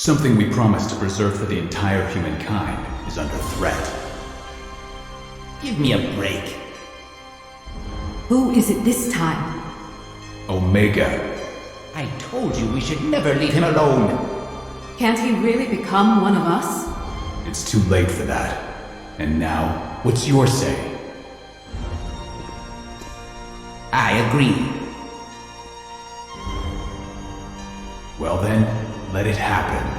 Something we promised to preserve for the entire humankind is under threat. Give me a break. Who is it this time? Omega. I told you we should never leave him alone. Can't he really become one of us? It's too late for that. And now, what's your say? I agree. Well then, let it happen.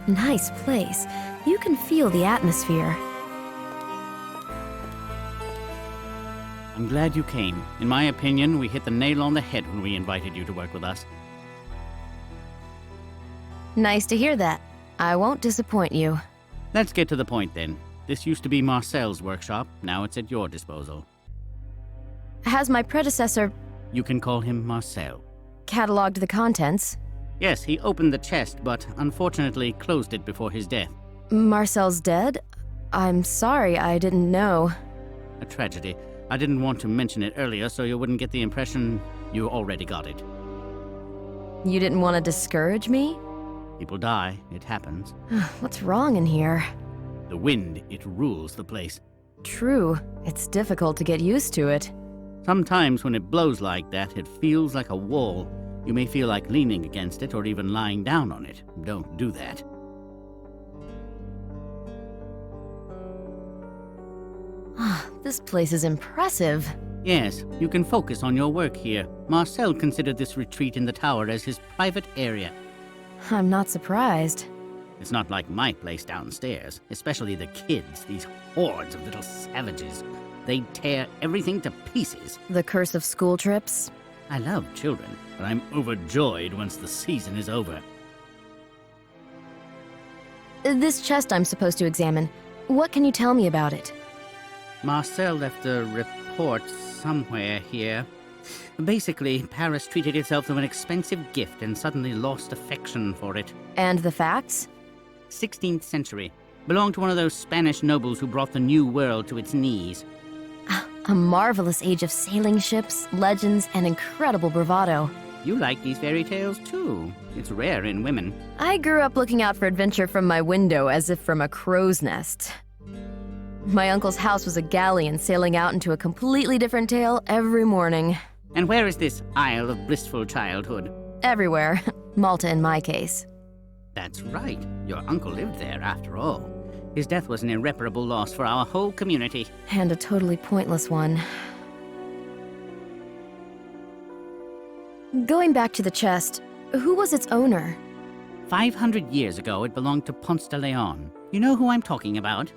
Nice place. You can feel the atmosphere. I'm glad you came. In my opinion, we hit the nail on the head when we invited you to work with us. Nice to hear that. I won't disappoint you. Let's get to the point then. This used to be Marcel's workshop. Now it's at your disposal. Has my predecessor You can call him Marcel. cataloged the contents? Yes, he opened the chest, but unfortunately closed it before his death. Marcel's dead? I'm sorry, I didn't know. A tragedy. I didn't want to mention it earlier so you wouldn't get the impression you already got it. You didn't want to discourage me? People die. It happens. What's wrong in here? The wind, it rules the place. True, it's difficult to get used to it. Sometimes when it blows like that, it feels like a wall. You may feel like leaning against it or even lying down on it. Don't do that. This place is impressive. Yes, you can focus on your work here. Marcel considered this retreat in the tower as his private area. I'm not surprised. It's not like my place downstairs, especially the kids, these hordes of little savages. They tear everything to pieces. The curse of school trips? I love children, but I'm overjoyed once the season is over. This chest I'm supposed to examine. What can you tell me about it? Marcel left a report somewhere here. Basically, Paris treated itself to an expensive gift and suddenly lost affection for it. And the facts? 16th century. Belonged to one of those Spanish nobles who brought the New World to its knees. A marvelous age of sailing ships, legends, and incredible bravado. You like these fairy tales, too. It's rare in women. I grew up looking out for adventure from my window as if from a crow's nest. My uncle's house was a galleon sailing out into a completely different tale every morning. And where is this Isle of Blissful Childhood? Everywhere. Malta in my case. That's right. Your uncle lived there, after all. His death was an irreparable loss for our whole community. And a totally pointless one. Going back to the chest, who was its owner? 500 years ago, it belonged to Ponce de Leon. You know who I'm talking about?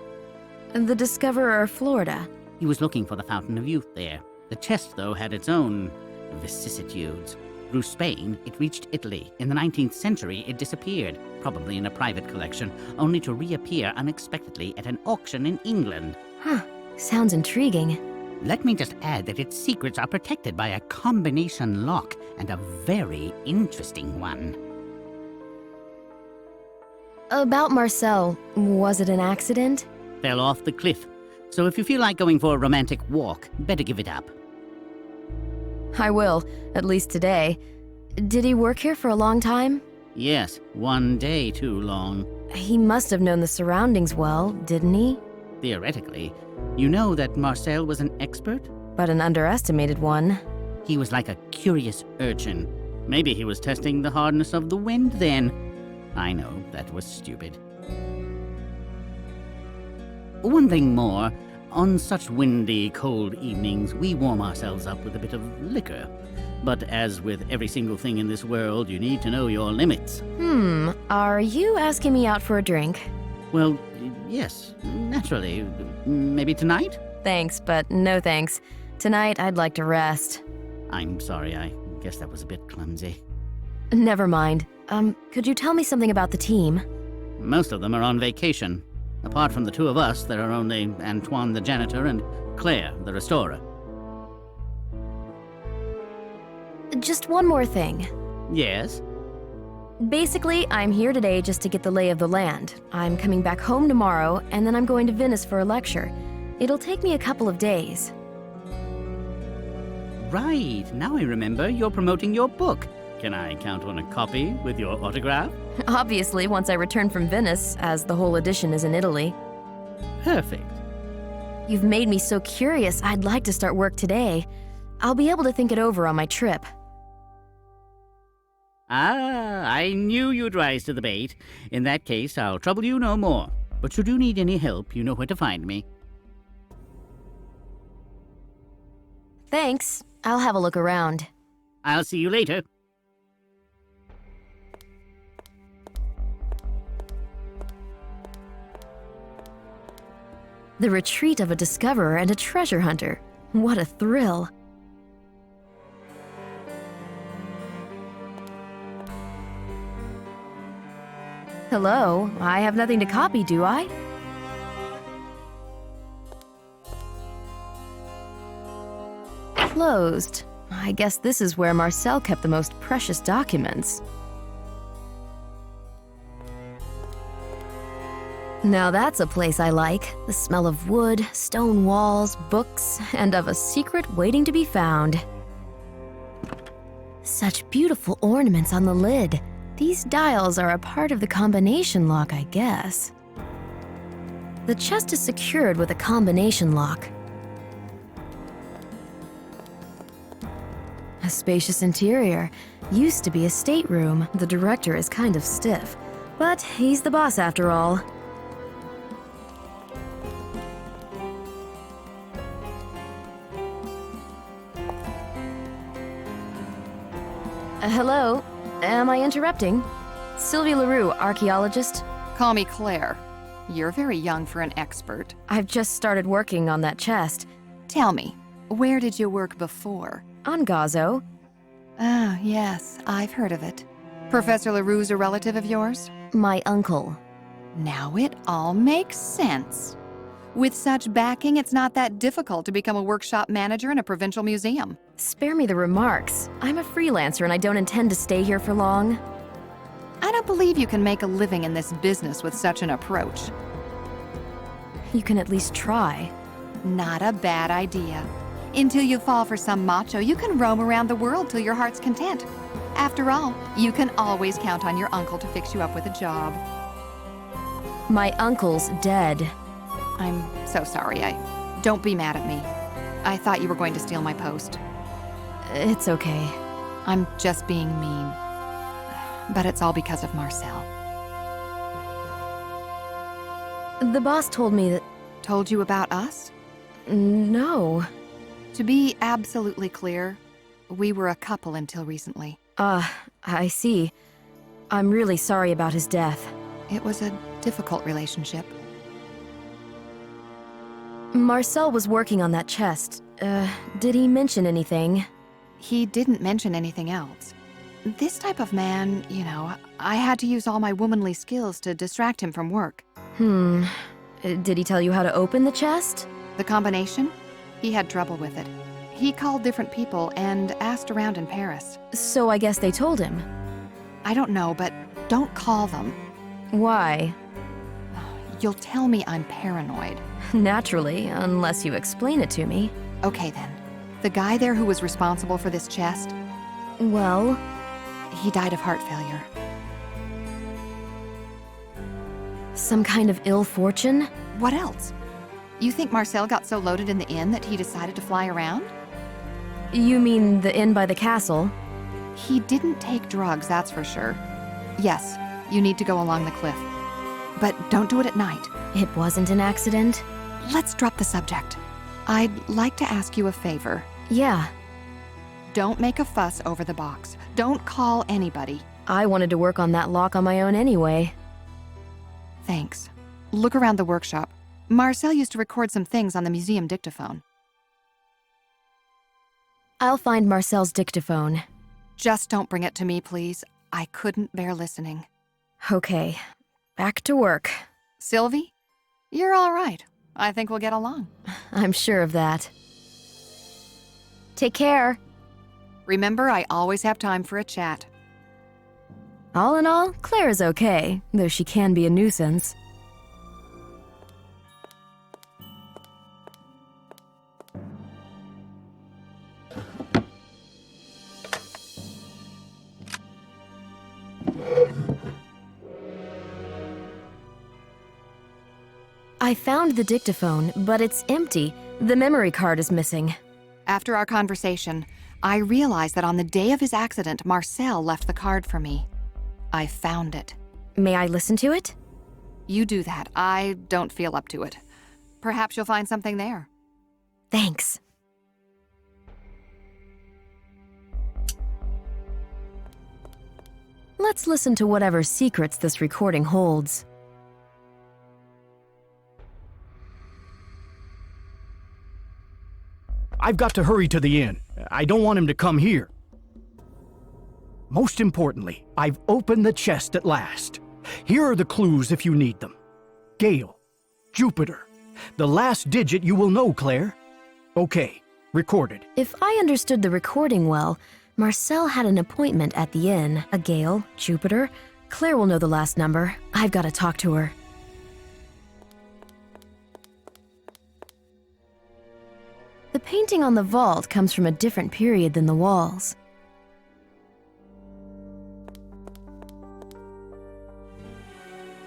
The discoverer of Florida. He was looking for the Fountain of Youth there. The chest, though, had its own vicissitudes. Through Spain, it reached Italy. In the 19th century, it disappeared, probably in a private collection, only to reappear unexpectedly at an auction in England. Huh, sounds intriguing. Let me just add that its secrets are protected by a combination lock, and a very interesting one. About Marcel, was it an accident? Fell off the cliff. So if you feel like going for a romantic walk, better give it up. I will, at least today. Did he work here for a long time? Yes, one day too long. He must have known the surroundings well, didn't he? Theoretically. You know that Marcel was an expert? But an underestimated one. He was like a curious urchin. Maybe he was testing the hardness of the wind then. I know, that was stupid. One thing more. On such windy, cold evenings, we warm ourselves up with a bit of liquor. But as with every single thing in this world, you need to know your limits. Are you asking me out for a drink? Well, yes, naturally. Maybe tonight? Thanks, but no thanks. Tonight, I'd like to rest. I'm sorry, I guess that was a bit clumsy. Never mind. Could you tell me something about the team? Most of them are on vacation. Apart from the two of us, there are only Antoine the janitor and Claire the restorer. Just one more thing. Yes? Basically, I'm here today just to get the lay of the land. I'm coming back home tomorrow, and then I'm going to Venice for a lecture. It'll take me a couple of days. Right, now I remember you're promoting your book. Can I count on a copy with your autograph? Obviously, once I return from Venice, as the whole edition is in Italy. Perfect. You've made me so curious, I'd like to start work today. I'll be able to think it over on my trip. Ah, I knew you'd rise to the bait. In that case, I'll trouble you no more. But should you need any help, you know where to find me. Thanks. I'll have a look around. I'll see you later. The retreat of a discoverer and a treasure hunter. What a thrill. Hello, I have nothing to copy, do I? Closed. I guess this is where Marcel kept the most precious documents. Now that's a place I like. The smell of wood, stone walls, books, and of a secret waiting to be found. Such beautiful ornaments on the lid. These dials are a part of the combination lock, I guess. The chest is secured with a combination lock. A spacious interior. Used to be a stateroom. The director is kind of stiff, but he's the boss after all. Hello? Am I interrupting? Sylvie LaRue, archaeologist. Call me Claire. You're very young for an expert. I've just started working on that chest. Tell me, where did you work before? On Gazo. Ah, yes, I've heard of it. Professor LaRue's a relative of yours? My uncle. Now it all makes sense. With such backing, it's not that difficult to become a workshop manager in a provincial museum. Spare me the remarks. I'm a freelancer and I don't intend to stay here for long. I don't believe you can make a living in this business with such an approach. You can at least try. Not a bad idea. Until you fall for some macho, you can roam around the world till your heart's content. After all, you can always count on your uncle to fix you up with a job. My uncle's dead. I'm so sorry. Don't be mad at me. I thought you were going to steal my post. It's okay. I'm just being mean. But it's all because of Marcel. The boss told me that... Told you about us? No. To be absolutely clear, we were a couple until recently. I see. I'm really sorry about his death. It was a difficult relationship. Marcel was working on that chest. Did he mention anything? He didn't mention anything else. This type of man, you know, I had to use all my womanly skills to distract him from work. Did he tell you how to open the chest? The combination? He had trouble with it. He called different people and asked around in Paris. So I guess they told him. I don't know, but don't call them. Why? You'll tell me I'm paranoid. Naturally, unless you explain it to me. Okay then. The guy there who was responsible for this chest, Well, he died of heart failure. some kind of ill fortune? What else? You think Marcel got so loaded in the inn that he decided to fly around? You mean the inn by the castle? He didn't take drugs, that's for sure. Yes, you need to go along the cliff. But don't do it at night. It wasn't an accident? Let's drop the subject. I'd like to ask you a favor. Yeah, Don't make a fuss over the box. Don't call anybody. I wanted to work on that lock on my own anyway. Thanks. Look around the workshop. Marcel used to record some things on the museum dictaphone. I'll find Marcel's dictaphone. Just don't bring it to me, please. I couldn't bear listening. Okay, back to work. Sylvie? You're all right. I think we'll get along. I'm sure of that. Take care. Remember, I always have time for a chat. All in all, Claire is okay, though she can be a nuisance. I found the dictaphone, but it's empty. The memory card is missing. After our conversation, I realized that on the day of his accident, Marcel left the card for me. I found it. May I listen to it? You do that. I don't feel up to it. Perhaps you'll find something there. Thanks. Let's listen to whatever secrets this recording holds. I've got to hurry to the inn. I don't want him to come here. Most importantly, I've opened the chest at last. Here are the clues if you need them. Gale, Jupiter. The last digit you will know, Claire. Okay, recorded. If I understood the recording well, Marcel had an appointment at the inn. A Gale, Jupiter. Claire will know the last number. I've got to talk to her. The painting on the vault comes from a different period than the walls.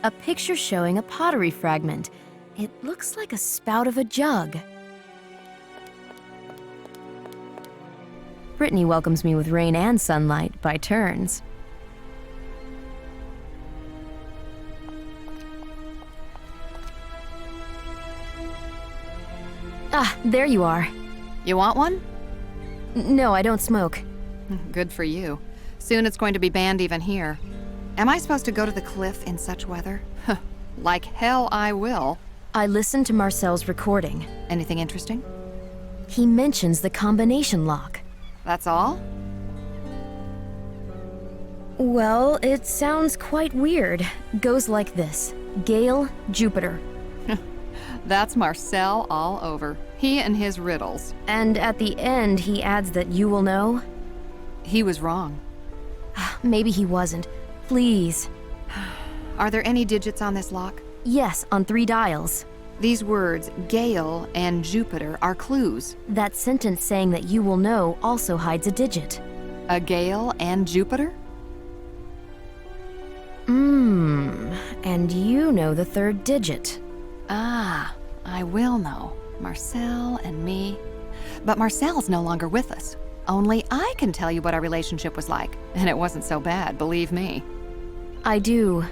A picture showing a pottery fragment. It looks like a spout of a jug. Brittany welcomes me with rain and sunlight by turns. Ah, there you are. You want one? No, I don't smoke. Good for you. Soon it's going to be banned even here. Am I supposed to go to the cliff in such weather? Like hell I will. I listened to Marcel's recording. Anything interesting? He mentions the combination lock. That's all? Well, it sounds quite weird. Goes like this. Gale, Jupiter. That's Marcel all over. He and his riddles. And at the end, he adds that you will know? He was wrong. Maybe he wasn't. Please. Are there any digits on this lock? Yes, on 3 dials. These words, Gale and Jupiter, are clues. That sentence saying that you will know also hides a digit. A Gale and Jupiter? And you know the 3rd digit. Ah, I will know. Marcel and me. But Marcel's no longer with us. Only I can tell you what our relationship was like. And it wasn't so bad, believe me. I do.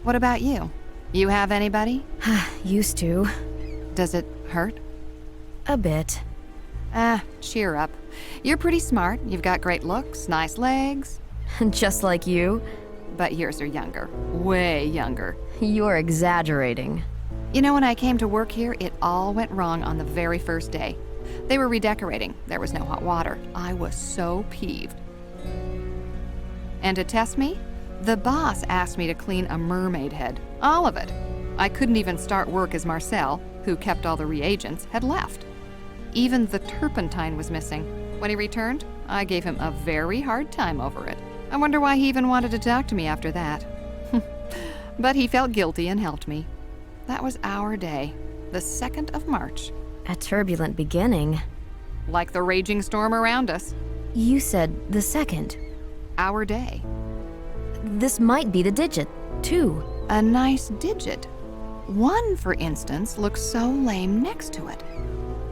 What about you? You have anybody? Used to. Does it hurt? A bit. Cheer up. You're pretty smart. You've got great looks, nice legs. Just like you. But yours are younger. Way younger. You're exaggerating. You know, when I came to work here, it all went wrong on the very first day. They were redecorating. There was no hot water. I was so peeved. And to test me, the boss asked me to clean a mermaid head. All of it. I couldn't even start work as Marcel, who kept all the reagents, had left. Even the turpentine was missing. When he returned, I gave him a very hard time over it. I wonder why he even wanted to talk to me after that. But he felt guilty and helped me. That was our day, the 2nd of March. A turbulent beginning. Like the raging storm around us. You said the 2nd. Our day. This might be the digit, 2. A nice digit. 1, for instance, looks so lame next to it.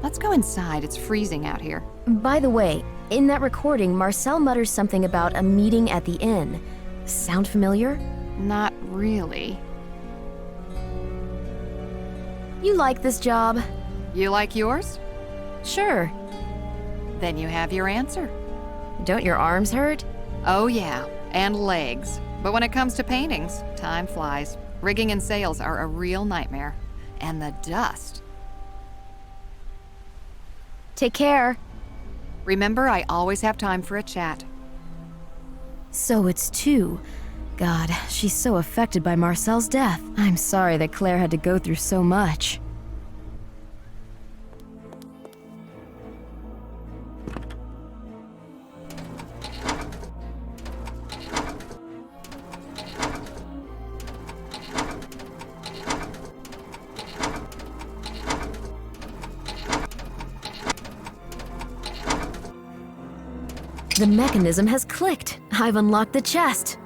Let's go inside, it's freezing out here. By the way, in that recording, Marcel mutters something about a meeting at the inn. Sound familiar? Not really. You like this job? You like yours? Sure. Then you have your answer. Don't your arms hurt? Oh yeah, and legs. But when it comes to paintings, time flies. Rigging and sails are a real nightmare. And the dust. Take care. Remember, I always have time for a chat. So it's 2. God, she's so affected by Marcel's death. I'm sorry that Claire had to go through so much. The mechanism has clicked. I've unlocked the chest.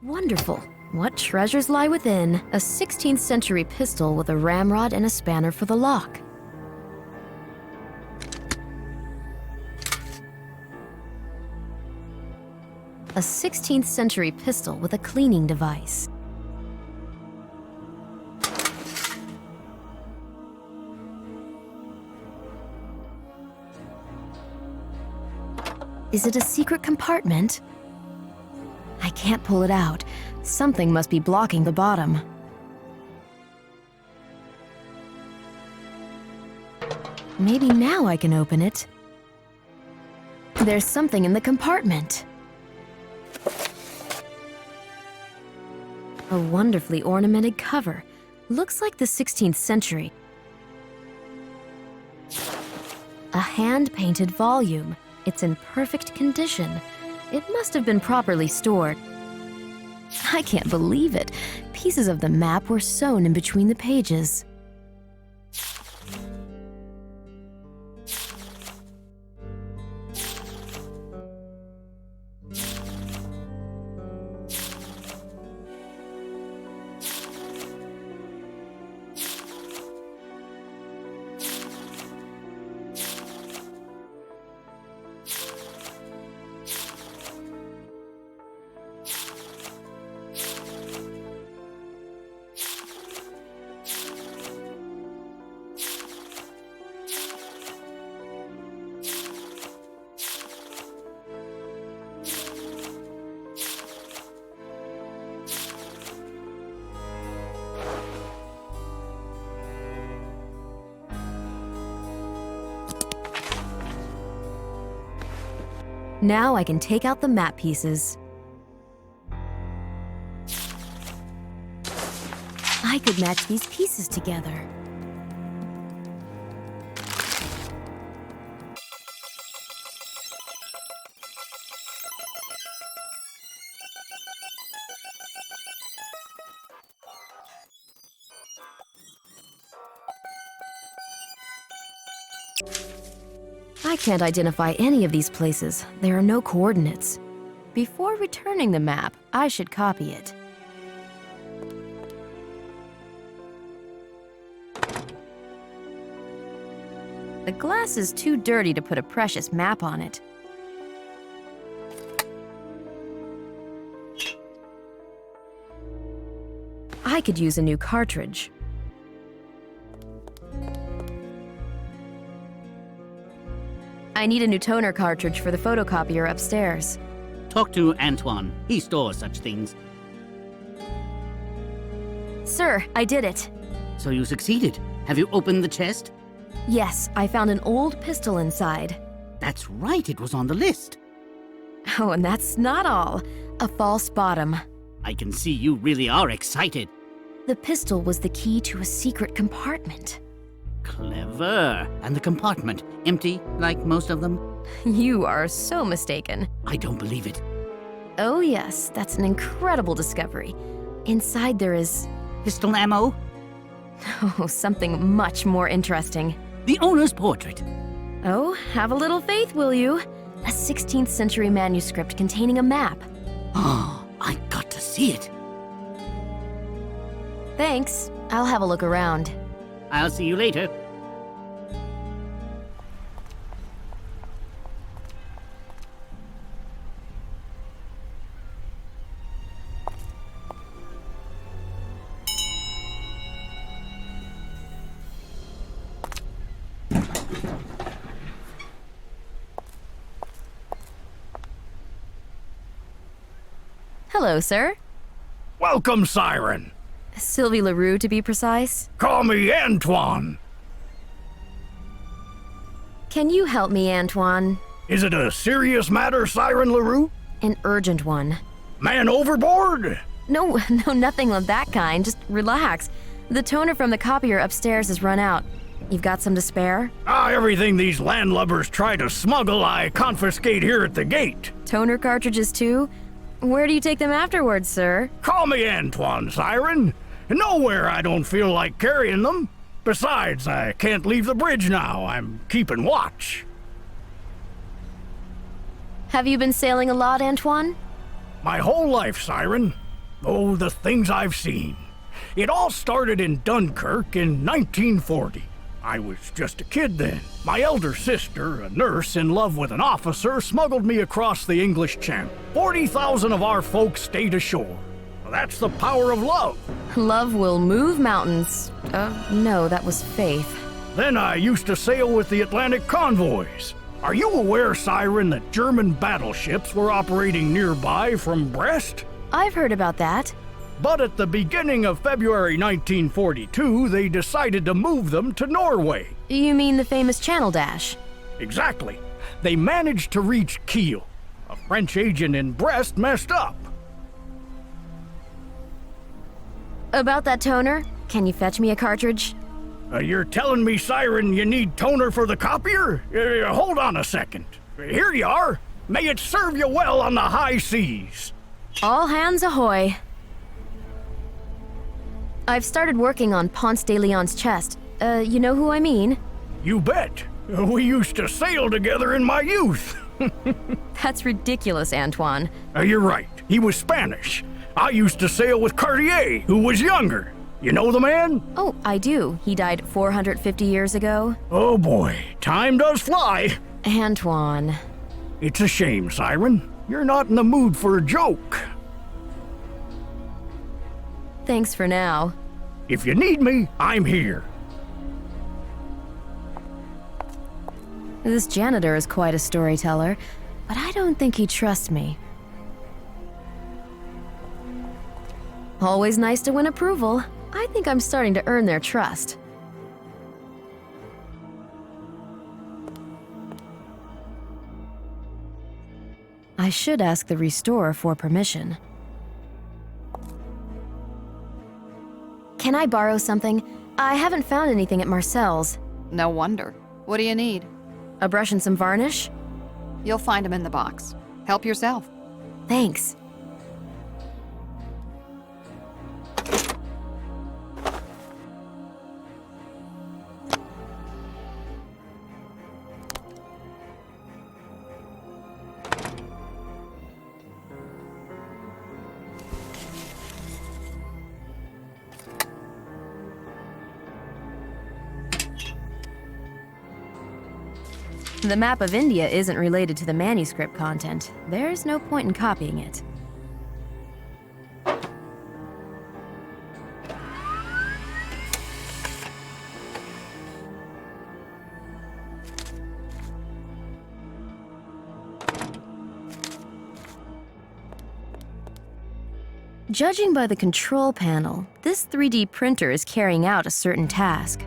Wonderful. What treasures lie within? A 16th century pistol with a ramrod and a spanner for the lock. A 16th century pistol with a cleaning device. Is it a secret compartment? I can't pull it out. Something must be blocking the bottom. Maybe now I can open it. There's something in the compartment. A wonderfully ornamented cover. Looks like the 16th century. A hand-painted volume. It's in perfect condition. It must have been properly stored. I can't believe it. Pieces of the map were sewn in between the pages. Now I can take out the map pieces. I could match these pieces together. I can't identify any of these places. There are no coordinates. Before returning the map, I should copy it. The glass is too dirty to put a precious map on it. I could use a new cartridge. I need a new toner cartridge for the photocopier upstairs. Talk to Antoine. He stores such things. Sir, I did it. So you succeeded. Have you opened the chest? Yes, I found an old pistol inside. That's right, it was on the list. Oh, and that's not all. A false bottom. I can see you really are excited. The pistol was the key to a secret compartment. Clever. And the compartment, empty like most of them? You are so mistaken. I don't believe it. Oh yes, that's an incredible discovery. Inside there is... Pistol ammo? oh, something much more interesting. The owner's portrait. Oh, have a little faith, will you? A 16th century manuscript containing a map. Oh, I got to see it. Thanks. I'll have a look around. I'll see you later. Hello, sir. Welcome, Siren. Sylvie LaRue, to be precise. Call me Antoine. Can you help me, Antoine? Is it a serious matter, Siren LaRue? An urgent one. Man overboard? No, nothing of that kind. Just relax. The toner from the copier upstairs has run out. You've got some to spare? Everything these landlubbers try to smuggle, I confiscate here at the gate. Toner cartridges, too? Where do you take them afterwards, sir? Call me Antoine, Siren. Nowhere I don't feel like carrying them. Besides, I can't leave the bridge now. I'm keeping watch. Have you been sailing a lot, Antoine? My whole life, Siren. Oh, the things I've seen. It all started in Dunkirk in 1940. I was just a kid then. My elder sister, a nurse in love with an officer, smuggled me across the English Channel. 40,000 of our folks stayed ashore. Well, that's the power of love. Love will move mountains. No, that was faith. Then I used to sail with the Atlantic convoys. Are you aware, Siren, that German battleships were operating nearby from Brest? I've heard about that. But at the beginning of February 1942, they decided to move them to Norway. You mean the famous Channel Dash? Exactly. They managed to reach Kiel. A French agent in Brest messed up. About that toner, can you fetch me a cartridge? You're telling me, Siren, you need toner for the copier? Hold on a second. Here you are. May it serve you well on the high seas. All hands ahoy. I've started working on Ponce de Leon's chest. You know who I mean? You bet. We used to sail together in my youth. That's ridiculous, Antoine. You're right. He was Spanish. I used to sail with Cartier, who was younger. You know the man? Oh, I do. He died 450 years ago. Oh boy, time does fly. Antoine. It's a shame, Siren. You're not in the mood for a joke. Thanks for now. If you need me, I'm here. This janitor is quite a storyteller, but I don't think he trusts me. Always nice to win approval. I think I'm starting to earn their trust. I should ask the restorer for permission. Can I borrow something? I haven't found anything at Marcel's. No wonder. What do you need? A brush and some varnish? You'll find them in the box. Help yourself. Thanks. The map of India isn't related to the manuscript content. There's no point in copying it. Judging by the control panel, this 3D printer is carrying out a certain task.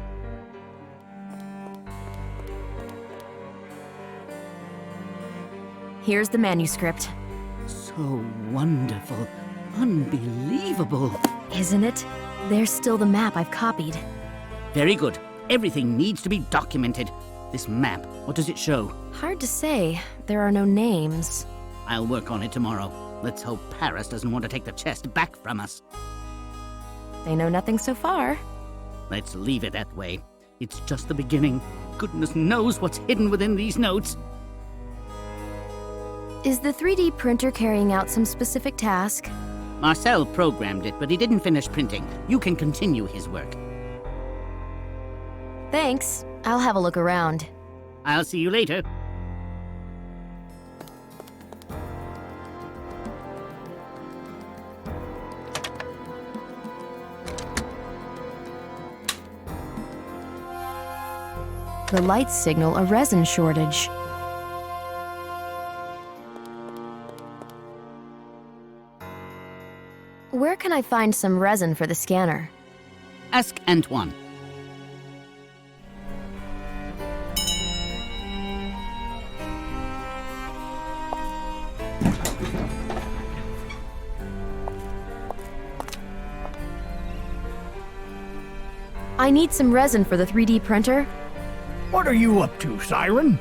Here's the manuscript. Oh, wonderful. Unbelievable. Isn't it? There's still the map I've copied. Very good. Everything needs to be documented. This map, what does it show? Hard to say. There are no names. I'll work on it tomorrow. Let's hope Paris doesn't want to take the chest back from us. They know nothing so far. Let's leave it that way. It's just the beginning. Goodness knows what's hidden within these notes. Is the 3D printer carrying out some specific task? Marcel programmed it, but he didn't finish printing. You can continue his work. Thanks. I'll have a look around. I'll see you later. The lights signal a resin shortage. Where can I find some resin for the scanner? Ask Antoine. I need some resin for the 3D printer. What are you up to, Siren?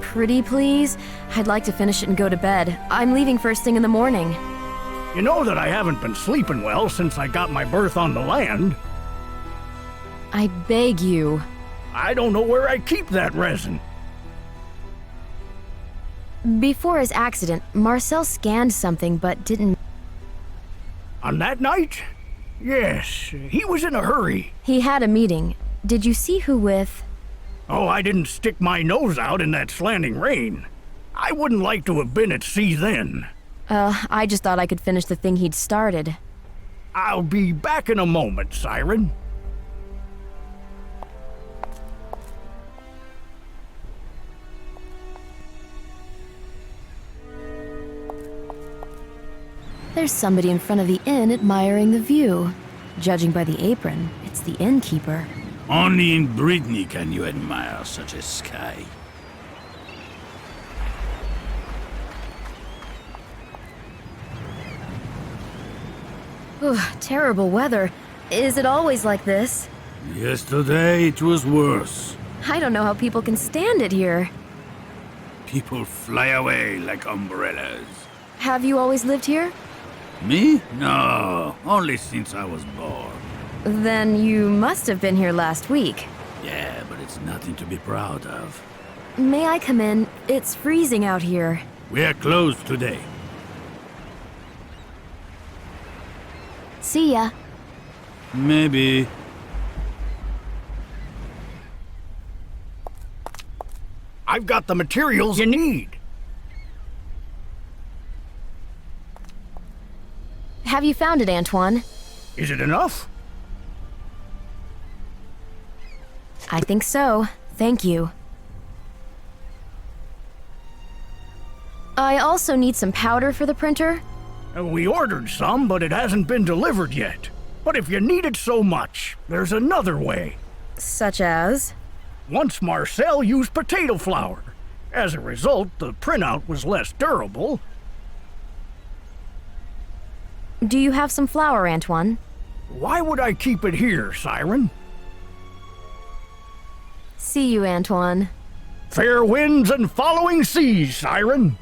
Pretty please? I'd like to finish it and go to bed. I'm leaving first thing in the morning. You know that I haven't been sleeping well since I got my berth on the land. I beg you. I don't know where I keep that resin. Before his accident, Marcel scanned something but didn't. On that night? Yes, he was in a hurry. He had a meeting. Did you see who with? Oh, I didn't stick my nose out in that slanting rain. I wouldn't like to have been at sea then. I just thought I could finish the thing he'd started. I'll be back in a moment, Siren. There's somebody in front of the inn admiring the view. Judging by the apron, it's the innkeeper. Only in Brittany can you admire such a sky. Terrible weather. Is it always like this? Yesterday it was worse. I don't know how people can stand it here. People fly away like umbrellas. Have you always lived here? Me? No, only since I was born. Then you must have been here last week. Yeah, but it's nothing to be proud of. May I come in? It's freezing out here. We're closed today. See ya. Maybe. I've got the materials you need. Have you found it, Antoine? Is it enough? I think so. Thank you. I also need some powder for the printer. We ordered some, but it hasn't been delivered yet. But if you need it so much, there's another way. Such as? Once Marcel used potato flour. As a result, the printout was less durable. Do you have some flour, Antoine? Why would I keep it here, Siren? See you, Antoine. Fair winds and following seas, Siren.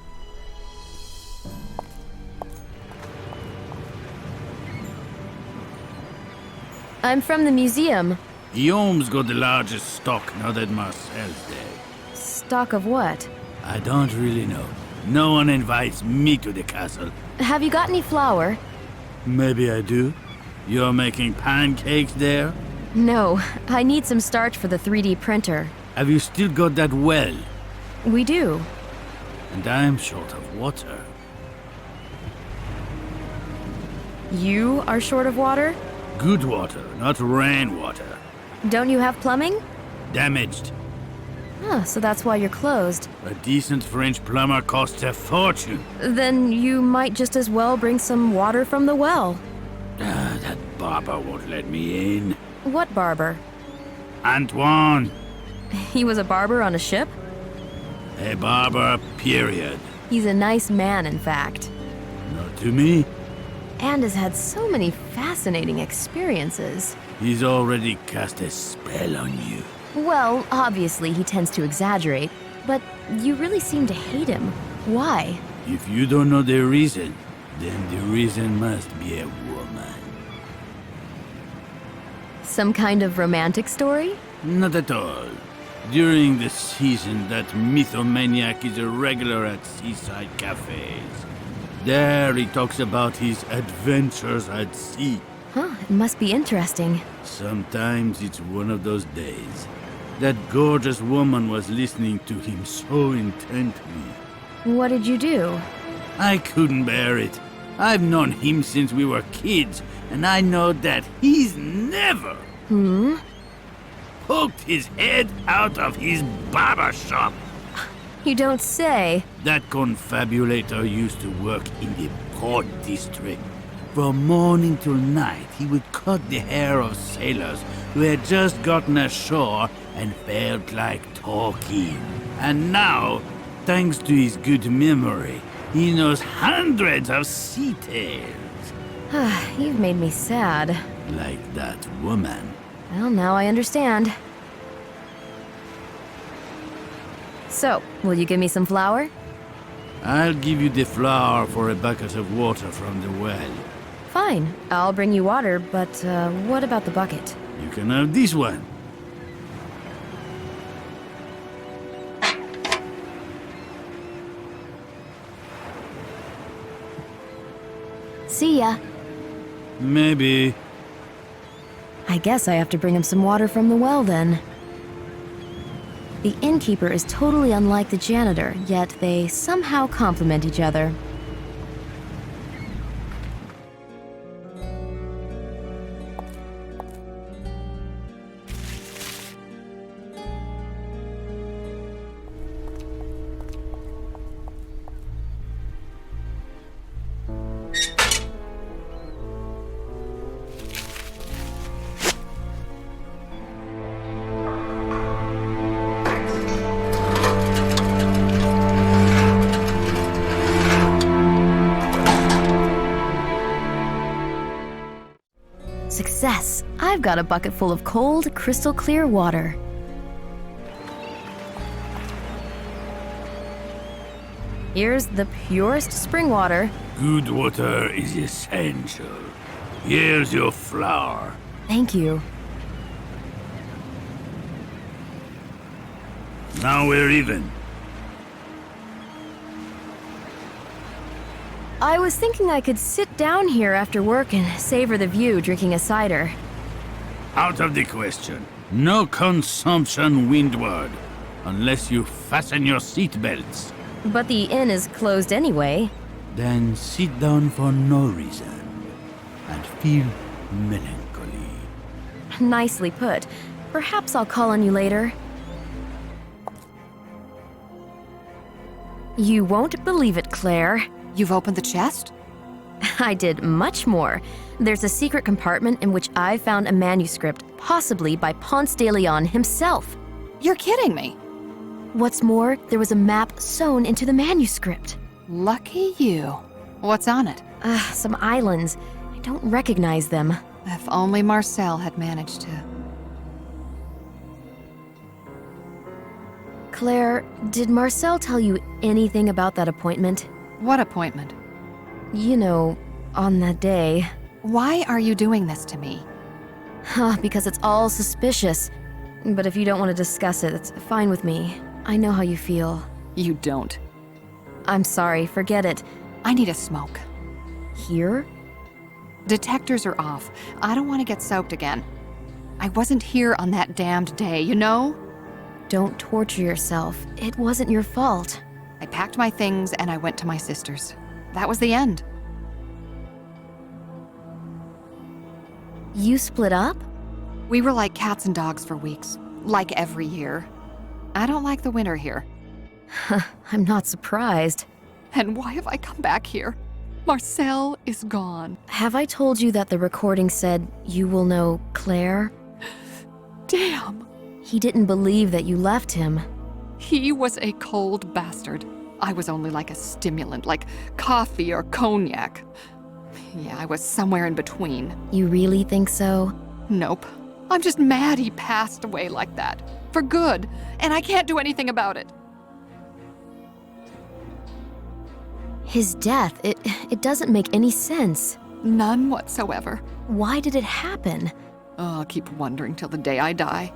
I'm from the museum. Guillaume's got the largest stock now that Marcel's dead. Stock of what? I don't really know. No one invites me to the castle. Have you got any flour? Maybe I do. You're making pancakes there? No, I need some starch for the 3D printer. Have you still got that well? We do. And I'm short of water. You are short of water? Good water, not rainwater. Don't you have plumbing? Damaged. Huh, so that's why you're closed. A decent French plumber costs a fortune. Then you might just as well bring some water from the well. That barber won't let me in. What barber? Antoine. He was a barber on a ship? A barber, period. He's a nice man, in fact. Not to me. And has had so many fascinating experiences. He's already cast a spell on you. Well, obviously he tends to exaggerate, but you really seem to hate him. Why? If you don't know the reason, then the reason must be a woman. Some kind of romantic story? Not at all. During the season, that mythomaniac is a regular at seaside cafes. There he talks about his adventures at sea. Huh, it must be interesting. Sometimes it's one of those days. That gorgeous woman was listening to him so intently. What did you do? I couldn't bear it. I've known him since we were kids, and I know that he's never poked his head out of his barber shop. You don't say. That confabulator used to work in the port district. From morning till night, he would cut the hair of sailors who had just gotten ashore and felt like talking. And now, thanks to his good memory, he knows hundreds of sea tales. You've made me sad. Like that woman. Well, now I understand. So, will you give me some flour? I'll give you the flour for a bucket of water from the well. Fine, I'll bring you water, but what about the bucket? You can have this one. See ya. Maybe. I guess I have to bring him some water from the well then. The innkeeper is totally unlike the janitor, yet they somehow complement each other. Success! I've got a bucket full of cold, crystal clear water. Here's the purest spring water. Good water is essential. Here's your flour. Thank you. Now we're even. I was thinking I could sit down here after work and savor the view drinking a cider. Out of the question. No consumption windward, unless you fasten your seatbelts. But the inn is closed anyway. Then sit down for no reason, and feel melancholy. Nicely put. Perhaps I'll call on you later. You won't believe it, Claire. You've opened the chest? I did much more. There's a secret compartment in which I found a manuscript, possibly by Ponce de Leon himself. You're kidding me. What's more, there was a map sewn into the manuscript. Lucky you. What's on it? Some islands. I don't recognize them. If only Marcel had managed to. Claire, did Marcel tell you anything about that appointment? What appointment? You know, on that day. Why are you doing this to me? Because it's all suspicious. But if you don't want to discuss it, it's fine with me. I know how you feel. You don't. I'm sorry, forget it. I need a smoke. Here? Detectors are off. I don't want to get soaked again. I wasn't here on that damned day, you know? Don't torture yourself. It wasn't your fault. I packed my things and I went to my sister's. That was the end. You split up? We were like cats and dogs for weeks, like every year. I don't like the winter here. I'm not surprised. And why have I come back here? Marcel is gone. Have I told you that the recording said you will know Claire? Damn. He didn't believe that you left him. He was a cold bastard. I was only like a stimulant, like coffee or cognac. Yeah, I was somewhere in between. You really think so? Nope. I'm just mad he passed away like that. For good. And I can't do anything about it. His death, it doesn't make any sense. None whatsoever. Why did it happen? Oh, I'll keep wondering till the day I die.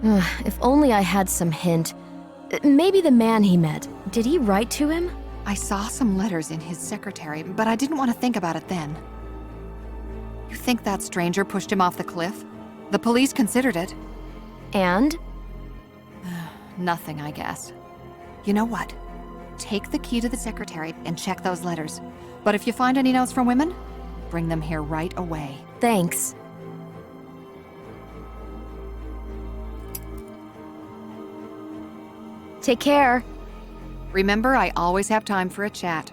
If only I had some hint. Maybe the man he met. Did he write to him? I saw some letters in his secretary, but I didn't want to think about it then. You think that stranger pushed him off the cliff? The police considered it. And? Nothing, I guess. You know what? Take the key to the secretary and check those letters. But if you find any notes from women, bring them here right away. Thanks. Take care. Remember, I always have time for a chat.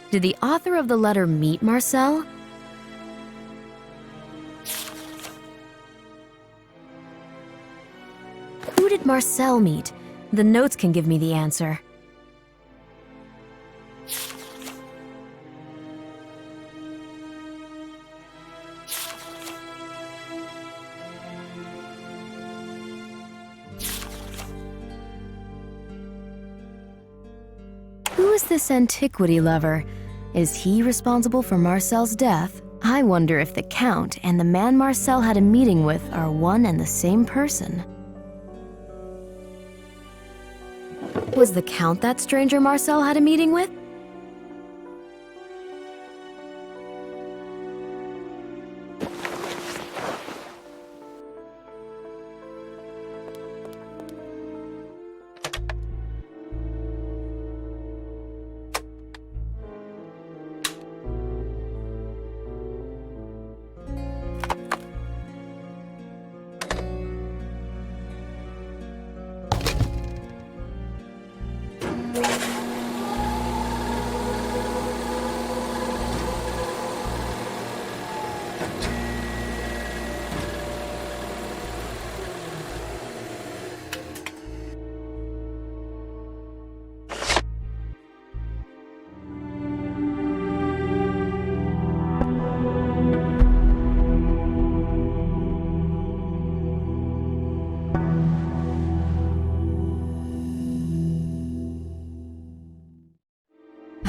Did the author of the letter meet Marcel? Who did Marcel meet? The notes can give me the answer. Who is this antiquity lover? Is he responsible for Marcel's death? I wonder if the Count and the man Marcel had a meeting with are one and the same person. Was the Count that stranger Marcel had a meeting with?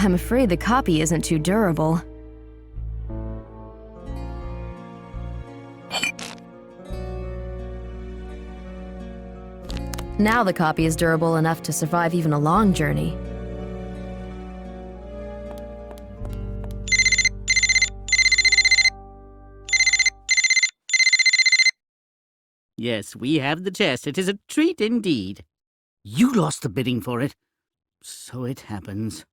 I'm afraid the copy isn't too durable. Now the copy is durable enough to survive even a long journey. Yes, we have the chest. It is a treat indeed. You lost the bidding for it. So it happens.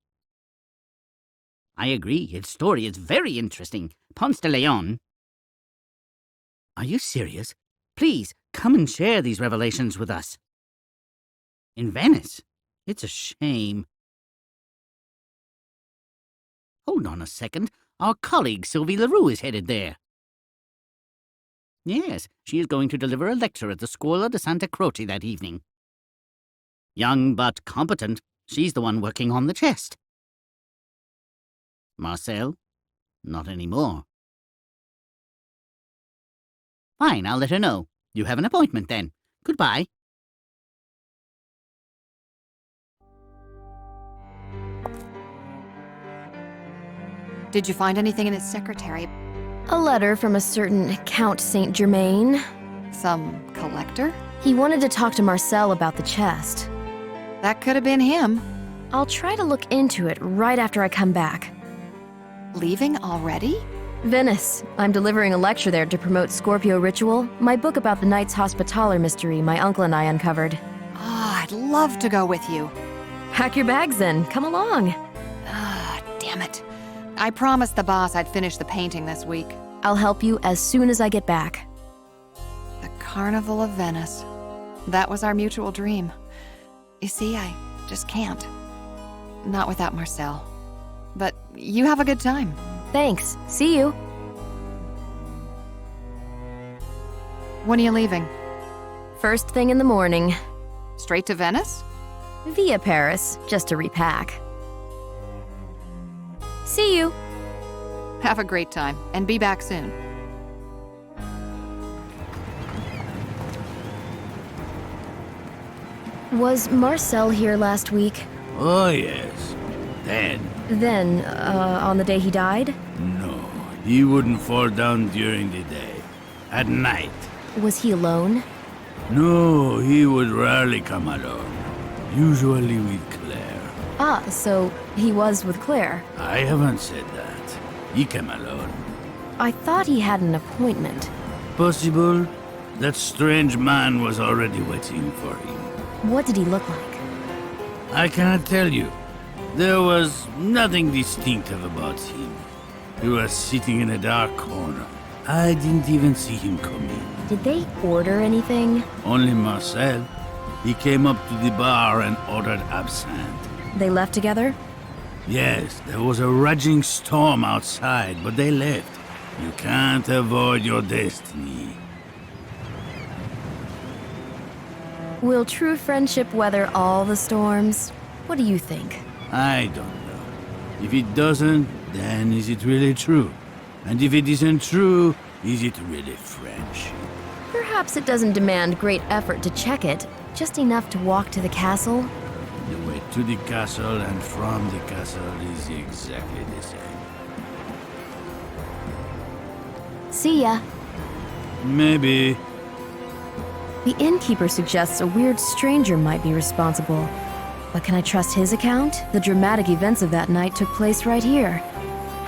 I agree. Its story is very interesting. Ponce de Leon. Are you serious? Please, come and share these revelations with us. In Venice? It's a shame. Hold on a second. Our colleague Sylvie Leroux is headed there. Yes, she is going to deliver a lecture at the Scuola di Santa Croce that evening. Young but competent, she's the one working on the chest. Marcel? Not anymore. Fine, I'll let her know. You have an appointment then. Goodbye. Did you find anything in his secretary? A letter from a certain Count Saint-Germain. Some collector? He wanted to talk to Marcel about the chest. That could have been him. I'll try to look into it right after I come back. Leaving already? Venice. I'm delivering a lecture there to promote Scorpio Ritual, my book about the Knights Hospitaller mystery my uncle and I uncovered. Ah, I'd love to go with you. Pack your bags then. Come along. Ah, damn it. I promised the boss I'd finish the painting this week. I'll help you as soon as I get back. The Carnival of Venice. That was our mutual dream. You see, I just can't. not without Marcel. But you have a good time. Thanks. See you. When are you leaving? First thing in the morning. Straight to Venice? Via Paris, just to repack. See you. Have a great time, and be back soon. Was Marcel here last week? Oh, yes. Then, on the day he died? No, he wouldn't fall down during the day. At night. Was he alone? No, he would rarely come alone. Usually with Claire. Ah, so he was with Claire. I haven't said that. He came alone. I thought he had an appointment. Possible? That strange man was already waiting for him. What did he look like? I cannot tell you. There was nothing distinctive about him. He was sitting in a dark corner. I didn't even see him come in. Did they order anything? Only Marcel. He came up to the bar and ordered absinthe. They left together? Yes, there was a raging storm outside, but they left. You can't avoid your destiny. Will true friendship weather all the storms? What do you think? I don't know. If it doesn't, then is it really true? And if it isn't true, is it really friendship? Perhaps it doesn't demand great effort to check it, just enough to walk to the castle. The way to the castle and from the castle is exactly the same. See ya. Maybe. The innkeeper suggests a weird stranger might be responsible. But can I trust his account? The dramatic events of that night took place right here.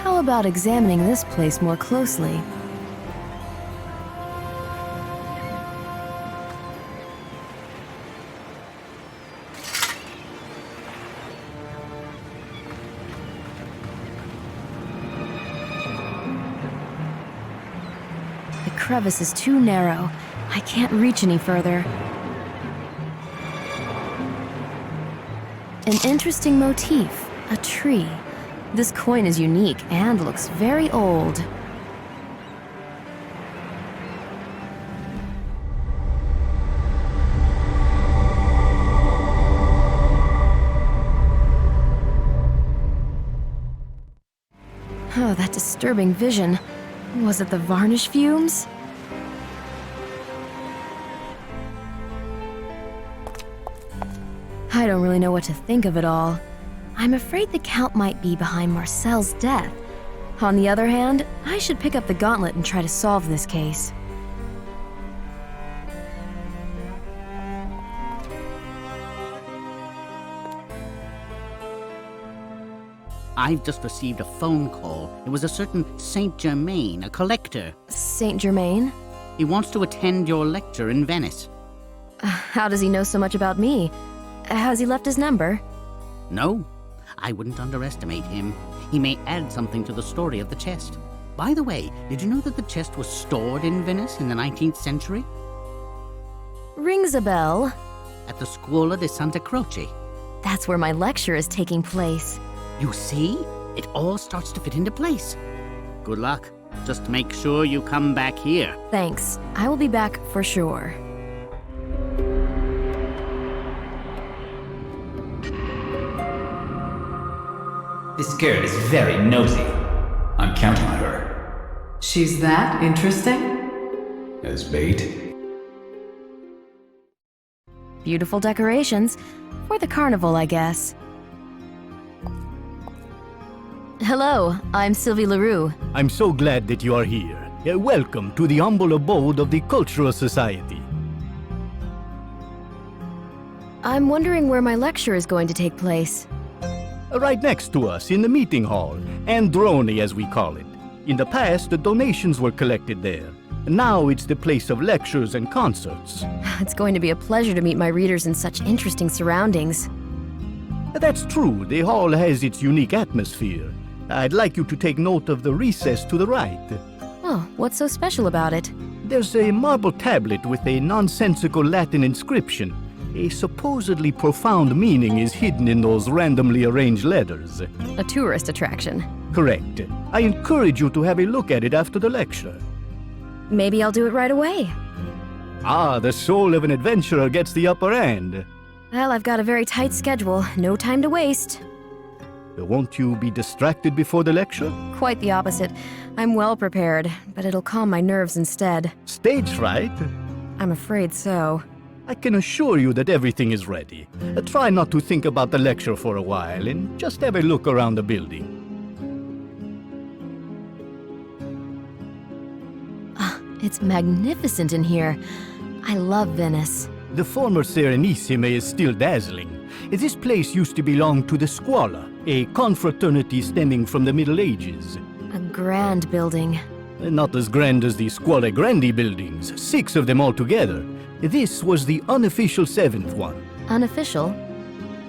How about examining this place more closely? The crevice is too narrow. I can't reach any further. An interesting motif, a tree. This coin is unique and looks very old. Oh, that disturbing vision. Was it the varnish fumes? I don't really know what to think of it all. I'm afraid the Count might be behind Marcel's death. On the other hand, I should pick up the gauntlet and try to solve this case. I've just received a phone call. It was a certain Saint-Germain, a collector. Saint-Germain? He wants to attend your lecture in Venice. How does he know so much about me? Has he left his number? No, I wouldn't underestimate him. He may add something to the story of the chest. By the way, did you know that the chest was stored in Venice in the 19th century? Rings a bell. At the Scuola di Santa Croce. That's where my lecture is taking place. You see? It all starts to fit into place. Good luck. Just make sure you come back here. Thanks. I will be back for sure. This girl is very nosy. I'm counting on her. She's that interesting? As bait? Beautiful decorations. For the carnival, I guess. Hello, I'm Sylvie Leroux. I'm so glad that you are here. Welcome to the humble abode of the Cultural Society. I'm wondering where my lecture is going to take place. Right next to us in the meeting hall, Androne as we call it. In the past, the donations were collected there. Now it's the place of lectures and concerts. It's going to be a pleasure to meet my readers in such interesting surroundings. That's true, the hall has its unique atmosphere. I'd like you to take note of the recess to the right. Oh, what's so special about it? There's a marble tablet with a nonsensical Latin inscription. A supposedly profound meaning is hidden in those randomly arranged letters. A tourist attraction. Correct. I encourage you to have a look at it after the lecture. Maybe I'll do it right away. Ah, the soul of an adventurer gets the upper hand. Well, I've got a very tight schedule. No time to waste. Won't you be distracted before the lecture? Quite the opposite. I'm well prepared, but it'll calm my nerves instead. Stage fright? I'm afraid so. I can assure you that everything is ready. Try not to think about the lecture for a while and just have a look around the building. It's magnificent in here. I love Venice. The former Serenissime is still dazzling. This place used to belong to the Scuola, a confraternity stemming from the Middle Ages. A grand building. Not as grand as the Scuole Grandi buildings, 6 of them altogether. This was the unofficial 7th one. Unofficial?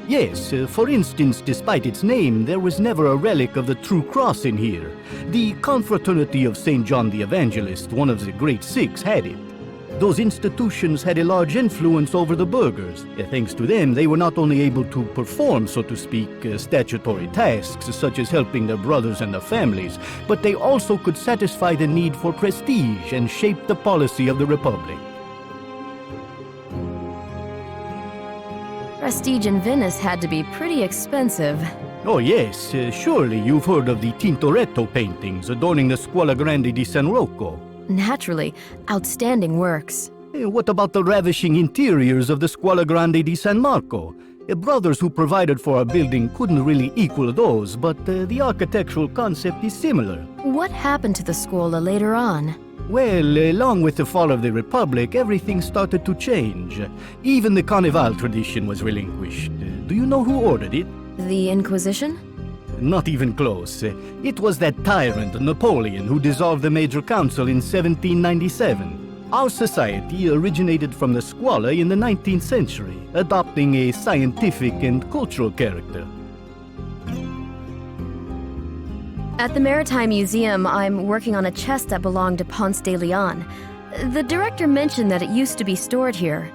Yes, for instance, despite its name, there was never a relic of the True Cross in here. The confraternity of St. John the Evangelist, one of the Great Six, had it. Those institutions had a large influence over the burghers. Thanks to them, they were not only able to perform, so to speak, statutory tasks such as helping their brothers and their families, but they also could satisfy the need for prestige and shape the policy of the Republic. Prestige in Venice had to be pretty expensive. Oh yes, surely you've heard of the Tintoretto paintings adorning the Scuola Grande di San Rocco. Naturally, outstanding works. What about the ravishing interiors of the Scuola Grande di San Marco? Brothers who provided for our building couldn't really equal those, but the architectural concept is similar. What happened to the Scuola later on? Well, along with the fall of the Republic, everything started to change. Even the Carnival tradition was relinquished. Do you know who ordered it? The Inquisition? Not even close. It was that tyrant, Napoleon, who dissolved the Major Council in 1797. Our society originated from the Scuola in the 19th century, adopting a scientific and cultural character. At the Maritime Museum, I'm working on a chest that belonged to Ponce de Leon. The director mentioned that it used to be stored here.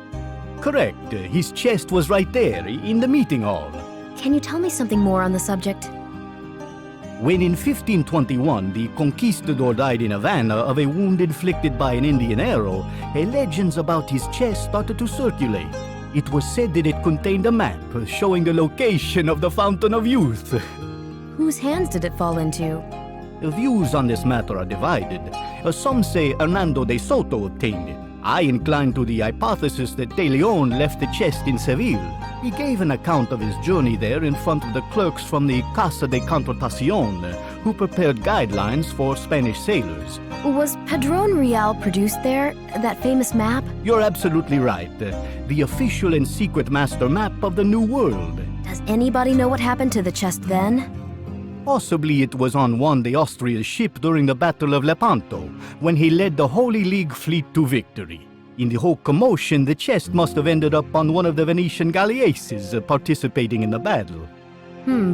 Correct. His chest was right there, in the meeting hall. Can you tell me something more on the subject? When in 1521 the conquistador died in Havana of a wound inflicted by an Indian arrow, legends about his chest started to circulate. It was said that it contained a map showing the location of the Fountain of Youth. Whose hands did it fall into? Views on this matter are divided. Some say Hernando de Soto obtained it. I incline to the hypothesis that De Leon left the chest in Seville. He gave an account of his journey there in front of the clerks from the Casa de Contratacion, who prepared guidelines for Spanish sailors. Was Padrón Real produced there, that famous map? You're absolutely right. The official and secret master map of the New World. Does anybody know what happened to the chest then? Possibly it was on Juan de Austria's ship during the Battle of Lepanto, when he led the Holy League fleet to victory. In the whole commotion, the chest must have ended up on one of the Venetian galleasses participating in the battle.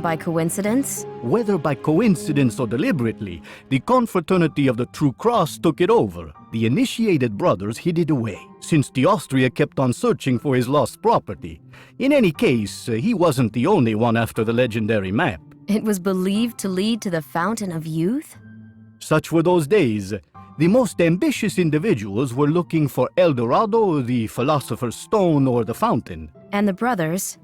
By coincidence? Whether by coincidence or deliberately, the confraternity of the True Cross took it over. The initiated brothers hid it away, since the Austria kept on searching for his lost property. In any case, he wasn't the only one after the legendary map. It was believed to lead to the Fountain of Youth? Such were those days. The most ambitious individuals were looking for El Dorado, the Philosopher's Stone, or the Fountain. And the brothers?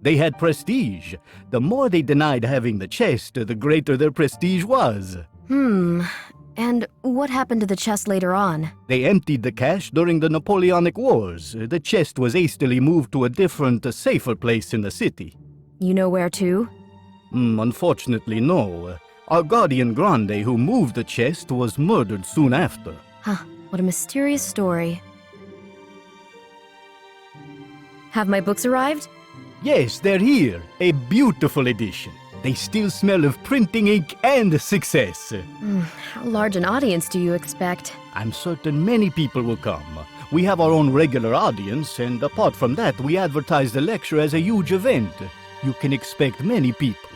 They had prestige. The more they denied having the chest, the greater their prestige was. And what happened to the chest later on? They emptied the cash during the Napoleonic Wars. The chest was hastily moved to a different, safer place in the city. You know where to? Unfortunately, no. Our guardian Grande, who moved the chest, was murdered soon after. What a mysterious story. Have my books arrived? Yes, they're here. A beautiful edition. They still smell of printing ink and success. How large an audience do you expect? I'm certain many people will come. We have our own regular audience, and apart from that, we advertise the lecture as a huge event. You can expect many people.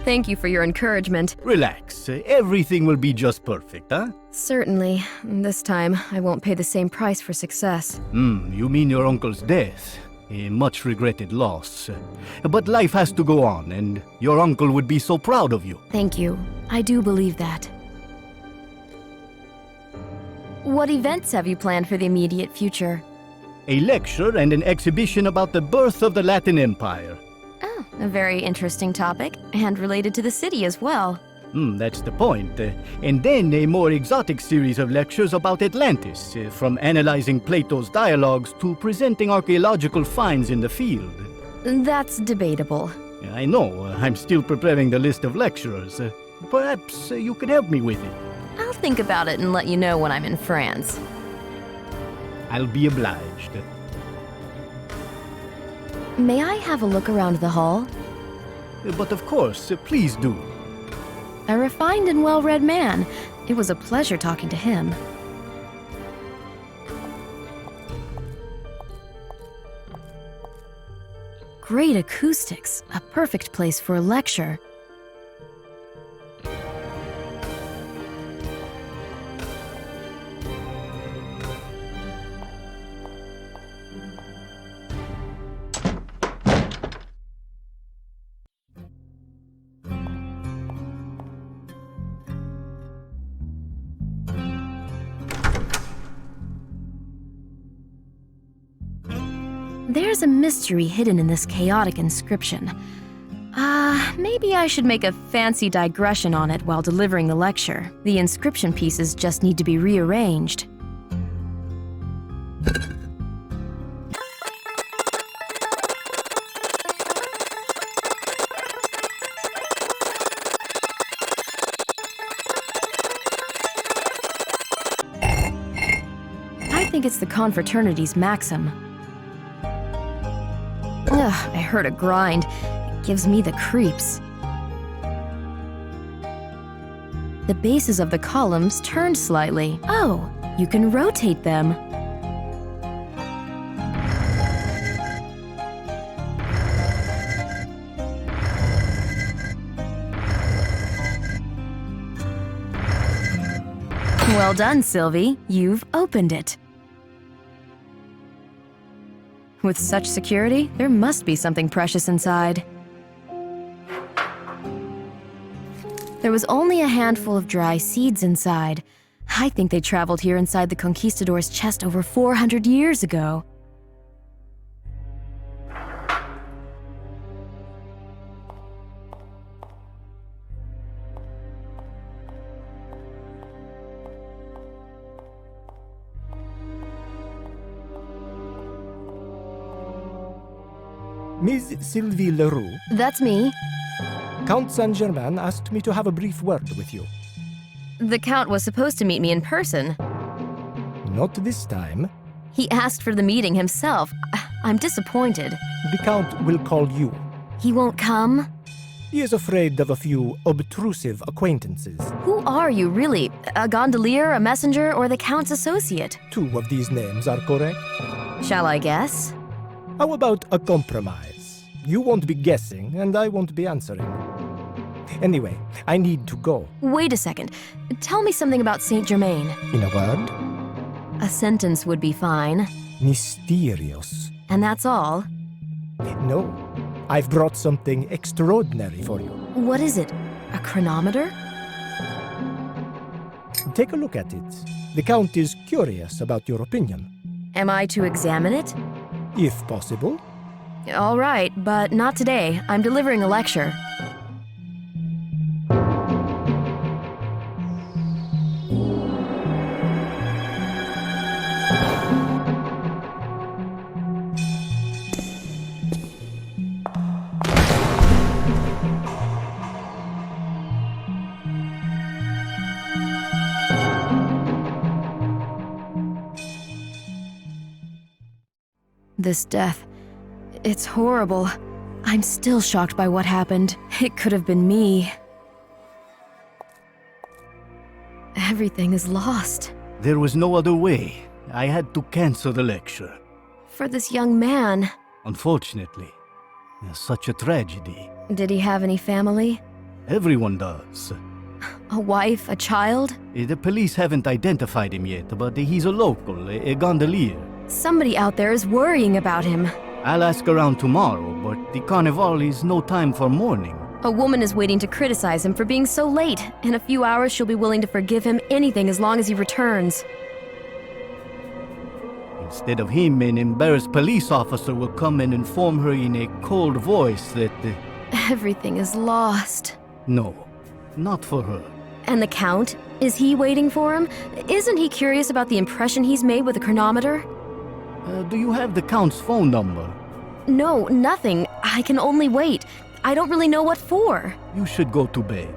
Thank you for your encouragement. Relax. Everything will be just perfect, huh? Certainly. This time, I won't pay the same price for success. You mean your uncle's death? A much regretted loss. But life has to go on, and your uncle would be so proud of you. Thank you. I do believe that. What events have you planned for the immediate future? A lecture and an exhibition about the birth of the Latin Empire. Oh, a very interesting topic, and related to the city as well. That's the point. And then a more exotic series of lectures about Atlantis, from analyzing Plato's dialogues to presenting archaeological finds in the field. That's debatable. I know, I'm still preparing the list of lecturers. Perhaps you could help me with it. I'll think about it and let you know when I'm in France. I'll be obliged. May I have a look around the hall? But of course, please do. A refined and well-read man. It was a pleasure talking to him. Great acoustics. A perfect place for a lecture. There's a mystery hidden in this chaotic inscription. Maybe I should make a fancy digression on it while delivering the lecture. The inscription pieces just need to be rearranged. I think it's the confraternity's maxim. Ugh, I heard a grind. It gives me the creeps. The bases of the columns turned slightly. Oh, you can rotate them. Well done, Sylvie. You've opened it. With such security, there must be something precious inside. There was only a handful of dry seeds inside. I think they traveled here inside the conquistador's chest over 400 years ago. Ms. Sylvie Leroux, That's me. Count Saint-Germain asked me to have a brief word with you. The Count was supposed to meet me in person. Not this time. He asked for the meeting himself. I'm disappointed. The Count will call you. He won't come? He is afraid of a few obtrusive acquaintances. Who are you, really? A gondolier, a messenger, or the Count's associate? 2 of these names are correct. Shall I guess? How about a compromise? You won't be guessing, and I won't be answering. Anyway, I need to go. Wait a second. Tell me something about Saint-Germain. In a word, A sentence would be fine. mysterious. And that's all? No, I've brought something extraordinary for you. What is it? A chronometer? Take a look at it. The Count is curious about your opinion. Am I to examine it? If possible. All right, but not today. I'm delivering a lecture. This death, it's horrible. I'm still shocked by what happened. It could have been me. Everything is lost. There was no other way. I had to cancel the lecture. For this young man. Unfortunately. Such a tragedy. Did he have any family? Everyone does. A wife, a child? The police haven't identified him yet, but he's a local, a gondolier. Somebody out there is worrying about him. I'll ask around tomorrow, but the carnival is no time for mourning. A woman is waiting to criticize him for being so late. In a few hours, she'll be willing to forgive him anything as long as he returns. Instead of him, an embarrassed police officer will come and inform her in a cold voice that... Everything is lost. No, not for her. And the Count? Is he waiting for him? Isn't he curious about the impression he's made with the chronometer? Do you have the Count's phone number? No, nothing. I can only wait. I don't really know what for. You should go to bed.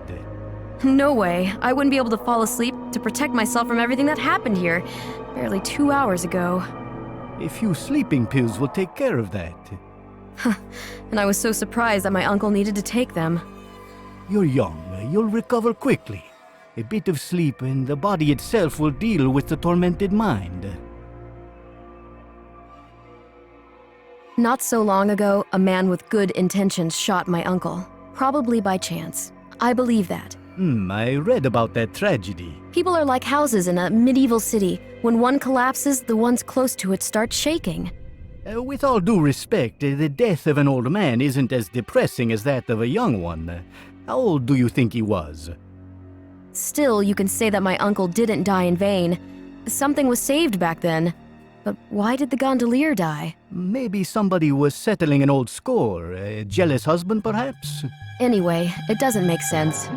No way. I wouldn't be able to fall asleep to protect myself from everything that happened here. Barely 2 hours ago. A few sleeping pills will take care of that. And I was so surprised that my uncle needed to take them. You're young. You'll recover quickly. A bit of sleep and the body itself will deal with the tormented mind. Not so long ago, a man with good intentions shot my uncle. Probably by chance. I believe that. I read about that tragedy. People are like houses in a medieval city. When one collapses, the ones close to it start shaking. With all due respect, the death of an old man isn't as depressing as that of a young one. How old do you think he was? Still, you can say that my uncle didn't die in vain. Something was saved back then. But why did the gondolier die? Maybe somebody was settling an old score. A jealous husband, perhaps? Anyway, it doesn't make sense.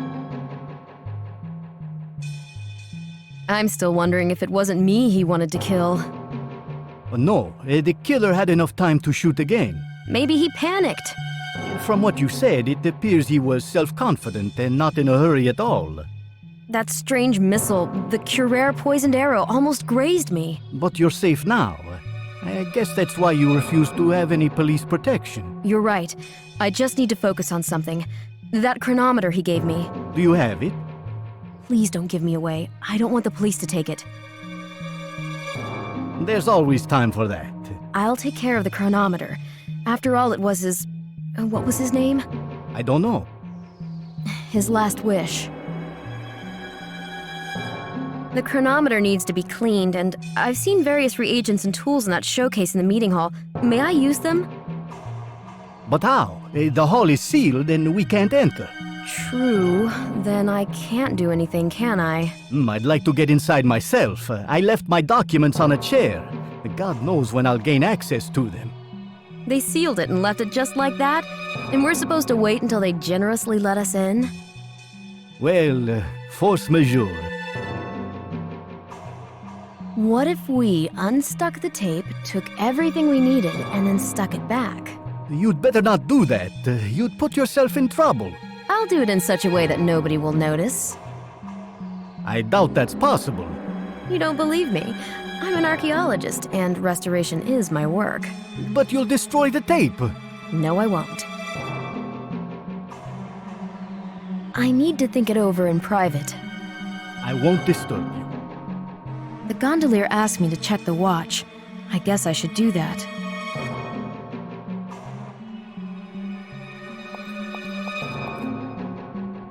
I'm still wondering if it wasn't me he wanted to kill. No, the killer had enough time to shoot again. Maybe he panicked. From what you said, it appears he was self-confident and not in a hurry at all. That strange missile, the Curer poisoned arrow, almost grazed me. But you're safe now. I guess that's why you refuse to have any police protection. You're right. I just need to focus on something. That chronometer he gave me. Do you have it? Please don't give me away. I don't want the police to take it. There's always time for that. I'll take care of the chronometer. After all, it was his... what was his name? I don't know. His last wish. The chronometer needs to be cleaned, and I've seen various reagents and tools in that showcase in the meeting hall. May I use them? But how? The hall is sealed and we can't enter. True. Then I can't do anything, can I? I'd like to get inside myself. I left my documents on a chair. God knows when I'll gain access to them. They sealed it and left it just like that? And we're supposed to wait until they generously let us in? Well, force majeure. What if we unstuck the tape, took everything we needed, and then stuck it back? You'd better not do that. You'd put yourself in trouble. I'll do it in such a way that nobody will notice. I doubt that's possible. You don't believe me? I'm an archaeologist, and restoration is my work. But you'll destroy the tape. No, I won't. I need to think it over in private. I won't disturb you. The gondolier asked me to check the watch. I guess I should do that.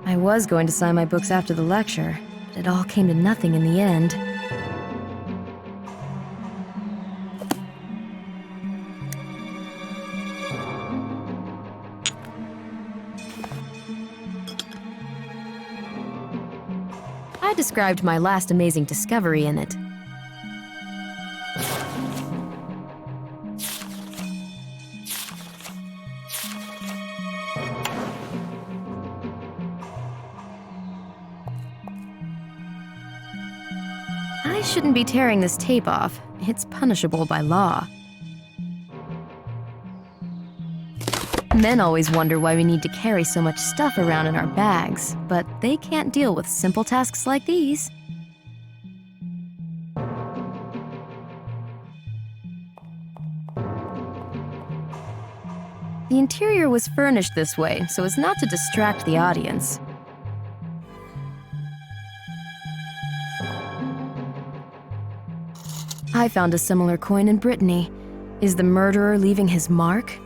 I was going to sign my books after the lecture, but it all came to nothing in the end. I described my last amazing discovery in it. I shouldn't be tearing this tape off. It's punishable by law. Men always wonder why we need to carry so much stuff around in our bags, but they can't deal with simple tasks like these. The interior was furnished this way so as not to distract the audience. I found a similar coin in Brittany. Is the murderer leaving his mark?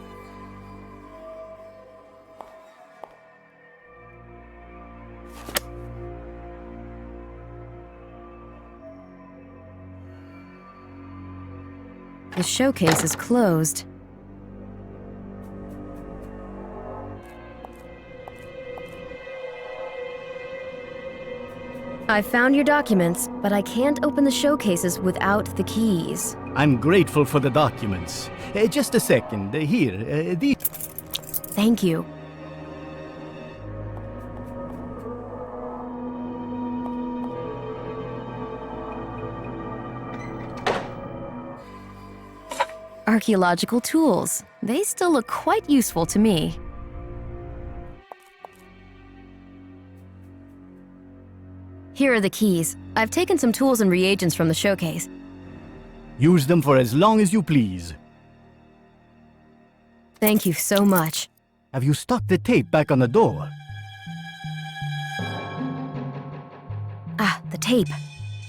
The showcase is closed. I found your documents, but I can't open the showcases without the keys. I'm grateful for the documents. Just a second. Here, these... Thank you. Archaeological tools. They still look quite useful to me. Here are the keys. I've taken some tools and reagents from the showcase. Use them for as long as you please. Thank you so much. Have you stuck the tape back on the door? Ah, the tape.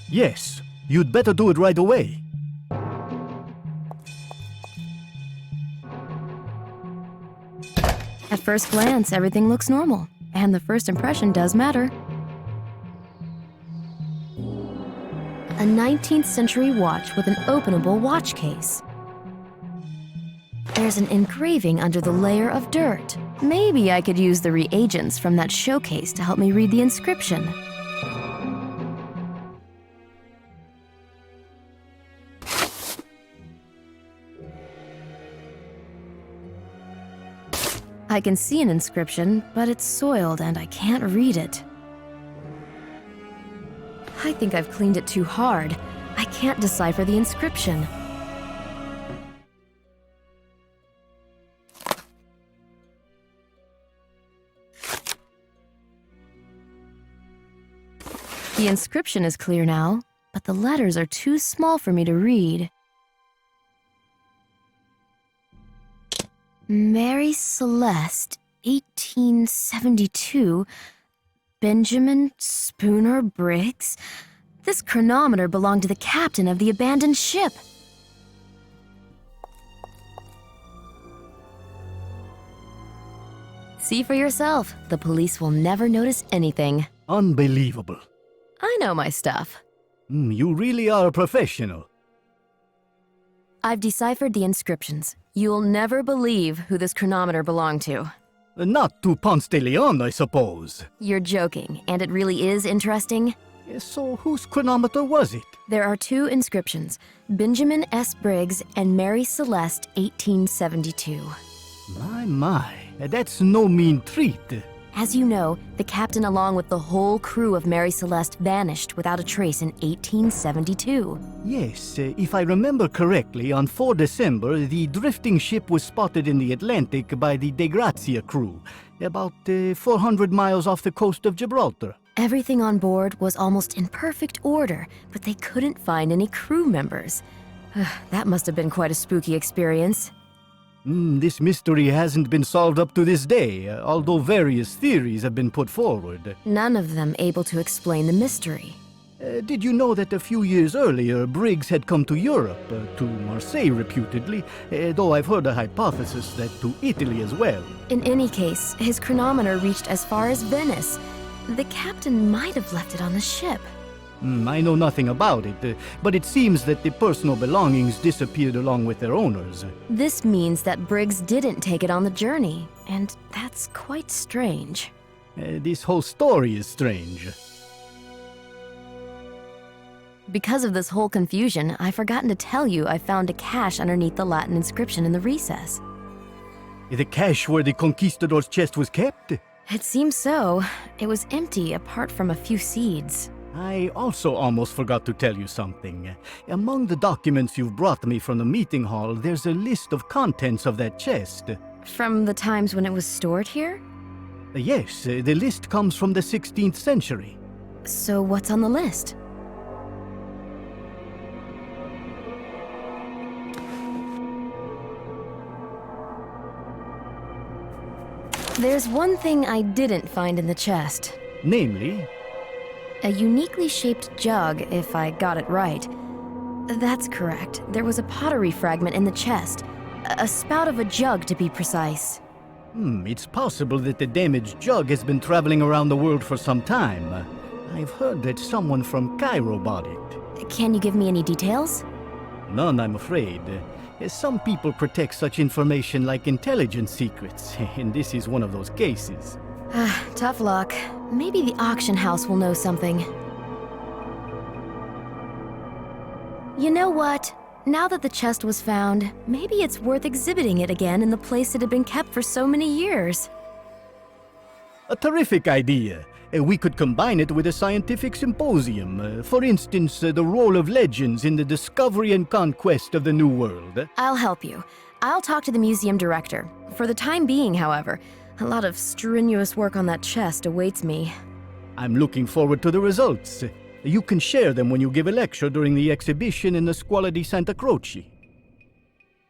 Yes. You'd better do it right away. At first glance, everything looks normal, and the first impression does matter. A 19th century watch with an openable watch case. There's an engraving under the layer of dirt. Maybe I could use the reagents from that showcase to help me read the inscription. I can see an inscription, but it's soiled and I can't read it. I think I've cleaned it too hard. I can't decipher the inscription. The inscription is clear now, but the letters are too small for me to read. Mary Celeste, 1872. Benjamin Spooner Briggs? This chronometer belonged to the captain of the abandoned ship. See for yourself. The police will never notice anything. Unbelievable. I know my stuff. You really are a professional. I've deciphered the inscriptions. You'll never believe who this chronometer belonged to. Not to Ponce de Leon, I suppose. You're joking, and it really is interesting? So whose chronometer was it? There are two inscriptions, Benjamin S. Briggs and Mary Celeste, 1872. My, that's no mean treat. As you know, the captain along with the whole crew of Mary Celeste vanished without a trace in 1872. Yes, if I remember correctly, on 4 December, the drifting ship was spotted in the Atlantic by the De Grazia crew, about 400 miles off the coast of Gibraltar. Everything on board was almost in perfect order, but they couldn't find any crew members. That must have been quite a spooky experience. This mystery hasn't been solved up to this day, although various theories have been put forward. None of them able to explain the mystery. Did you know that a few years earlier, Briggs had come to Europe, to Marseille reputedly, though I've heard a hypothesis that to Italy as well. In any case, his chronometer reached as far as Venice. The captain might have left it on the ship. I know nothing about it, but it seems that the personal belongings disappeared along with their owners. This means that Briggs didn't take it on the journey, and that's quite strange. This whole story is strange. Because of this whole confusion, I've forgotten to tell you I found a cache underneath the Latin inscription in the recess. The cache where the conquistador's chest was kept? It seems so. It was empty apart from a few seeds. I also almost forgot to tell you something. Among the documents you've brought me from the meeting hall, there's a list of contents of that chest. From the times when it was stored here? Yes, the list comes from the 16th century. So what's on the list? There's one thing I didn't find in the chest. Namely? A uniquely shaped jug, if I got it right. That's correct. There was a pottery fragment in the chest. A spout of a jug, to be precise. It's possible that the damaged jug has been traveling around the world for some time. I've heard that someone from Cairo bought it. Can you give me any details? None, I'm afraid. Some people protect such information like intelligence secrets, and this is one of those cases. Tough luck. Maybe the auction house will know something. You know what? Now that the chest was found, maybe it's worth exhibiting it again in the place it had been kept for so many years. A terrific idea. We could combine it with a scientific symposium. For instance, the role of legends in the discovery and conquest of the New World. I'll help you. I'll talk to the museum director. For the time being, however, a lot of strenuous work on that chest awaits me. I'm looking forward to the results. You can share them when you give a lecture during the exhibition in the Scuola di Santa Croce.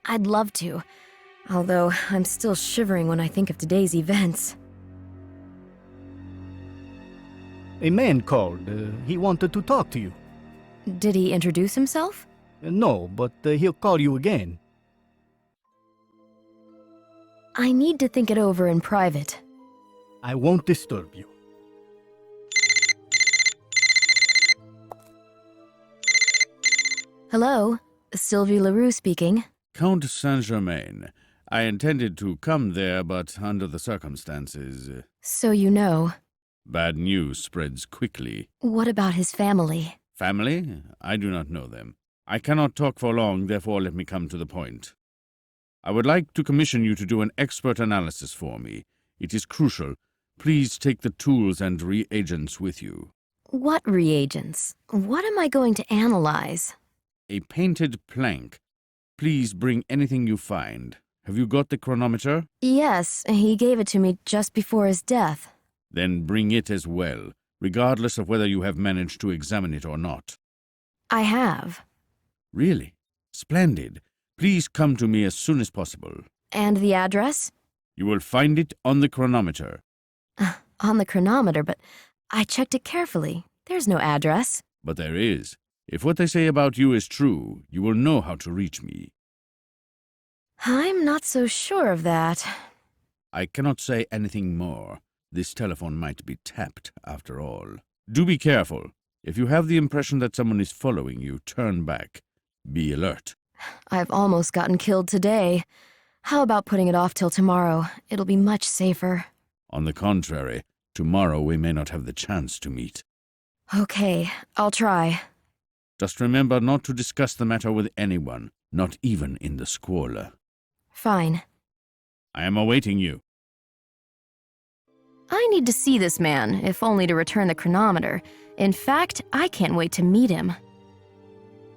I'd love to, although I'm still shivering when I think of today's events. A man called. He wanted to talk to you. Did he introduce himself? No, but he'll call you again. I need to think it over in private. I won't disturb you. Hello, Sylvie Leroux speaking. Count Saint-Germain. I intended to come there, but under the circumstances... So you know. Bad news spreads quickly. What about his family? Family? I do not know them. I cannot talk for long, therefore let me come to the point. I would like to commission you to do an expert analysis for me. It is crucial. Please take the tools and reagents with you. What reagents? What am I going to analyze? A painted plank. Please bring anything you find. Have you got the chronometer? Yes, he gave it to me just before his death. Then bring it as well, regardless of whether you have managed to examine it or not. I have. Really? Splendid. Please come to me as soon as possible. And the address? You will find it on the chronometer. On the chronometer, but I checked it carefully. There's no address. But there is. If what they say about you is true, you will know how to reach me. I'm not so sure of that. I cannot say anything more. This telephone might be tapped, after all. Do be careful. If you have the impression that someone is following you, turn back. Be alert. I've almost gotten killed today. How about putting it off till tomorrow? It'll be much safer. On the contrary, tomorrow we may not have the chance to meet. Okay, I'll try. Just remember not to discuss the matter with anyone, not even in the scuola. Fine. I am awaiting you. I need to see this man, if only to return the chronometer. In fact, I can't wait to meet him.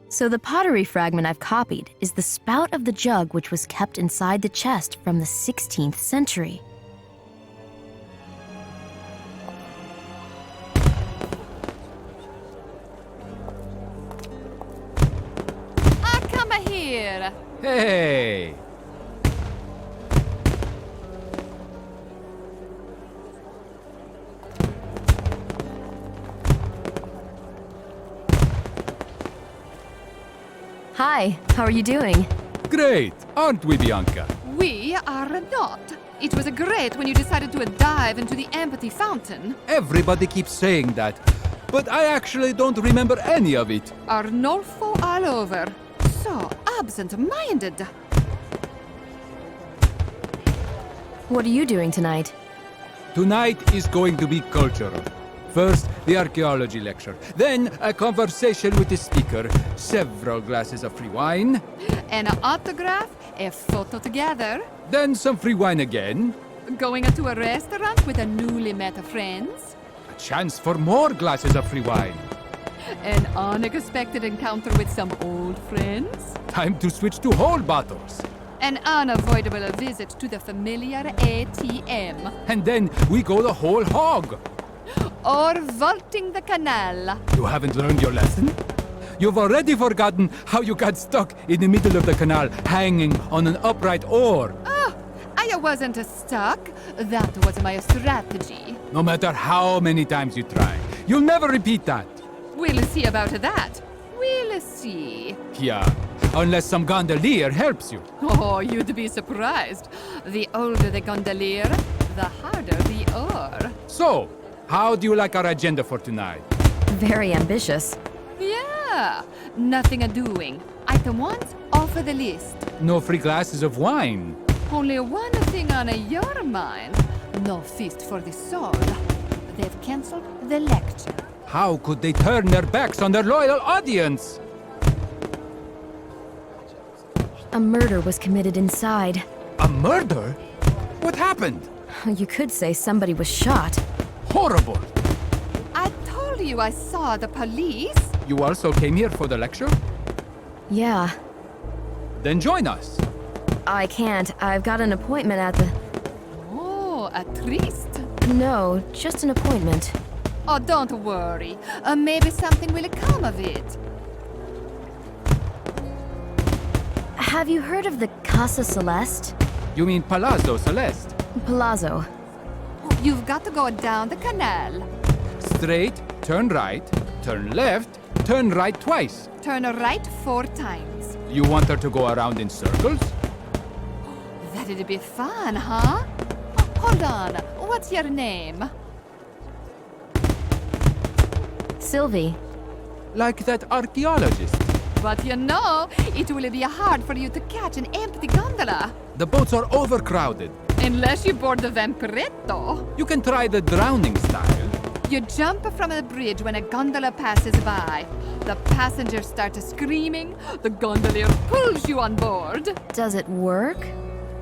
So the pottery fragment I've copied is the spout of the jug which was kept inside the chest from the 16th century. Come here. Hey! Hi, how are you doing? Great, aren't we, Bianca? We are not. It was great when you decided to dive into the empty fountain. Everybody keeps saying that, but I actually don't remember any of it. Arnolfo all over. So absent-minded. What are you doing tonight? Tonight is going to be cultural. First, the archaeology lecture. Then, a conversation with the speaker. Several glasses of free wine. An autograph, a photo together. Then some free wine again. Going to a restaurant with a newly met friends. A chance for more glasses of free wine. An unexpected encounter with some old friends. Time to switch to whole bottles. An unavoidable visit to the familiar ATM. And then we go the whole hog. Or vaulting the canal. You haven't learned your lesson? You've already forgotten how you got stuck in the middle of the canal, hanging on an upright oar. Oh, I wasn't stuck. That was my strategy. No matter how many times you try, you'll never repeat that. We'll see about that. We'll see. Yeah, unless some gondolier helps you. Oh, you'd be surprised. The older the gondolier, the harder the oar. So, how do you like our agenda for tonight? Very ambitious. Yeah, nothing doing. I item ones off of the list. No free glasses of wine. Only one thing on your mind. No feast for the soul. They've cancelled the lecture. How could they turn their backs on their loyal audience? A murder was committed inside. A murder? What happened? You could say somebody was shot. Horrible! I told you I saw the police. You also came here for the lecture? Yeah. Then join us. I can't. I've got an appointment at the... Oh, a tryst. No, just an appointment. Oh, don't worry. Maybe something will come of it. Have you heard of the Casa Celeste? You mean Palazzo Celeste? Palazzo. You've got to go down the canal. Straight, turn right, turn left, turn right twice. Turn right 4 times. You want her to go around in circles? That'd be fun, huh? Hold on. What's your name? Sylvie. Like that archaeologist. But you know, it will be hard for you to catch an empty gondola. The boats are overcrowded. Unless you board the Vampiretto. You can try the drowning style. You jump from the bridge when a gondola passes by. The passengers start screaming. The gondolier pulls you on board. Does it work?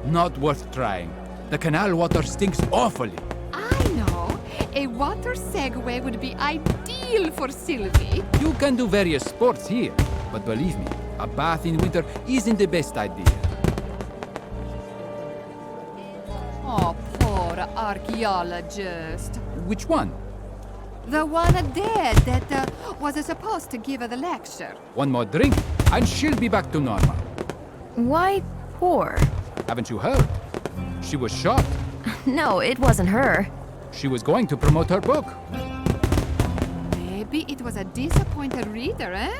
Not worth trying. The canal water stinks awfully. I know. A water Segway would be ideal for Sylvie. You can do various sports here, but believe me, a bath in winter isn't the best idea. Oh, poor archaeologist. Which one? The one dead that was supposed to give her the lecture. One more drink, and she'll be back to normal. Why poor? Haven't you heard? She was shot. No, it wasn't her. She was going to promote her book. Maybe it was a disappointed reader, eh?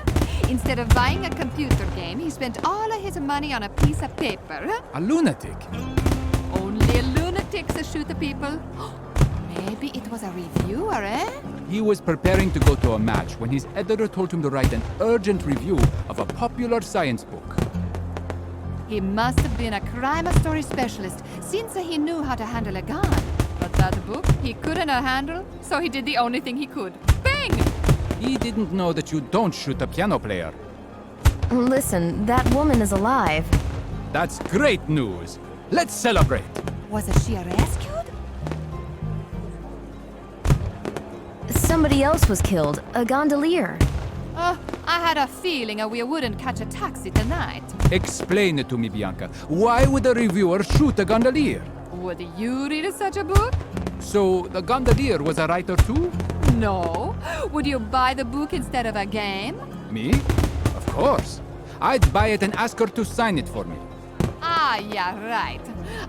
Instead of buying a computer game, he spent all of his money on a piece of paper. A lunatic. Only lunatics shoot people. Maybe it was a reviewer, eh? He was preparing to go to a match when his editor told him to write an urgent review of a popular science book. He must have been a crime story specialist since he knew how to handle a gun. But that book he couldn't handle, so he did the only thing he could. Bang! He didn't know that you don't shoot a piano player. Listen, that woman is alive. That's great news. Let's celebrate. Was she rescued? Somebody else was killed, a gondolier. I had a feeling we wouldn't catch a taxi tonight. Explain it to me, Bianca. Why would a reviewer shoot a gondolier? Would you read such a book? So, the gondolier was a writer too? No. Would you buy the book instead of a game? Me? Of course. I'd buy it and ask her to sign it for me. Ah, yeah, right.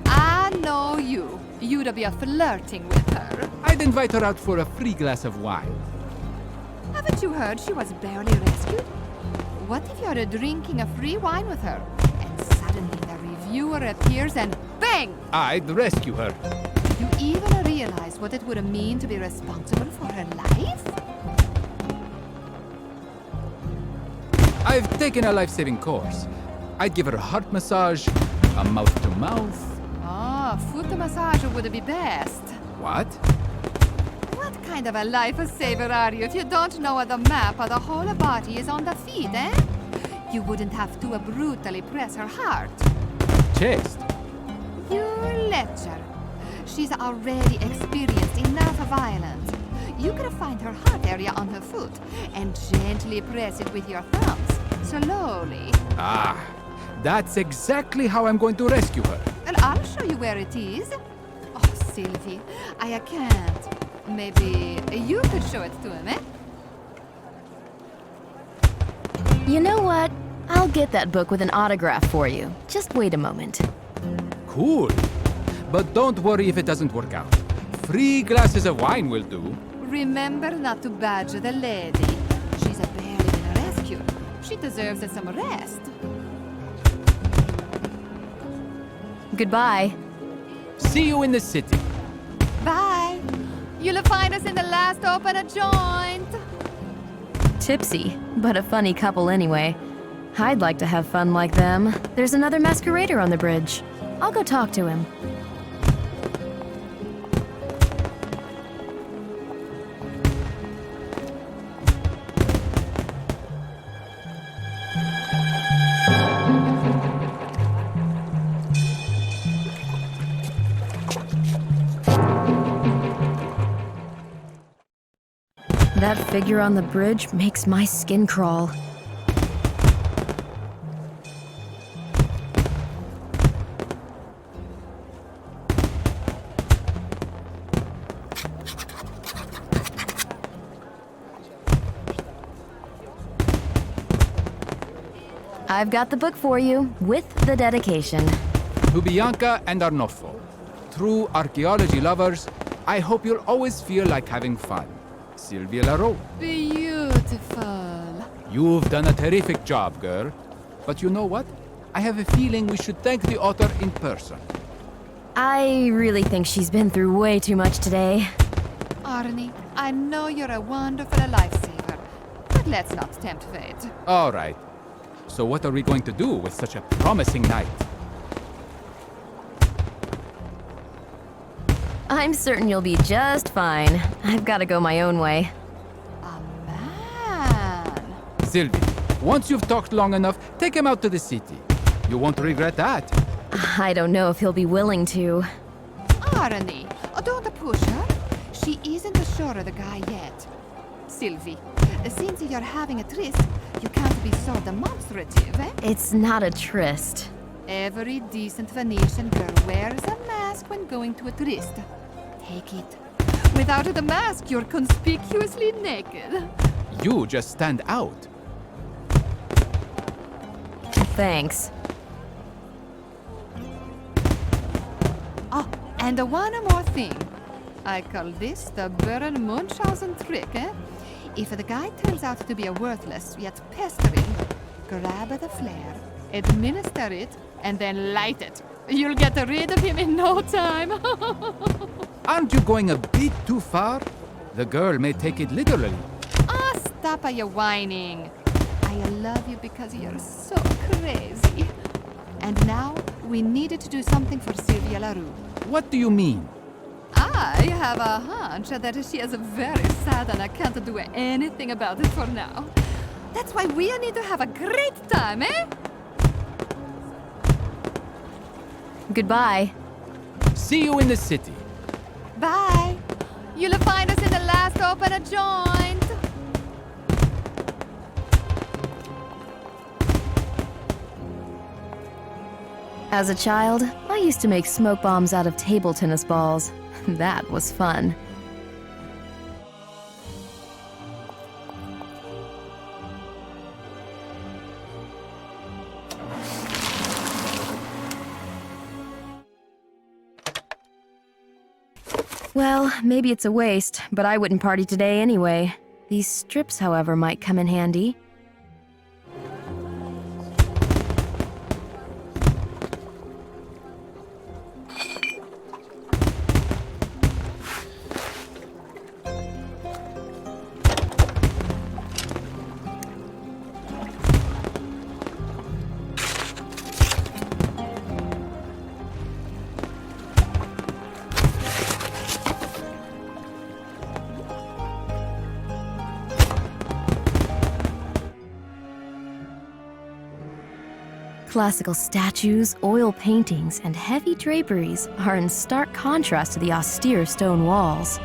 I know you. You'd be flirting with her. I'd invite her out for a free glass of wine. Haven't you heard she was barely rescued? What if you're drinking a free wine with her, and suddenly the reviewer appears and bang! I'd rescue her. Do you even realize what it would mean to be responsible for her life? I've taken a life-saving course. I'd give her a heart massage, a mouth-to-mouth. Ah, foot massage would be best. What? What kind of a lifesaver are you if you don't know the map of the whole body is on the feet, eh? You wouldn't have to brutally press her heart. Chest. You let her. She's already experienced enough violence. You could find her heart area on her foot and gently press it with your thumbs, slowly. Ah, that's exactly how I'm going to rescue her. Well, I'll show you where it is. Oh, Sylvie, I can't. Maybe you could show it to him, eh? You know what? I'll get that book with an autograph for you. Just wait a moment. Cool. But don't worry if it doesn't work out. Free glasses of wine will do. Remember not to badger the lady. She's barely been rescued. She deserves some rest. Goodbye. See you in the city. Bye. You'll find us in the last open joint. Tipsy, but a funny couple anyway. I'd like to have fun like them. There's another masquerader on the bridge. I'll go talk to him. That figure on the bridge makes my skin crawl. I've got the book for you, with the dedication. To Bianca and Arnolfo, true archaeology lovers, I hope you'll always feel like having fun. Sylvia Larrowe. Beautiful. You've done a terrific job, girl. But you know what? I have a feeling we should thank the author in person. I really think she's been through way too much today. Arnie, I know you're a wonderful lifesaver, but let's not tempt fate. All right. So what are we going to do with such a promising night? I'm certain you'll be just fine. I've got to go my own way. A man. Sylvie, once you've talked long enough, take him out to the city. You won't regret that. I don't know if he'll be willing to. Arnie, don't push her. She isn't sure of the guy yet. Sylvie, since you're having a tryst, you can't be so demonstrative, eh? It's not a tryst. Every decent Venetian girl wears a mask when going to a tryst. Take it. Without the mask, you're conspicuously naked. You just stand out. Thanks. Oh, and one more thing. I call this the Baron Munchausen trick, eh? If the guy turns out to be a worthless yet pestering, grab the flare, administer it, and then light it. You'll get rid of him in no time. Aren't you going a bit too far? The girl may take it literally. Ah, stop your whining. I love you because you're so crazy. And now, we needed to do something for Sylvia Larrowe. What do you mean? I have a hunch that she is very sad and I can't do anything about it for now. That's why we need to have a great time, eh? Goodbye. See you in the city. Bye. You'll find us in the last open joint. As a child, I used to make smoke bombs out of table tennis balls. That was fun. Well, maybe it's a waste, but I wouldn't party today anyway. These strips, however, might come in handy. Classical statues, oil paintings, and heavy draperies are in stark contrast to the austere stone walls.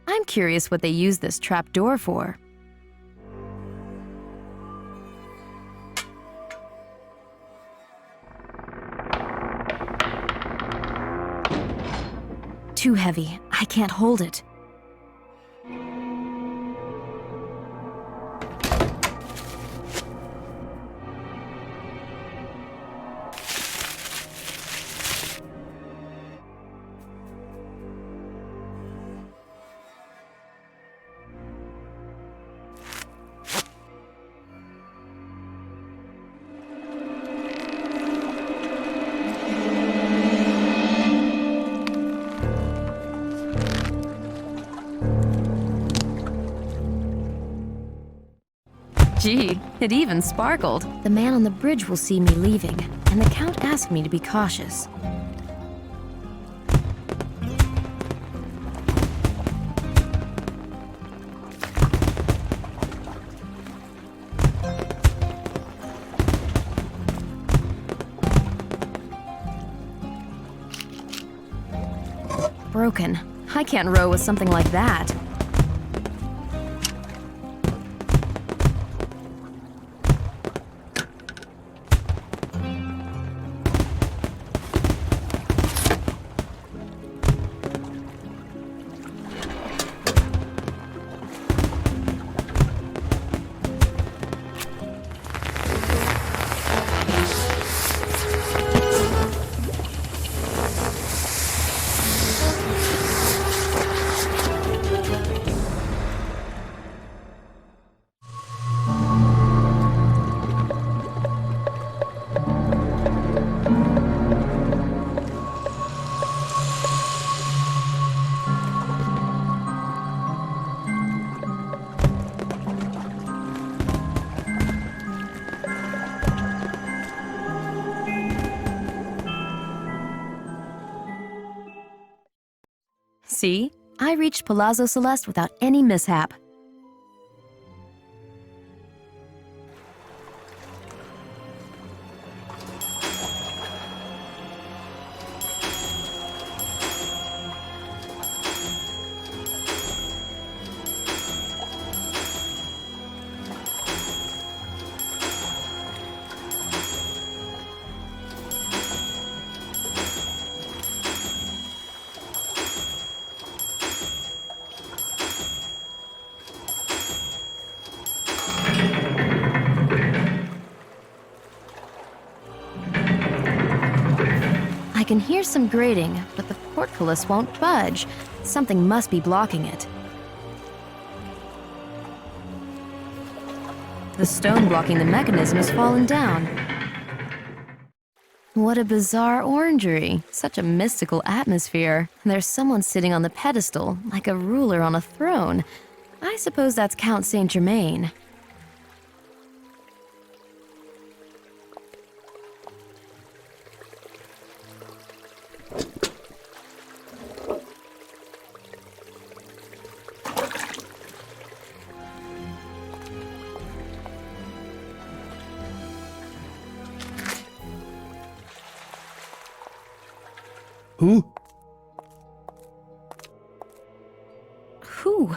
I'm curious what they use this trapdoor for. Too heavy. I can't hold it. Gee, it even sparkled. The man on the bridge will see me leaving, and the Count asked me to be cautious. Broken. I can't row with something like that. See? I reached Palazzo Celeste without any mishap. I can hear some grating, but the portcullis won't budge. Something must be blocking it. The stone blocking the mechanism has fallen down. What a bizarre orangery. Such a mystical atmosphere. There's someone sitting on the pedestal, like a ruler on a throne. I suppose that's Count Saint-Germain. Who? Who?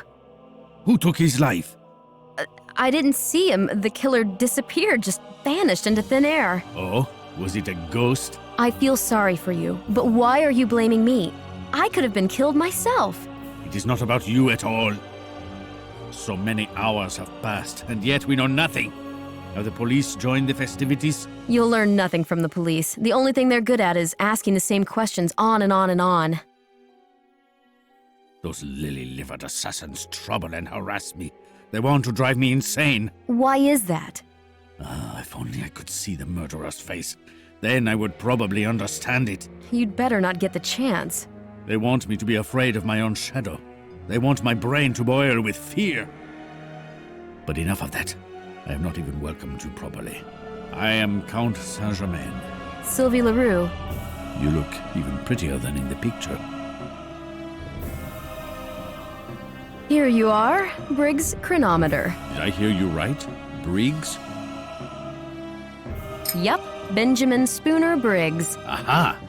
Who took his life? I didn't see him. The killer disappeared, just vanished into thin air. Oh, was it a ghost? I feel sorry for you, but why are you blaming me? I could have been killed myself. It is not about you at all. So many hours have passed, and yet we know nothing. Have the police joined the festivities? You'll learn nothing from the police. The only thing they're good at is asking the same questions on and on and on. Those lily-livered assassins trouble and harass me. They want to drive me insane. Why is that? If only I could see the murderer's face. Then I would probably understand it. You'd better not get the chance. They want me to be afraid of my own shadow. They want my brain to boil with fear. But enough of that. I have not even welcomed you properly. I am Count Saint-Germain. Sylvie Leroux. You look even prettier than in the picture. Here you are, Briggs chronometer. Did I hear you right? Briggs? Yup, Benjamin Spooner Briggs. Aha!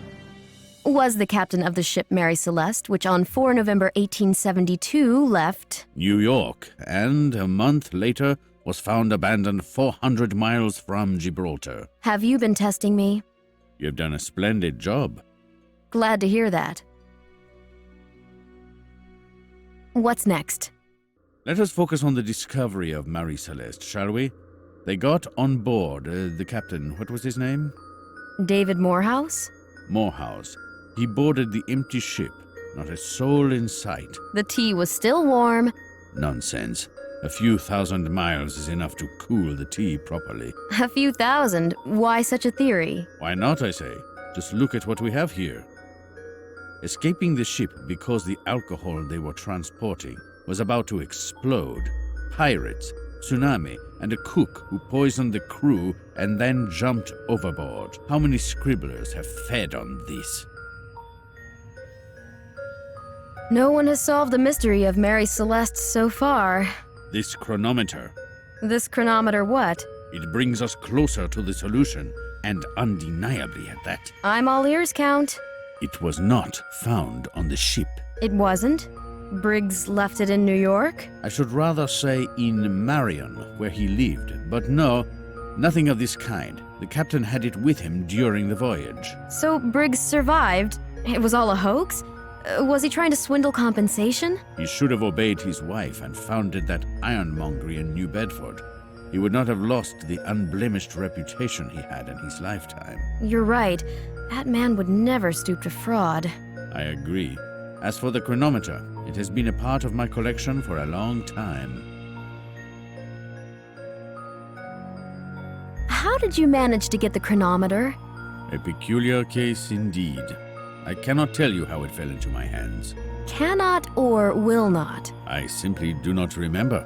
Was the captain of the ship Mary Celeste, which on 4 November 1872 left New York, and a month later was found abandoned 400 miles from Gibraltar. Have you been testing me? You have done a splendid job. Glad to hear that. What's next? Let us focus on the discovery of Marie Celeste, shall we? They got on board. The captain, what was his name? David Morehouse? Morehouse. He boarded the empty ship. Not a soul in sight. The tea was still warm. Nonsense. A few thousand miles is enough to cool the tea properly. A few thousand? Why such a theory? Why not, I say? Just look at what we have here. Escaping the ship because the alcohol they were transporting was about to explode. Pirates, tsunami, and a cook who poisoned the crew and then jumped overboard. How many scribblers have fed on this? No one has solved the mystery of Mary Celeste so far. This chronometer. This chronometer what? It brings us closer to the solution, and undeniably at that. I'm all ears, Count. It was not found on the ship. It wasn't? Briggs left it in New York? I should rather say in Marion, where he lived. But no, nothing of this kind. The captain had it with him during the voyage. So Briggs survived? It was all a hoax? Was he trying to swindle compensation? He should have obeyed his wife and founded that ironmongery in New Bedford. He would not have lost the unblemished reputation he had in his lifetime. You're right. That man would never stoop to fraud. I agree. As for the chronometer, it has been a part of my collection for a long time. How did you manage to get the chronometer? A peculiar case indeed. I cannot tell you how it fell into my hands. Cannot or will not? I simply do not remember.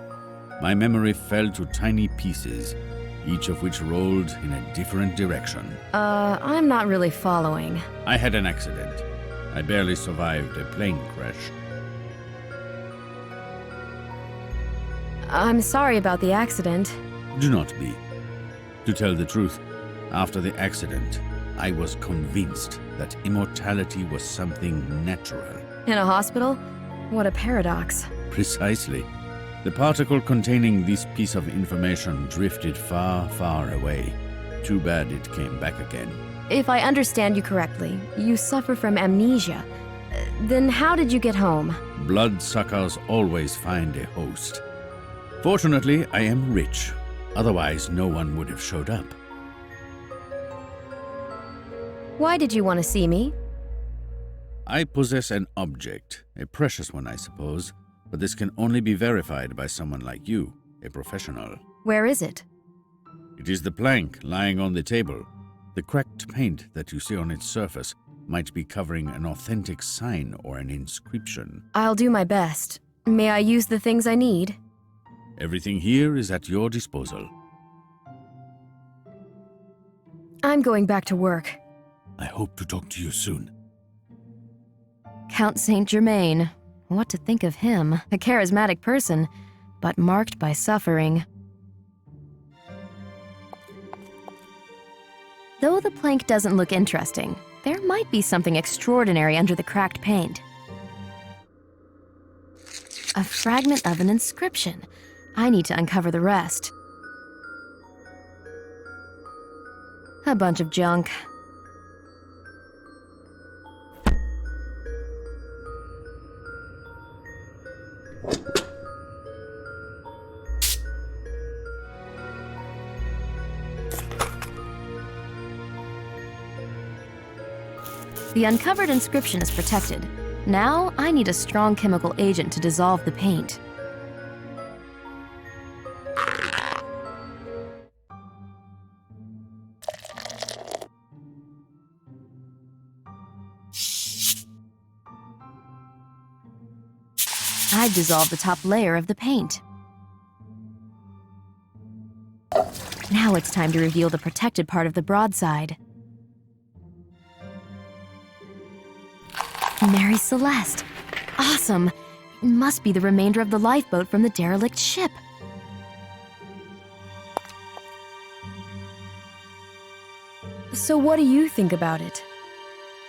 My memory fell to tiny pieces, each of which rolled in a different direction. I'm not really following. I had an accident. I barely survived a plane crash. I'm sorry about the accident. Do not be. To tell the truth, after the accident, I was convinced that immortality was something natural. In a hospital? What a paradox. Precisely. The particle containing this piece of information drifted far, far away. Too bad it came back again. If I understand you correctly, you suffer from amnesia. Then how did you get home? Bloodsuckers always find a host. Fortunately, I am rich. Otherwise, no one would have showed up. Why did you want to see me? I possess an object, a precious one, I suppose, but this can only be verified by someone like you, a professional. Where is it? It is the plank lying on the table. The cracked paint that you see on its surface might be covering an authentic sign or an inscription. I'll do my best. May I use the things I need? Everything here is at your disposal. I'm going back to work. I hope to talk to you soon. Count Saint-Germain. What to think of him? A charismatic person, but marked by suffering. Though the plank doesn't look interesting, there might be something extraordinary under the cracked paint. A fragment of an inscription. I need to uncover the rest. A bunch of junk. The uncovered inscription is protected. Now, I need a strong chemical agent to dissolve the paint. I've dissolved the top layer of the paint. Now it's time to reveal the protected part of the broadside. Mary Celeste. Awesome. It must be the remainder of the lifeboat from the derelict ship. So what do you think about it?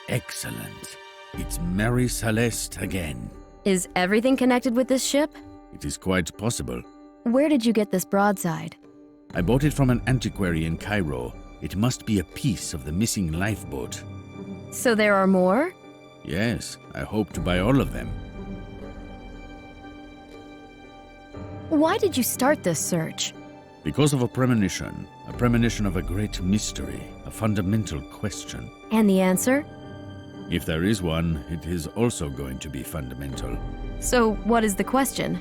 Excellent. It's Mary Celeste again. Is everything connected with this ship? It is quite possible. Where did you get this broadside? I bought it from an antiquary in Cairo. It must be a piece of the missing lifeboat. So there are more? Yes, I hope to buy all of them. Why did you start this search? Because of a premonition of a great mystery, a fundamental question. And the answer? If there is one, it is also going to be fundamental. So what is the question?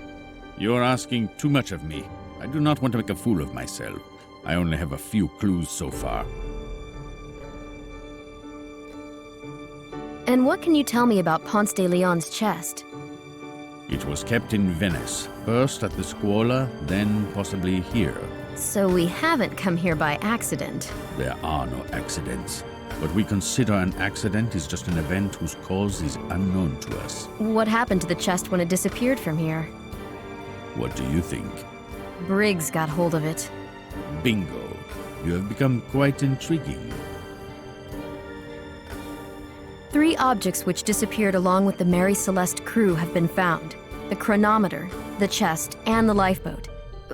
You're asking too much of me. I do not want to make a fool of myself. I only have a few clues so far. And what can you tell me about Ponce de Leon's chest? It was kept in Venice, First at the Scuola, then possibly here. So we haven't come here by accident. There are no accidents. What we consider an accident is just an event whose cause is unknown to us. What happened to the chest when it disappeared from here? What do you think? Briggs got hold of it. Bingo. You have become quite intriguing. 3 objects which disappeared along with the Mary Celeste crew have been found. The chronometer, the chest, and the lifeboat.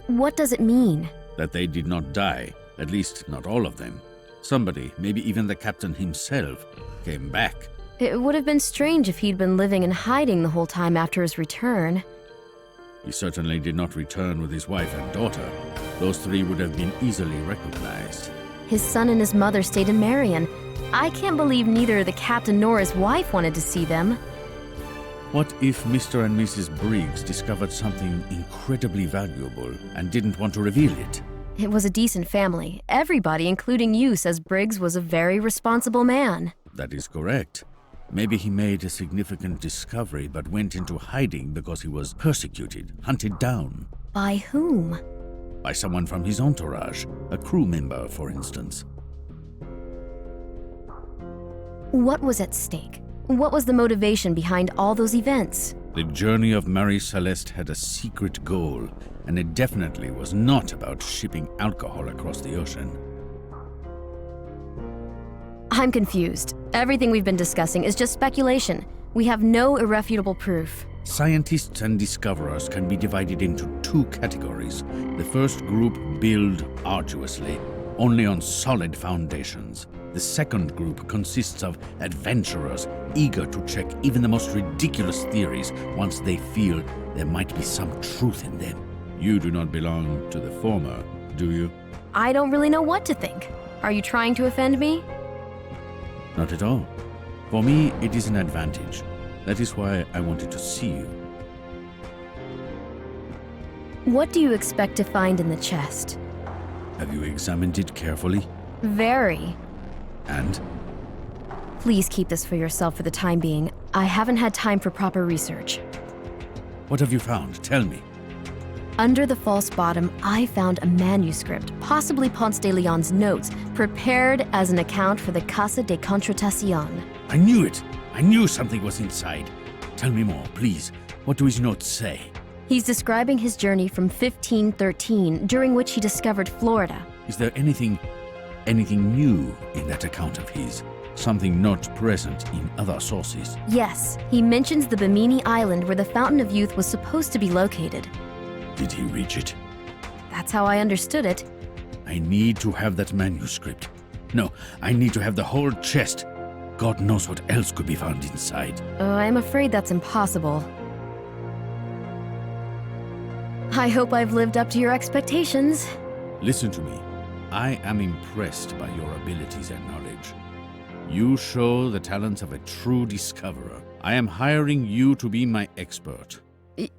What does it mean? That they did not die, at least not all of them. Somebody, maybe even the captain himself, came back. It would have been strange if he'd been living in hiding the whole time after his return. He certainly did not return with his wife and daughter. Those 3 would have been easily recognized. His son and his mother stayed in Marion. I can't believe neither the captain nor his wife wanted to see them. What if Mr. and Mrs. Briggs discovered something incredibly valuable and didn't want to reveal it? It was a decent family. Everybody, including you, says Briggs was a very responsible man. That is correct. Maybe he made a significant discovery but went into hiding because he was persecuted, hunted down. By whom? By someone from his entourage, a crew member, for instance. What was at stake? What was the motivation behind all those events? The journey of Mary Celeste had a secret goal, and it definitely was not about shipping alcohol across the ocean. I'm confused. Everything we've been discussing is just speculation. We have no irrefutable proof. Scientists and discoverers can be divided into 2 categories. The first group build arduously, only on solid foundations. The second group consists of adventurers eager to check even the most ridiculous theories once they feel there might be some truth in them. You do not belong to the former, do you? I don't really know what to think. Are you trying to offend me? Not at all. For me, it is an advantage. That is why I wanted to see you. What do you expect to find in the chest? Have you examined it carefully? Very. And? Please keep this for yourself for the time being. I haven't had time for proper research. What have you found? Tell me. Under the false bottom, I found a manuscript, possibly Ponce de Leon's notes, prepared as an account for the Casa de Contratación. I knew it! I knew something was inside. Tell me more, please. What do his notes say? He's describing his journey from 1513, during which he discovered Florida. Is there anything new in that account of his? Something not present in other sources? Yes, he mentions the Bimini Island where the Fountain of Youth was supposed to be located. Did he reach it? That's how I understood it. I need to have that manuscript. No, I need to have the whole chest. God knows what else could be found inside. I'm afraid that's impossible. I hope I've lived up to your expectations. Listen to me. I am impressed by your abilities and knowledge. You show the talents of a true discoverer. I am hiring you to be my expert.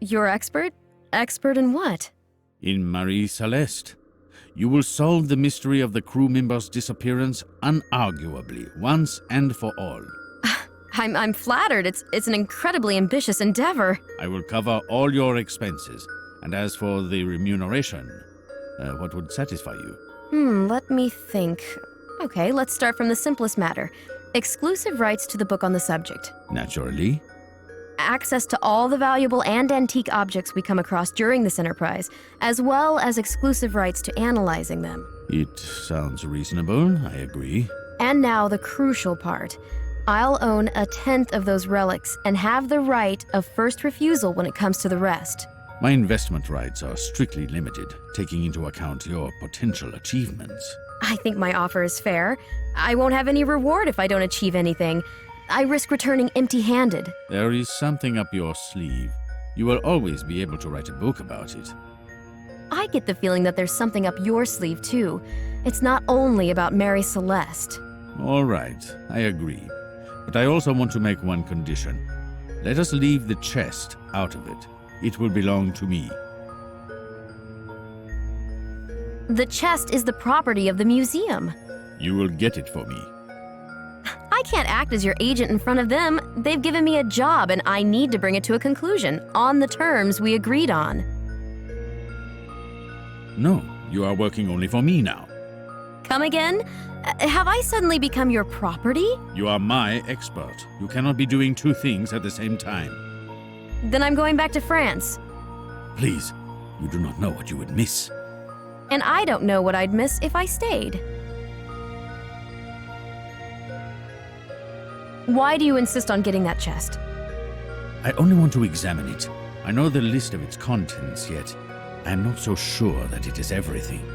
Your expert? Expert in what? In Marie Celeste. You will solve the mystery of the crew member's disappearance unarguably, once and for all. I'm flattered. It's an incredibly ambitious endeavor. I will cover all your expenses. And as for the remuneration, what would satisfy you? Let me think. Okay, let's start from the simplest matter. Exclusive rights to the book on the subject. Naturally. Access to all the valuable and antique objects we come across during this enterprise, as well as exclusive rights to analyzing them. It sounds reasonable, I agree. And now the crucial part. I'll own 1/10 of those relics and have the right of first refusal when it comes to the rest. My investment rights are strictly limited, taking into account your potential achievements. I think my offer is fair. I won't have any reward if I don't achieve anything. I risk returning empty-handed. There is something up your sleeve. You will always be able to write a book about it. I get the feeling that there's something up your sleeve, too. It's not only about Mary Celeste. All right, I agree. But I also want to make one condition. Let us leave the chest out of it. It will belong to me. The chest is the property of the museum. You will get it for me. I can't act as your agent in front of them. They've given me a job and I need to bring it to a conclusion on the terms we agreed on. No, you are working only for me now. Come again? Have I suddenly become your property? You are my expert. You cannot be doing two things at the same time. Then I'm going back to France. Please, you do not know what you would miss. And I don't know what I'd miss if I stayed. Why do you insist on getting that chest? I only want to examine it. I know the list of its contents, yet I am not so sure that it is everything.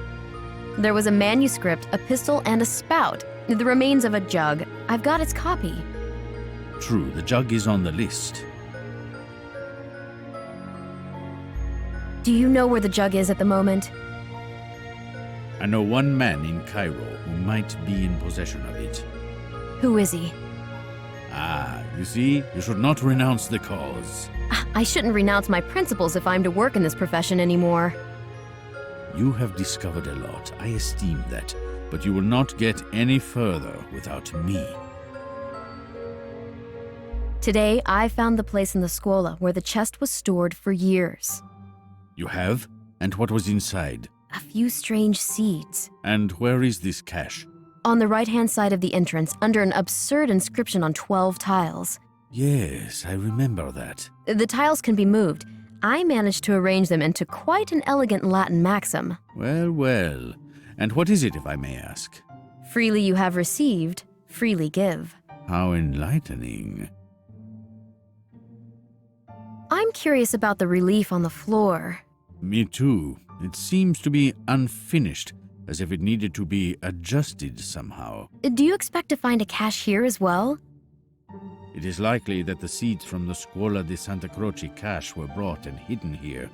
There was a manuscript, a pistol, and a spout. The remains of a jug. I've got its copy. True, the jug is on the list. Do you know where the jug is at the moment? I know one man in Cairo who might be in possession of it. Who is he? Ah, you see, you should not renounce the cause. I shouldn't renounce my principles if I'm to work in this profession anymore. You have discovered a lot, I esteem that, but you will not get any further without me. Today, I found the place in the scuola where the chest was stored for years. You have? And what was inside? A few strange seeds. And where is this cache? On the right-hand side of the entrance, under an absurd inscription on 12 tiles. Yes, I remember that. The tiles can be moved. I managed to arrange them into quite an elegant Latin maxim. Well, well. And what is it, if I may ask? Freely you have received, freely give. How enlightening. I'm curious about the relief on the floor. Me too. It seems to be unfinished, as if it needed to be adjusted somehow. Do you expect to find a cache here as well? It is likely that the seeds from the Scuola di Santa Croce cache were brought and hidden here.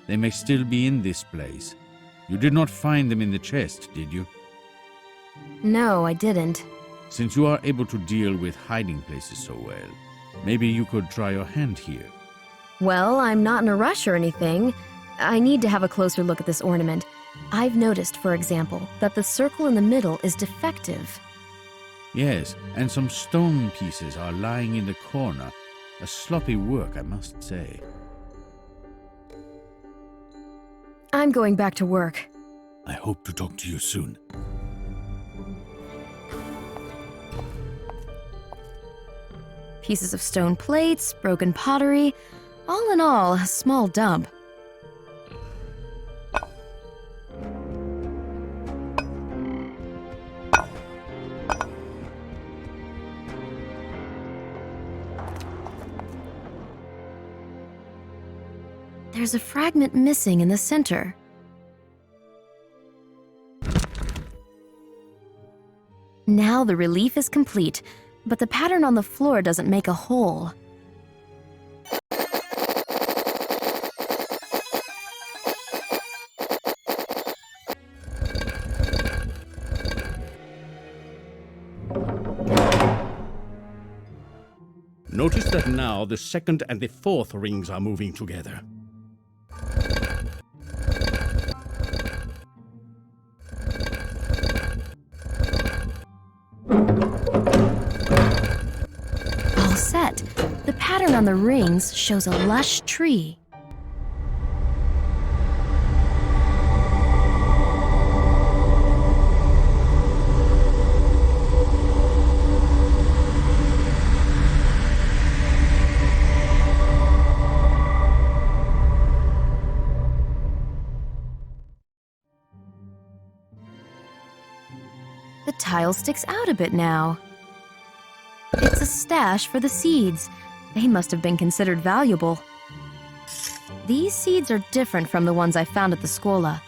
They may still be in this place. You did not find them in the chest, did you? No, I didn't. Since you are able to deal with hiding places so well, maybe you could try your hand here. Well, I'm not in a rush or anything. I need to have a closer look at this ornament. I've noticed, for example, that the circle in the middle is defective. Yes, and some stone pieces are lying in the corner. A sloppy work, I must say. I'm going back to work. I hope to talk to you soon. Pieces of stone plates, broken pottery. All in all, a small dump. There's a fragment missing in the center. Now the relief is complete, but the pattern on the floor doesn't make a hole. Notice that now the second and the fourth rings are moving together. All set. The pattern on the rings shows a lush tree. The tile sticks out a bit now. It's a stash for the seeds. They must have been considered valuable. These seeds are different from the ones I found at the scuola.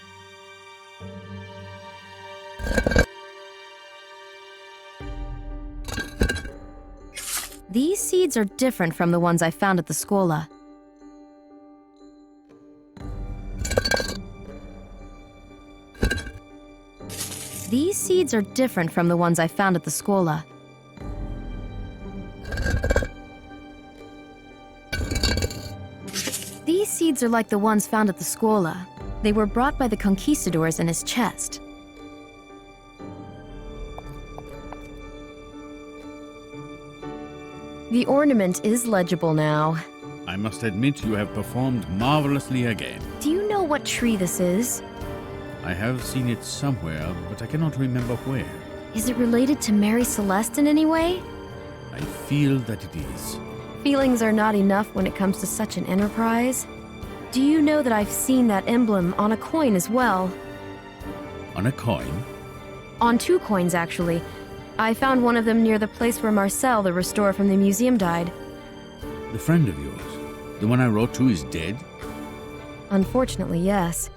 These seeds are different from the ones I found at the scuola. These seeds are different from the ones I found at the scuola. These seeds are like the ones found at the scuola. They were brought by the conquistadors in his chest. The ornament is legible now. I must admit you have performed marvelously again. Do you know what tree this is? I have seen it somewhere, but I cannot remember where. Is it related to Mary Celeste in any way? I feel that it is. Feelings are not enough when it comes to such an enterprise. Do you know that I've seen that emblem on a coin as well? On a coin? On 2 coins, actually. I found one of them near the place where Marcel, the restorer from the museum, died. The friend of yours? The one I wrote to is dead? Unfortunately, yes.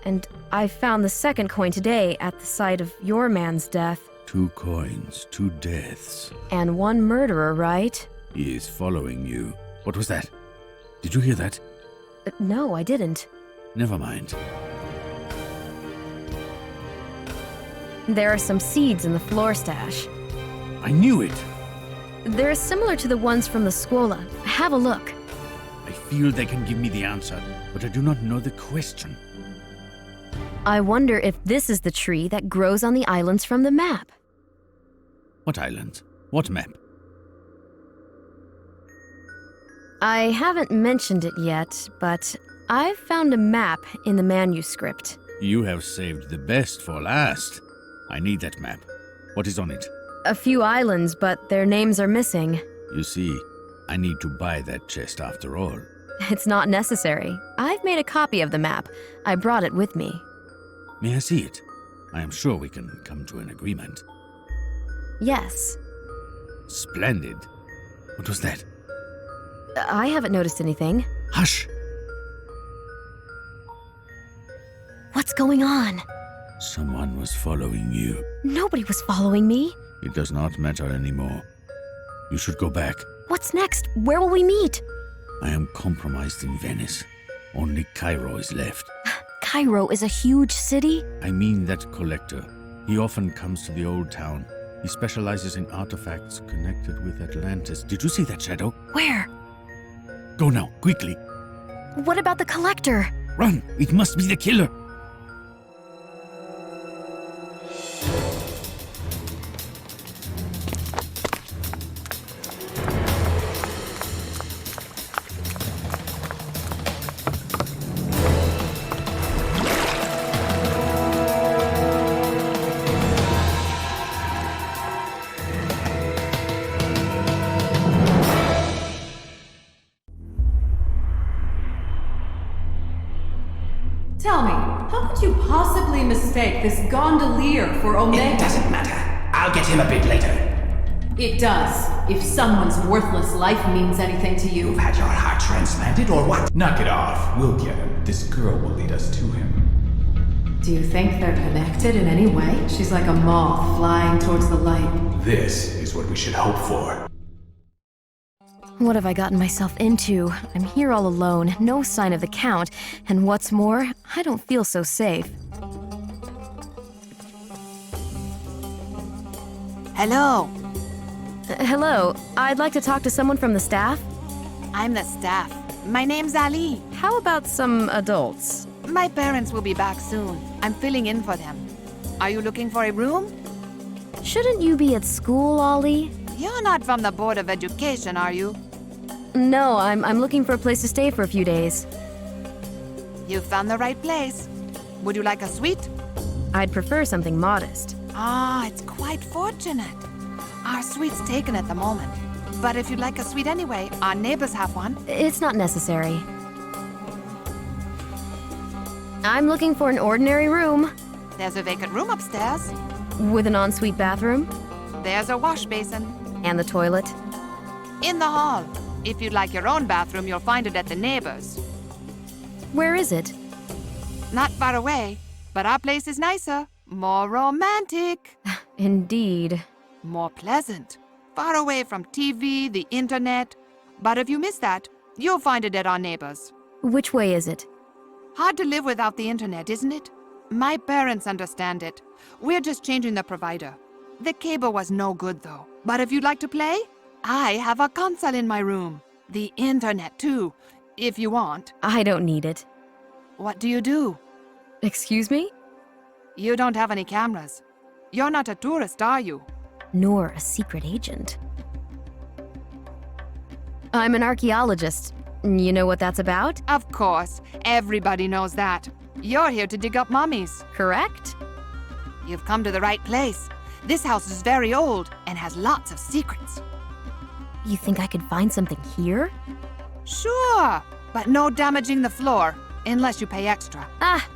And I found the second coin today at the site of your man's death. 2 coins, 2 deaths. And 1 murderer, right? He is following you. What was that? Did you hear that? No, I didn't. Never mind. There are some seeds in the floor stash. I knew it! They're similar to the ones from the Scuola. Have a look. I feel they can give me the answer, but I do not know the question. I wonder if this is the tree that grows on the islands from the map. What islands? What map? I haven't mentioned it yet, but I've found a map in the manuscript. You have saved the best for last. I need that map. What is on it? A few islands, but their names are missing. You see, I need to buy that chest after all. It's not necessary. I've made a copy of the map. I brought it with me. May I see it? I am sure we can come to an agreement. Yes. Splendid. What was that? I haven't noticed anything. Hush! What's going on? Someone was following you. Nobody was following me. It does not matter anymore. You should go back. What's next? Where will we meet? I am compromised in Venice. Only Cairo is left. Cairo is a huge city? I mean that collector. He often comes to the old town. He specializes in artifacts connected with Atlantis. Did you see that shadow? Where? Go now, quickly. What about the collector? Run! It must be the killer! Tell me, how could you possibly mistake this gondolier for Omega? It doesn't matter. I'll get him a bit later. It does, if someone's worthless life means anything to you. You've had your heart transplanted or what? Knock it off. We'll get him. This girl will lead us to him. Do you think they're connected in any way? She's like a moth flying towards the light. This is what we should hope for. What have I gotten myself into? I'm here all alone, no sign of the Count, and what's more, I don't feel so safe. Hello. Hello, I'd like to talk to someone from the staff. I'm the staff. My name's Ali. How about some adults? My parents will be back soon. I'm filling in for them. Are you looking for a room? Shouldn't you be at school, Ollie? You're not from the Board of Education, are you? No, I'm looking for a place to stay for a few days. You found the right place. Would you like a suite? I'd prefer something modest. Ah, it's quite fortunate. Our suite's taken at the moment. But if you'd like a suite anyway, our neighbors have one. It's not necessary. I'm looking for an ordinary room. There's a vacant room upstairs. With an ensuite bathroom? There's a wash basin. And the toilet? In the hall. If you'd like your own bathroom, you'll find it at the neighbors. Where is it? Not far away, but our place is nicer, more romantic. Indeed. More pleasant. Far away from TV, the internet. But if you miss that, you'll find it at our neighbors. Which way is it? Hard to live without the internet, isn't it? My parents understand it. We're just changing the provider. The cable was no good, though. But if you'd like to play, I have a console in my room. The internet, too, if you want. I don't need it. What do you do? Excuse me? You don't have any cameras. You're not a tourist, are you? Nor a secret agent. I'm an archaeologist. You know what that's about? Of course. Everybody knows that. You're here to dig up mummies. Correct? You've come to the right place. This house is very old and has lots of secrets. You think I could find something here? Sure, but no damaging the floor, unless you pay extra. Ah,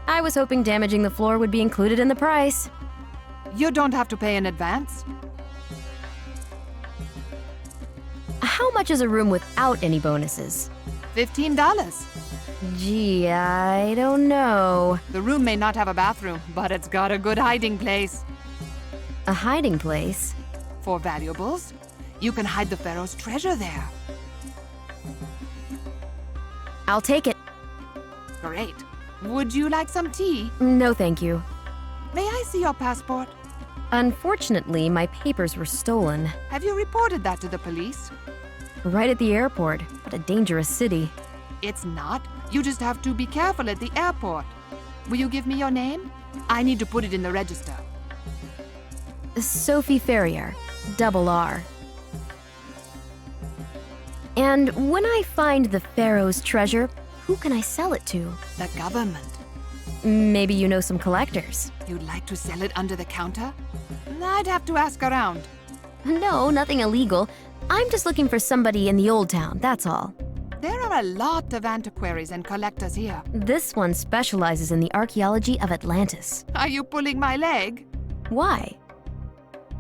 I was hoping damaging the floor would be included in the price. You don't have to pay in advance. How much is a room without any bonuses? $15. Gee, I don't know. The room may not have a bathroom, but it's got a good hiding place. A hiding place? For valuables, you can hide the Pharaoh's treasure there. I'll take it. Great. Would you like some tea? No, thank you. May I see your passport? Unfortunately, my papers were stolen. Have you reported that to the police? Right at the airport. What a dangerous city. It's not. You just have to be careful at the airport. Will you give me your name? I need to put it in the register. Sophie Ferrier, double R. And when I find the Pharaoh's treasure, who can I sell it to? The government. Maybe you know some collectors. You'd like to sell it under the counter? I'd have to ask around. No, nothing illegal. I'm just looking for somebody in the old town, that's all. There are a lot of antiquaries and collectors here. This one specializes in the archaeology of Atlantis. Are you pulling my leg? Why?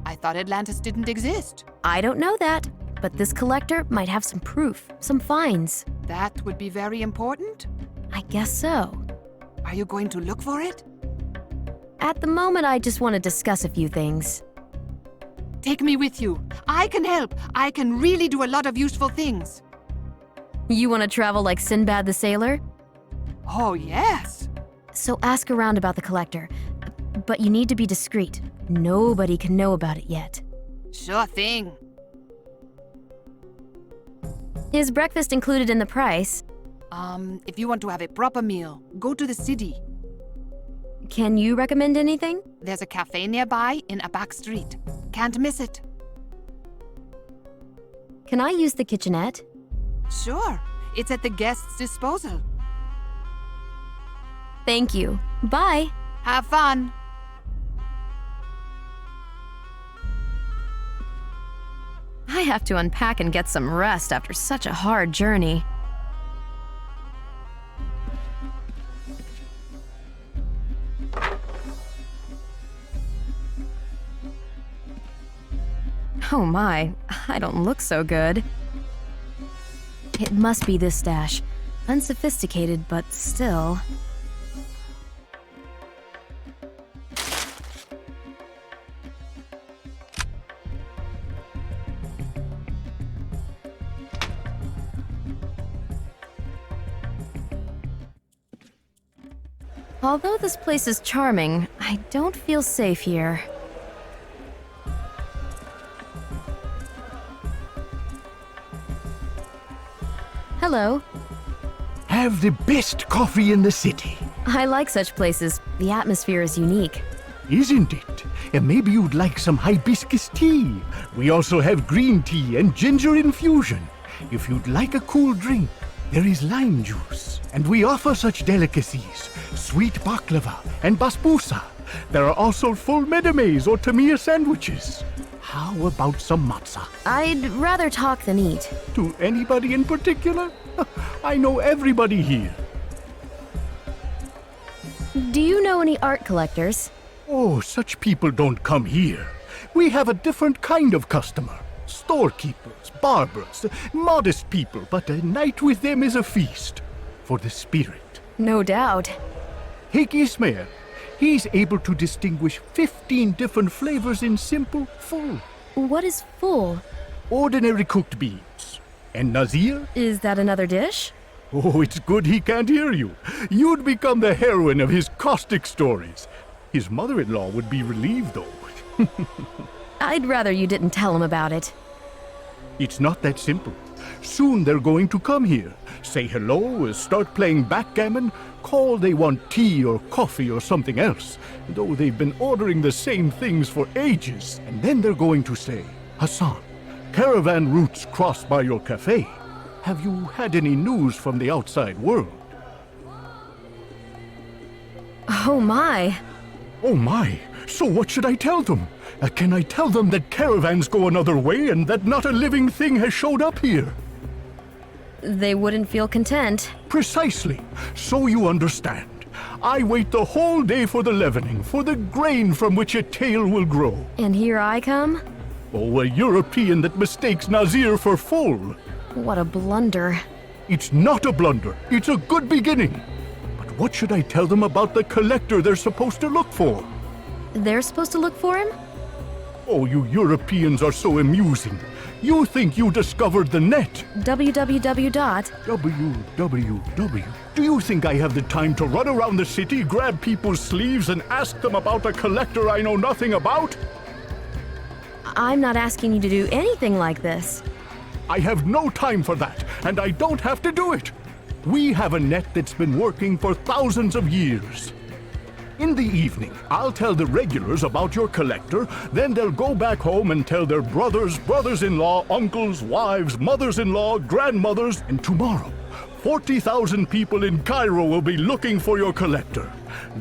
I thought Atlantis didn't exist. I don't know that, but this collector might have some proof, some finds. That would be very important? I guess so. Are you going to look for it? At the moment, I just want to discuss a few things. Take me with you. I can help. I can really do a lot of useful things. You want to travel like Sinbad the Sailor? Oh, yes. So ask around about the collector. But you need to be discreet. Nobody can know about it yet. Sure thing. Is breakfast included in the price? If you want to have a proper meal, go to the city. Can you recommend anything? There's a cafe nearby in a back street. Can't miss it. Can I use the kitchenette? Sure. It's at the guest's disposal. Thank you. Bye. Have fun. I have to unpack and get some rest after such a hard journey. Oh my, I don't look so good. It must be this stash. Unsophisticated, but still. Although this place is charming, I don't feel safe here. Hello. Have the best coffee in the city. I like such places. The atmosphere is unique. Isn't it? And maybe you'd like some hibiscus tea. We also have green tea and ginger infusion. If you'd like a cool drink, there is lime juice. And we offer such delicacies, sweet baklava and basbousa. There are also full medemes or tamir sandwiches. How about some matzah? I'd rather talk than eat. To anybody in particular? I know everybody here. Do you know any art collectors? Oh, such people don't come here. We have a different kind of customer. Storekeepers, barbers, modest people, but a night with them is a feast. For the spirit. No doubt. Take Ismail. He's able to distinguish 15 different flavors in simple, full. What is full? Ordinary cooked beans. And Nazir? Is that another dish? Oh, it's good he can't hear you. You'd become the heroine of his caustic stories. His mother-in-law would be relieved, though. I'd rather you didn't tell him about it. It's not that simple. Soon they're going to come here, say hello, start playing backgammon, call they want tea or coffee or something else, though they've been ordering the same things for ages. And then they're going to say, Hassan, caravan routes cross by your cafe. Have you had any news from the outside world? Oh my. Oh my! So what should I tell them? Can I tell them that caravans go another way and that not a living thing has showed up here? They wouldn't feel content. Precisely. So you understand. I wait the whole day for the leavening, for the grain from which a tale will grow. And here I come? Oh, a European that mistakes Nazir for full. What a blunder. It's not a blunder. It's a good beginning. But what should I tell them about the collector they're supposed to look for? They're supposed to look for him? Oh, you Europeans are so amusing. You think you discovered the net. www. www. Do you think I have the time to run around the city, grab people's sleeves, and ask them about a collector I know nothing about? I'm not asking you to do anything like this. I have no time for that, and I don't have to do it. We have a net that's been working for thousands of years. In the evening, I'll tell the regulars about your collector, then they'll go back home and tell their brothers, brothers-in-law, uncles, wives, mothers-in-law, grandmothers, and tomorrow, 40,000 people in Cairo will be looking for your collector.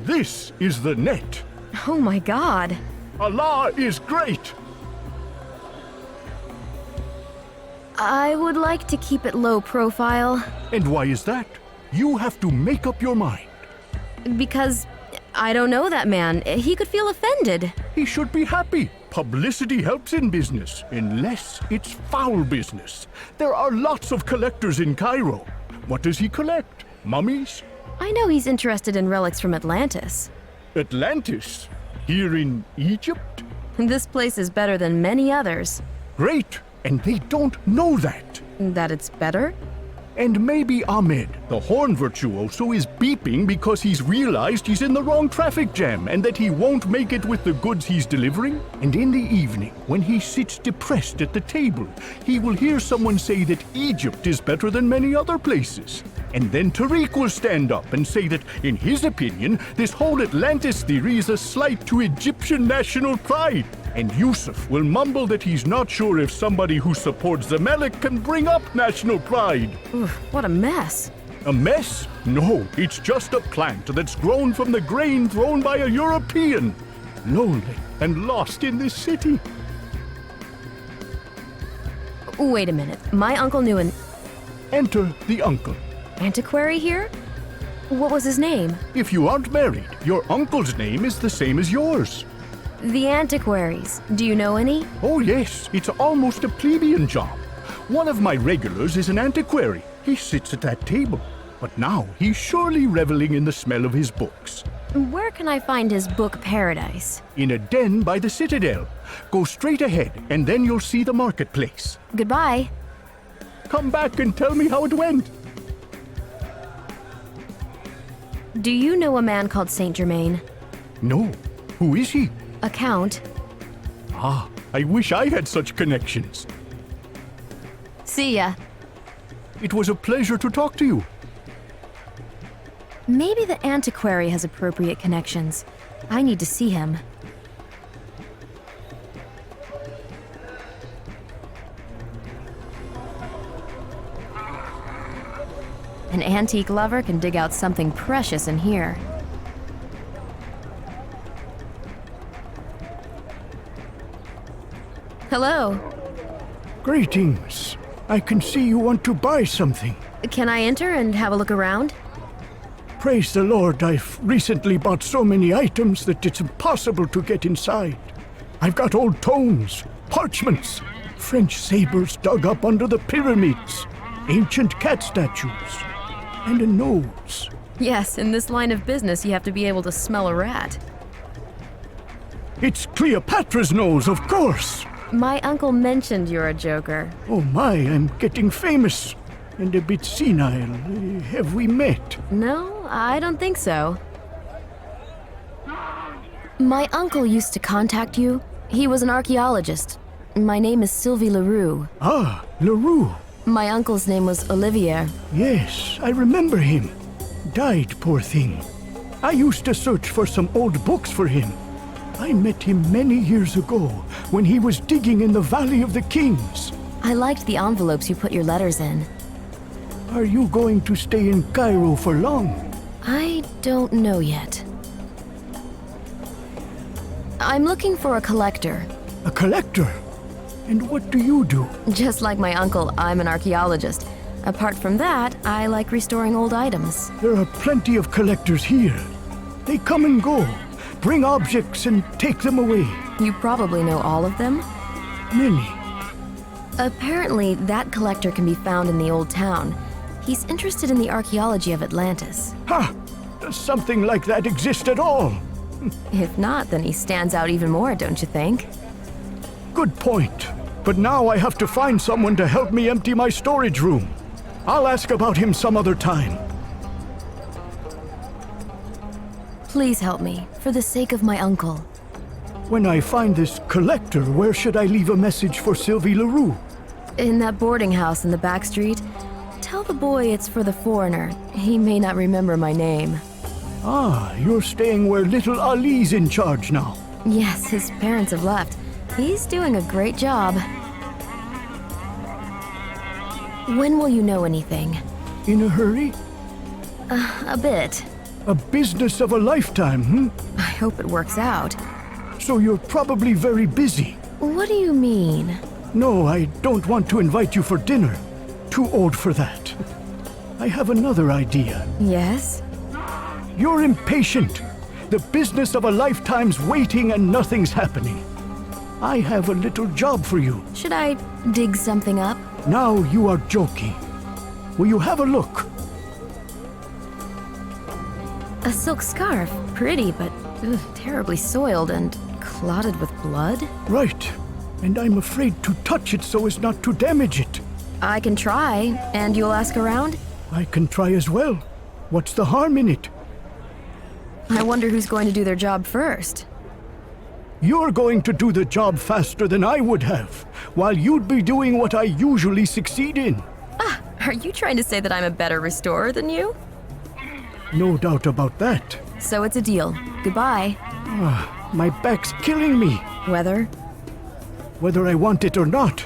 This is the net. Oh my God. Allah is great. I would like to keep it low profile. And why is that? You have to make up your mind. Because I don't know that man. He could feel offended. He should be happy. Publicity helps in business, unless it's foul business. There are lots of collectors in Cairo. What does he collect? Mummies? I know he's interested in relics from Atlantis. Atlantis? Here in Egypt? This place is better than many others. Great! And they don't know that. That it's better? And maybe Ahmed, the horn virtuoso, is beeping because he's realized he's in the wrong traffic jam and that he won't make it with the goods he's delivering. And in the evening, when he sits depressed at the table, he will hear someone say that Egypt is better than many other places. And then Tariq will stand up and say that, in his opinion, this whole Atlantis theory is a slight to Egyptian national pride. And Yusuf will mumble that he's not sure if somebody who supports Zamalek can bring up national pride. Oof, what a mess. A mess? No, it's just a plant that's grown from the grain thrown by a European. Lonely and lost in this city. Wait a minute. My uncle knew an Enter the uncle. antiquary here? What was his name? If you aren't married, your uncle's name is the same as yours. The antiquaries. Do you know any? Oh yes, it's almost a plebeian job. One of my regulars is an antiquary. He sits at that table. But now he's surely reveling in the smell of his books. Where can I find his book paradise? In a den by the citadel. Go straight ahead, and then you'll see the marketplace. Goodbye. Come back and tell me how it went. Do you know a man called Saint-Germain? No. Who is he? A count. Ah, I wish I had such connections. See ya. It was a pleasure to talk to you. Maybe the antiquary has appropriate connections. I need to see him. An antique lover can dig out something precious in here. Hello. Greetings. I can see you want to buy something. Can I enter and have a look around? Praise the Lord, I've recently bought so many items that it's impossible to get inside. I've got old tomes, parchments, French sabers dug up under the pyramids, ancient cat statues, and a nose. Yes, in this line of business you have to be able to smell a rat. It's Cleopatra's nose, of course. My uncle mentioned you're a joker. Oh my, I'm getting famous and a bit senile. Have we met? No, I don't think so. My uncle used to contact you. He was an archaeologist. My name is Sylvie Leroux. Ah, Leroux. My uncle's name was Olivier. Yes, I remember him. Died, poor thing. I used to search for some old books for him. I met him many years ago when he was digging in the Valley of the Kings. I liked the envelopes you put your letters in. Are you going to stay in Cairo for long? I don't know yet. I'm looking for a collector. A collector? And what do you do? Just like my uncle, I'm an archaeologist. Apart from that, I like restoring old items. There are plenty of collectors here. They come and go, bring objects and take them away. You probably know all of them? Many. Apparently, that collector can be found in the old town. He's interested in the archaeology of Atlantis. Ha! Does something like that exist at all? If not, then he stands out even more, don't you think? Good point. But now I have to find someone to help me empty my storage room. I'll ask about him some other time. Please help me, for the sake of my uncle. When I find this collector, where should I leave a message for Sylvie Leroux? In that boarding house in the back street. Tell the boy it's for the foreigner. He may not remember my name. Ah, you're staying where little Ali's in charge now. Yes, his parents have left. He's doing a great job. When will you know anything? In a hurry? A bit. A business of a lifetime, hmm? I hope it works out. So you're probably very busy. What do you mean? No, I don't want to invite you for dinner. Too old for that. I have another idea. Yes? You're impatient. The business of a lifetime's waiting and nothing's happening. I have a little job for you. Should I dig something up? Now you are joking. Will you have a look? A silk scarf. Pretty, but terribly soiled and clotted with blood? Right. And I'm afraid to touch it so as not to damage it. I can try, and you'll ask around? I can try as well. What's the harm in it? I wonder who's going to do their job first. You're going to do the job faster than I would have, while you'd be doing what I usually succeed in. Ah, are you trying to say that I'm a better restorer than you? No doubt about that. So it's a deal. Goodbye. Ah, my back's killing me. Whether I want it or not.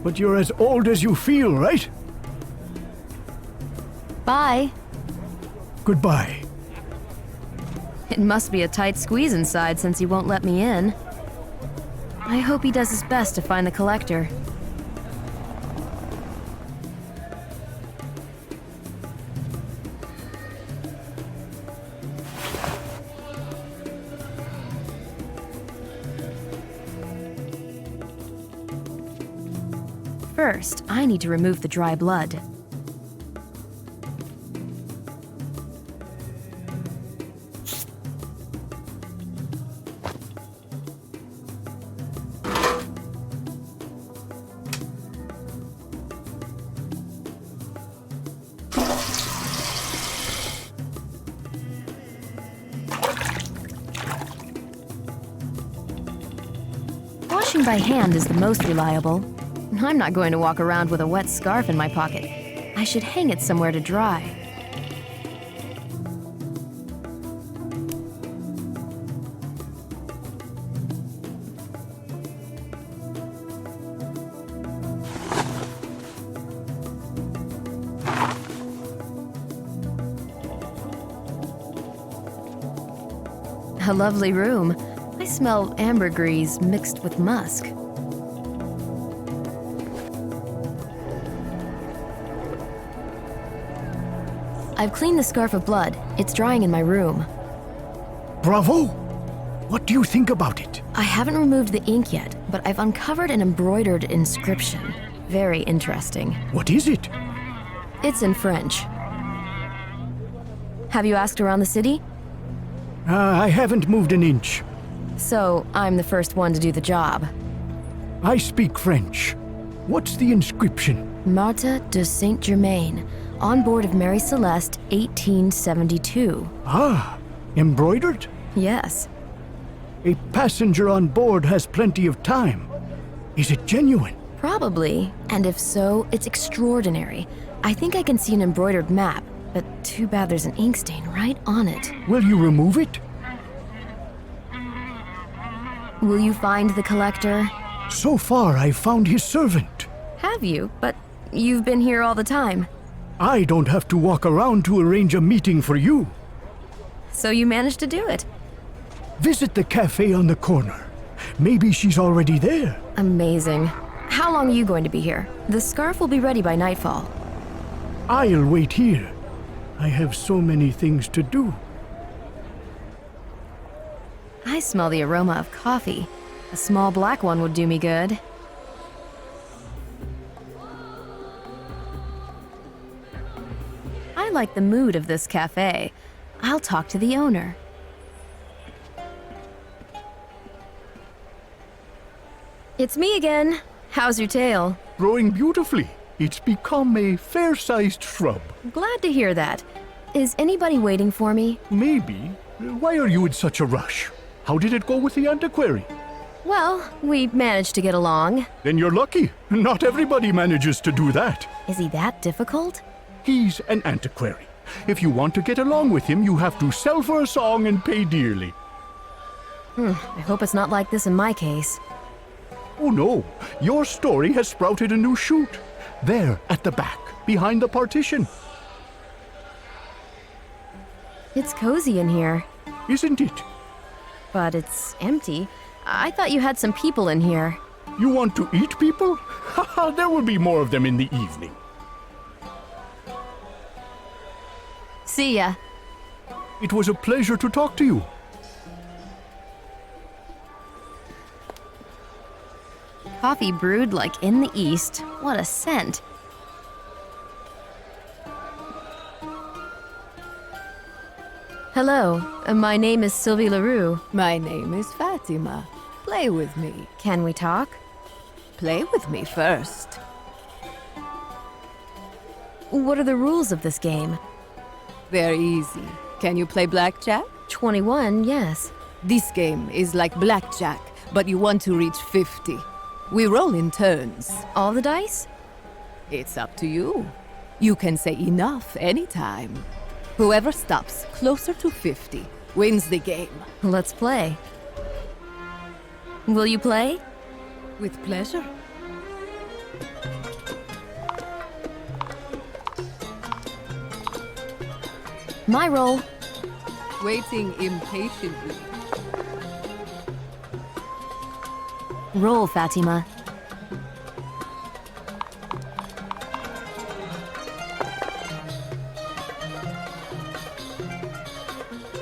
But you're as old as you feel, right? Bye. Goodbye. It must be a tight squeeze inside since he won't let me in. I hope he does his best to find the collector. First, I need to remove the dry blood. Washing by hand is the most reliable. I'm not going to walk around with a wet scarf in my pocket. I should hang it somewhere to dry. A lovely room. I smell ambergris mixed with musk. I've cleaned the scarf of blood. It's drying in my room. Bravo! What do you think about it? I haven't removed the ink yet, but I've uncovered an embroidered inscription. Very interesting. What is it? It's in French. Have you asked around the city? I haven't moved an inch. So, I'm the first one to do the job. I speak French. What's the inscription? Marthe de Saint-Germain, on board of Mary Celeste, 1872. Ah, embroidered? Yes. A passenger on board has plenty of time. Is it genuine? Probably, and if so, it's extraordinary. I think I can see an embroidered map, but too bad there's an ink stain right on it. Will you remove it? Will you find the collector? So far, I've found his servant. Have you? But you've been here all the time. I don't have to walk around to arrange a meeting for you. So you managed to do it. Visit the cafe on the corner. Maybe she's already there. Amazing. How long are you going to be here? The scarf will be ready by nightfall. I'll wait here. I have so many things to do. I smell the aroma of coffee. A small black one would do me good. I like the mood of this cafe. I'll talk to the owner. It's me again. How's your tail? Growing beautifully. It's become a fair-sized shrub. Glad to hear that. Is anybody waiting for me? Maybe. Why are you in such a rush? How did it go with the antiquary? Well, we managed to get along. Then you're lucky. Not everybody manages to do that. Is he that difficult? He's an antiquary. If you want to get along with him, you have to sell for a song and pay dearly. I hope it's not like this in my case. Oh no, your story has sprouted a new shoot. There, at the back, behind the partition. It's cozy in here. Isn't it? But it's empty. I thought you had some people in here. You want to eat people? Haha, there will be more of them in the evening. See ya. It was a pleasure to talk to you. Coffee brewed like in the East. What a scent. Hello, my name is Sylvie LaRue. My name is Fatima. Play with me. Can we talk? Play with me first. What are the rules of this game? They're easy. Can you play blackjack? 21, yes. This game is like blackjack, but you want to reach 50. We roll in turns. All the dice? It's up to you. You can say enough anytime. Whoever stops closer to 50 wins the game. Let's play. Will you play? With pleasure. My roll. Waiting impatiently. Roll, Fatima.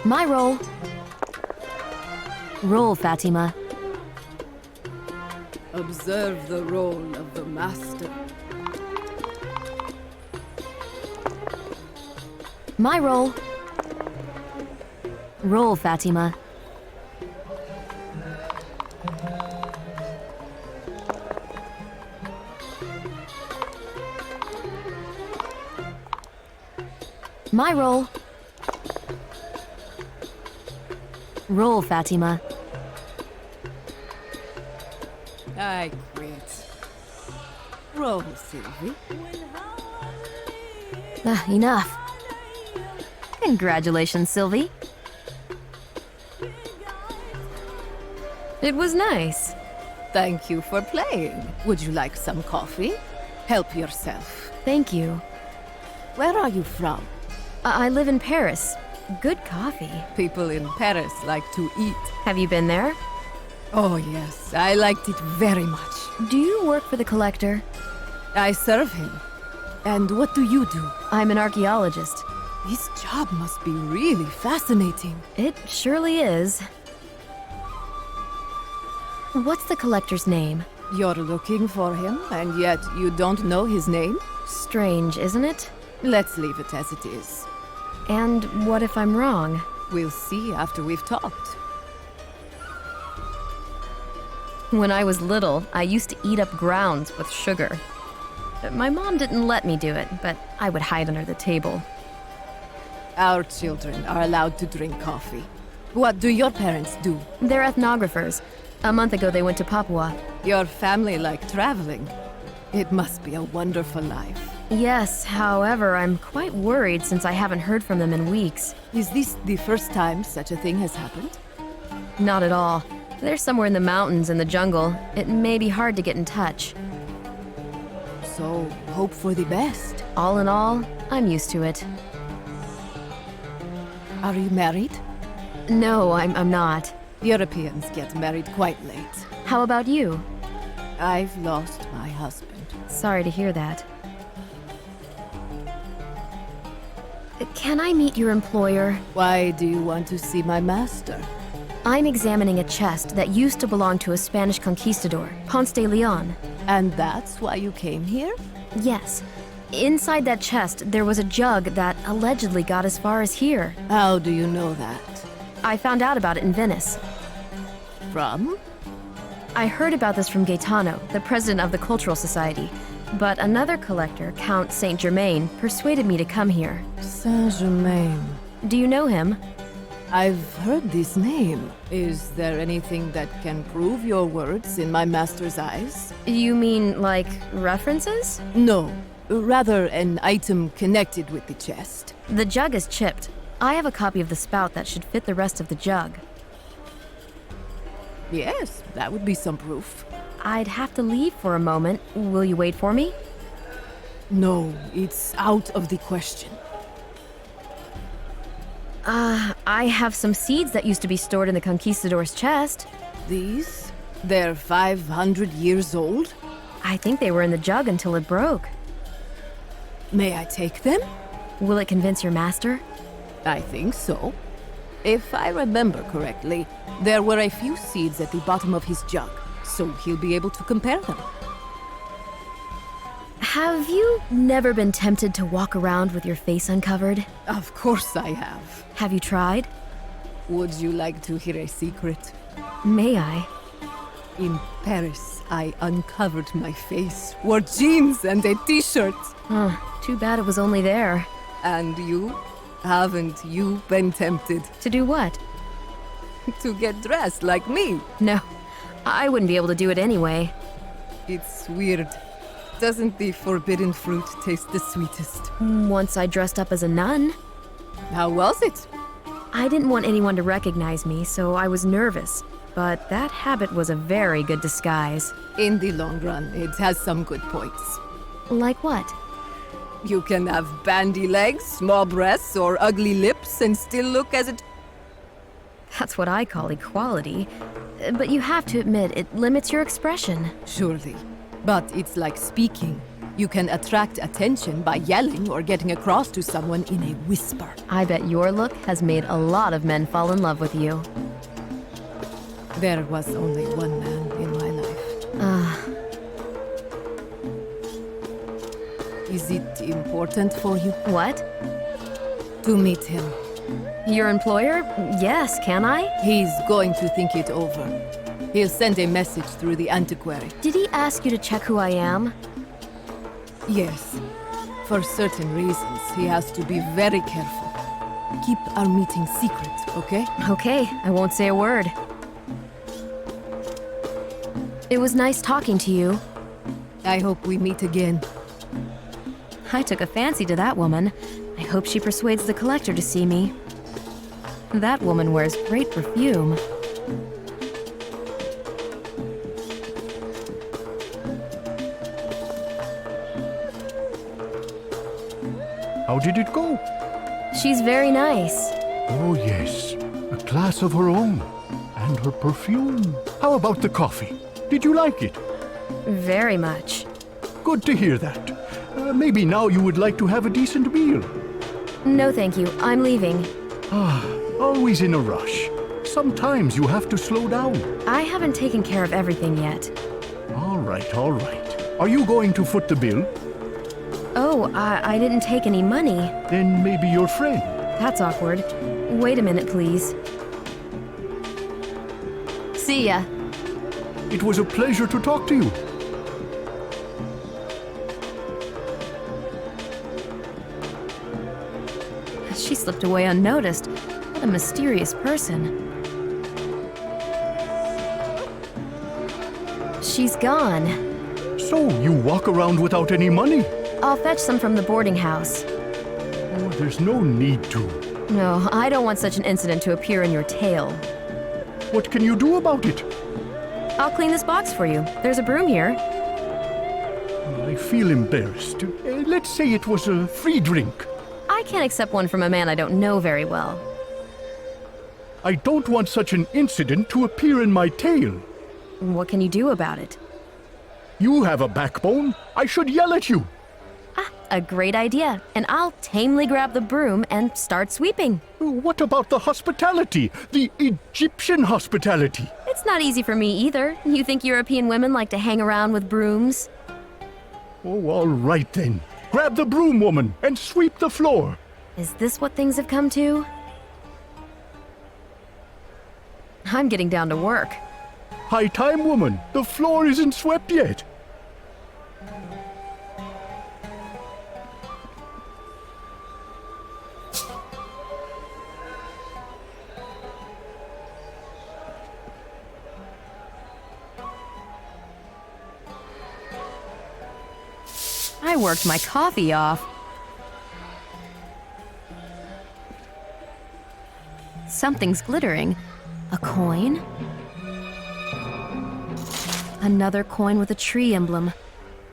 My roll. Roll, Fatima. Observe the role of the master. My roll. Roll, Fatima. My roll. Roll, Fatima. I quit. Roll, Sylvie. Enough. Congratulations, Sylvie. It was nice. Thank you for playing. Would you like some coffee? Help yourself. Thank you. Where are you from? I live in Paris. Good coffee. People in Paris like to eat. Have you been there? Oh, yes. I liked it very much. Do you work for the collector? I serve him. And what do you do? I'm an archaeologist. This job must be really fascinating. It surely is. What's the collector's name? You're looking for him, and yet you don't know his name? Strange, isn't it? Let's leave it as it is. And what if I'm wrong? We'll see after we've talked. When I was little, I used to eat up grounds with sugar. My mom didn't let me do it, but I would hide under the table. Our children are allowed to drink coffee. What do your parents do? They're ethnographers. A month ago, they went to Papua. Your family like traveling. It must be a wonderful life. Yes, however, I'm quite worried since I haven't heard from them in weeks. Is this the first time such a thing has happened? Not at all. They're somewhere in the mountains in the jungle. It may be hard to get in touch. So, hope for the best. All in all, I'm used to it. Are you married? No, I'm not. Europeans get married quite late. How about you? I've lost my husband. Sorry to hear that. Can I meet your employer? Why do you want to see my master? I'm examining a chest that used to belong to a Spanish conquistador, Ponce de Leon. And that's why you came here? Yes. Inside that chest, there was a jug that allegedly got as far as here. How do you know that? I found out about it in Venice. From? I heard about this from Gaetano, the president of the Cultural Society. But another collector, Count Saint-Germain, persuaded me to come here. Saint-Germain. Do you know him? I've heard this name. Is there anything that can prove your words in my master's eyes? You mean, like, references? No. Rather, an item connected with the chest. The jug is chipped. I have a copy of the spout that should fit the rest of the jug. Yes, that would be some proof. I'd have to leave for a moment. Will you wait for me? No, it's out of the question. I have some seeds that used to be stored in the conquistador's chest. These? They're 500 years old? I think they were in the jug until it broke. May I take them? Will it convince your master? I think so. If I remember correctly, there were a few seeds at the bottom of his jug, so he'll be able to compare them. Have you never been tempted to walk around with your face uncovered? Of course I have. Have you tried? Would you like to hear a secret? May I? In Paris, I uncovered my face, wore jeans and a t-shirt. Too bad it was only there. And you? Haven't you been tempted? To do what? To get dressed like me. No, I wouldn't be able to do it anyway. It's weird. Doesn't the forbidden fruit taste the sweetest? Once I dressed up as a nun. How was it? I didn't want anyone to recognize me, so I was nervous. But that habit was a very good disguise. In the long run, it has some good points. Like what? You can have bandy legs, small breasts, or ugly lips and still look as it... That's what I call equality. But you have to admit, it limits your expression. Surely. But it's like speaking. You can attract attention by yelling or getting across to someone in a whisper. I bet your look has made a lot of men fall in love with you. There was only one man in my life. Is it important for you? What? To meet him. Your employer? Yes, can I? He's going to think it over. He'll send a message through the antiquary. Did he ask you to check who I am? Yes. For certain reasons, he has to be very careful. Keep our meeting secret, okay? Okay, I won't say a word. It was nice talking to you. I hope we meet again. I took a fancy to that woman. I hope she persuades the collector to see me. That woman wears great perfume. How did it go? She's very nice. Oh, yes. A class of her own. And her perfume. How about the coffee? Did you like it? Very much. Good to hear that. Maybe now you would like to have a decent meal. No, thank you. I'm leaving. Always in a rush. Sometimes you have to slow down. I haven't taken care of everything yet. All right, all right. Are you going to foot the bill? Oh, I didn't take any money. Then maybe your friend. That's awkward. Wait a minute, please. See ya. It was a pleasure to talk to you. She slipped away unnoticed. What a mysterious person. She's gone. So, you walk around without any money? I'll fetch some from the boarding house. Oh, there's no need to. No, I don't want such an incident to appear in your tale. What can you do about it? I'll clean this box for you. There's a broom here. I feel embarrassed. Let's say it was a free drink. I can't accept one from a man I don't know very well. I don't want such an incident to appear in my tale. What can you do about it? You have a backbone. I should yell at you. A great idea, and I'll tamely grab the broom and start sweeping. What about the hospitality? The Egyptian hospitality? It's not easy for me either. You think European women like to hang around with brooms? Oh, all right then. Grab the broom, woman, and sweep the floor. Is this what things have come to? I'm getting down to work. High time, woman. The floor isn't swept yet. I worked my coffee off. Something's glittering. A coin? Another coin with a tree emblem.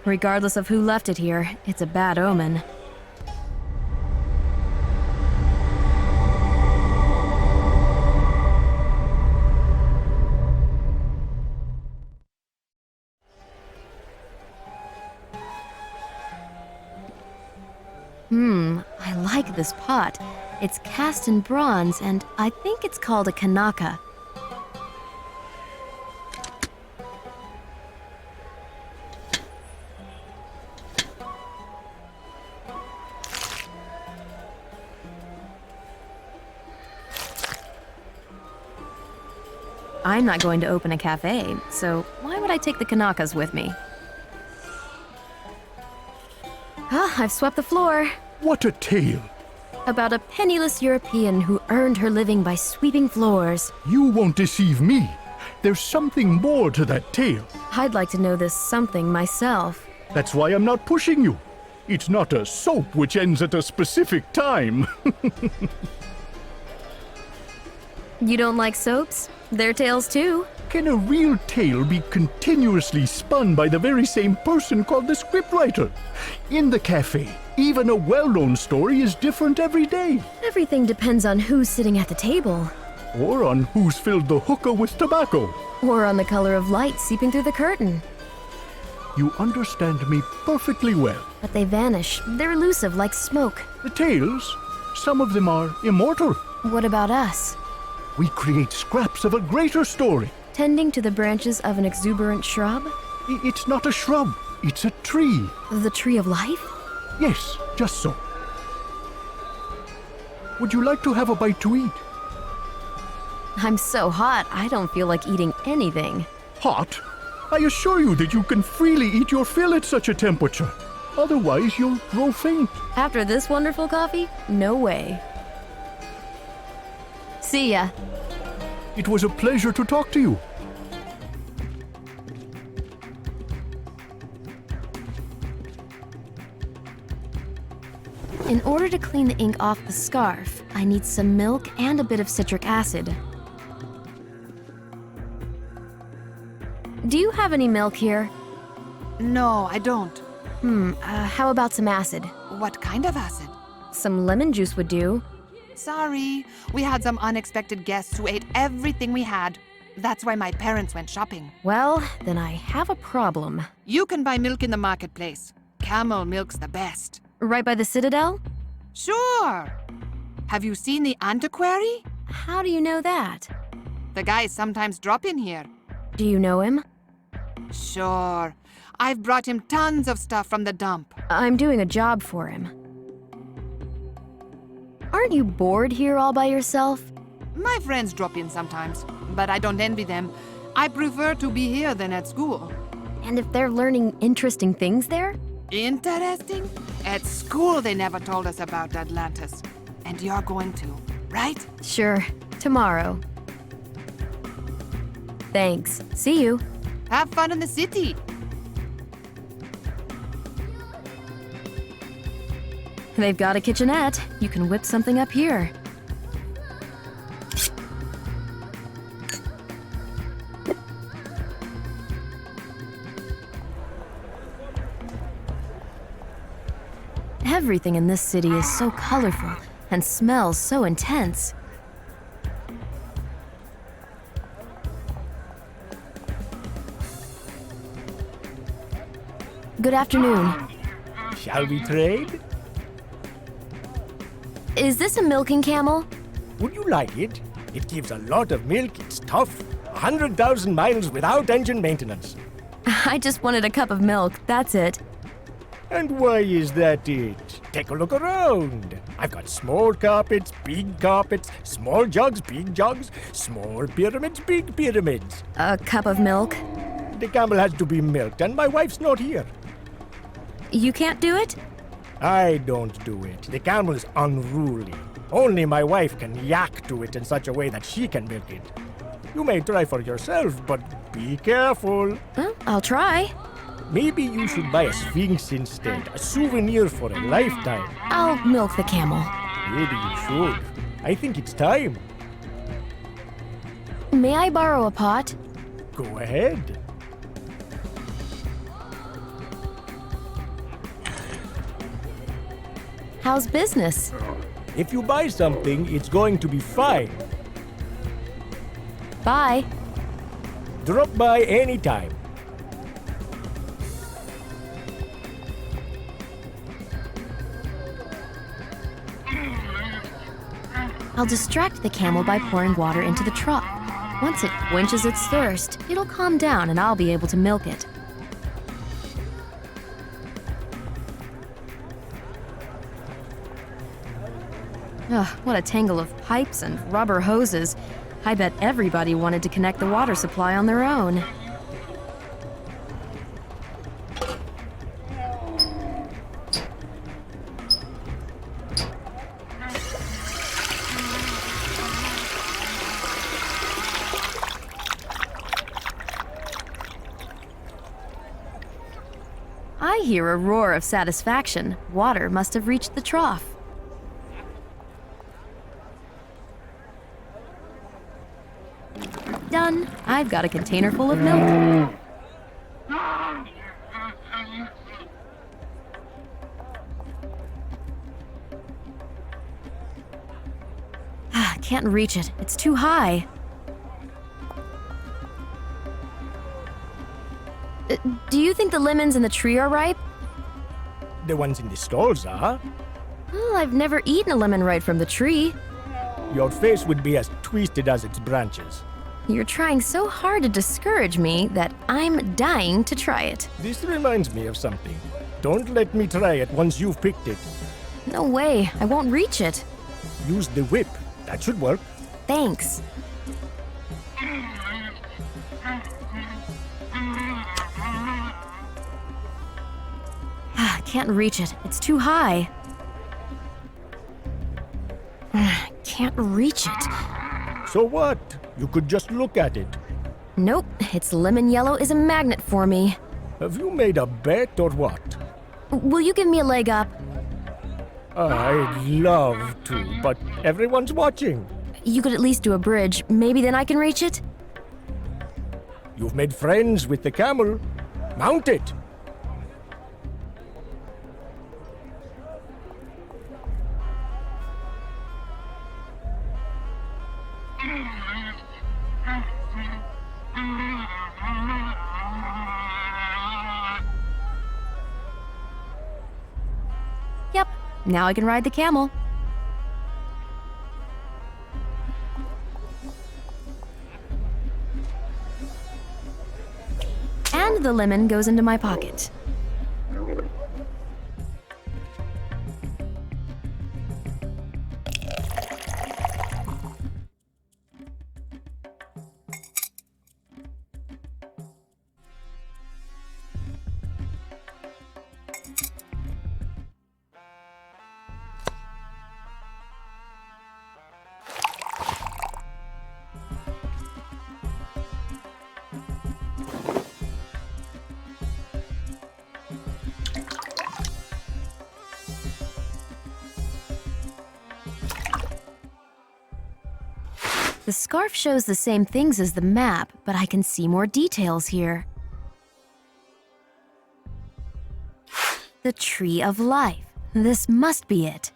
Regardless of who left it here, it's a bad omen. I like this pot. It's cast in bronze, and I think it's called a kanaka. I'm not going to open a cafe, so why would I take the kanakas with me? I've swept the floor. What a tale! About a penniless European who earned her living by sweeping floors. You won't deceive me. There's something more to that tale. I'd like to know this something myself. That's why I'm not pushing you. It's not a soap which ends at a specific time. You don't like soaps? They're tales too. Can a real tale be continuously spun by the very same person called the scriptwriter? In the cafe, even a well-known story is different every day. Everything depends on who's sitting at the table. Or on who's filled the hookah with tobacco. Or on the color of light seeping through the curtain. You understand me perfectly well. But they vanish. They're elusive like smoke. The tales, some of them are immortal. What about us? We create scraps of a greater story. Tending to the branches of an exuberant shrub? It's not a shrub, it's a tree. The tree of life? Yes, just so. Would you like to have a bite to eat? I'm so hot, I don't feel like eating anything. Hot? I assure you that you can freely eat your fill at such a temperature. Otherwise, you'll grow faint. After this wonderful coffee? No way. See ya. It was a pleasure to talk to you. In order to clean the ink off the scarf, I need some milk and a bit of citric acid. Do you have any milk here? No, I don't. How about some acid? What kind of acid? Some lemon juice would do. Sorry, we had some unexpected guests who ate everything we had. That's why my parents went shopping. Well, then I have a problem. You can buy milk in the marketplace. Camel milk's the best. Right by the Citadel? Sure. Have you seen the antiquary? How do you know that? The guys sometimes drop in here. Do you know him? Sure. I've brought him tons of stuff from the dump. I'm doing a job for him. Aren't you bored here all by yourself? My friends drop in sometimes, but I don't envy them. I prefer to be here than at school. And if they're learning interesting things there? Interesting? At school they never told us about Atlantis. And you're going to, right? Sure. Tomorrow. Thanks. See you. Have fun in the city. They've got a kitchenette. You can whip something up here. Everything in this city is so colorful and smells so intense. Good afternoon. Shall we trade? Is this a milking camel? Would you like it? It gives a lot of milk, it's tough. 100,000 miles without engine maintenance. I just wanted a cup of milk, that's it. And why is that it? Take a look around. I've got small carpets, big carpets, small jugs, big jugs, small pyramids, big pyramids. A cup of milk? The camel has to be milked, and my wife's not here. You can't do it? I don't do it. The camel is unruly. Only my wife can yak to it in such a way that she can milk it. You may try for yourself, but be careful. Well, I'll try. Maybe you should buy a sphinx instead, a souvenir for a lifetime. I'll milk the camel. Maybe you should. I think it's time. May I borrow a pot? Go ahead. How's business? If you buy something, it's going to be fine. Bye. Drop by anytime. I'll distract the camel by pouring water into the trough. Once it quenches its thirst, it'll calm down and I'll be able to milk it. Ugh, what a tangle of pipes and rubber hoses. I bet everybody wanted to connect the water supply on their own. I hear a roar of satisfaction. Water must have reached the trough. Done. I've got a container full of milk. Can't reach it. It's too high. Do you think the lemons in the tree are ripe? The ones in the stalls are. Well, I've never eaten a lemon right from the tree. Your face would be as twisted as its branches. You're trying so hard to discourage me that I'm dying to try it. This reminds me of something. Don't let me try it once you've picked it. No way. I won't reach it. Use the whip. That should work. Thanks. Can't reach it. It's too high. Can't reach it. So what? You could just look at it. Nope. Its lemon yellow is a magnet for me. Have you made a bet or what? Will you give me a leg up? I'd love to, but everyone's watching. You could at least do a bridge. Maybe then I can reach it? You've made friends with the camel. Mount it. Yep. Now I can ride the camel. And the lemon goes into my pocket. The scarf shows the same things as the map, but I can see more details here. The Tree of Life. This must be it.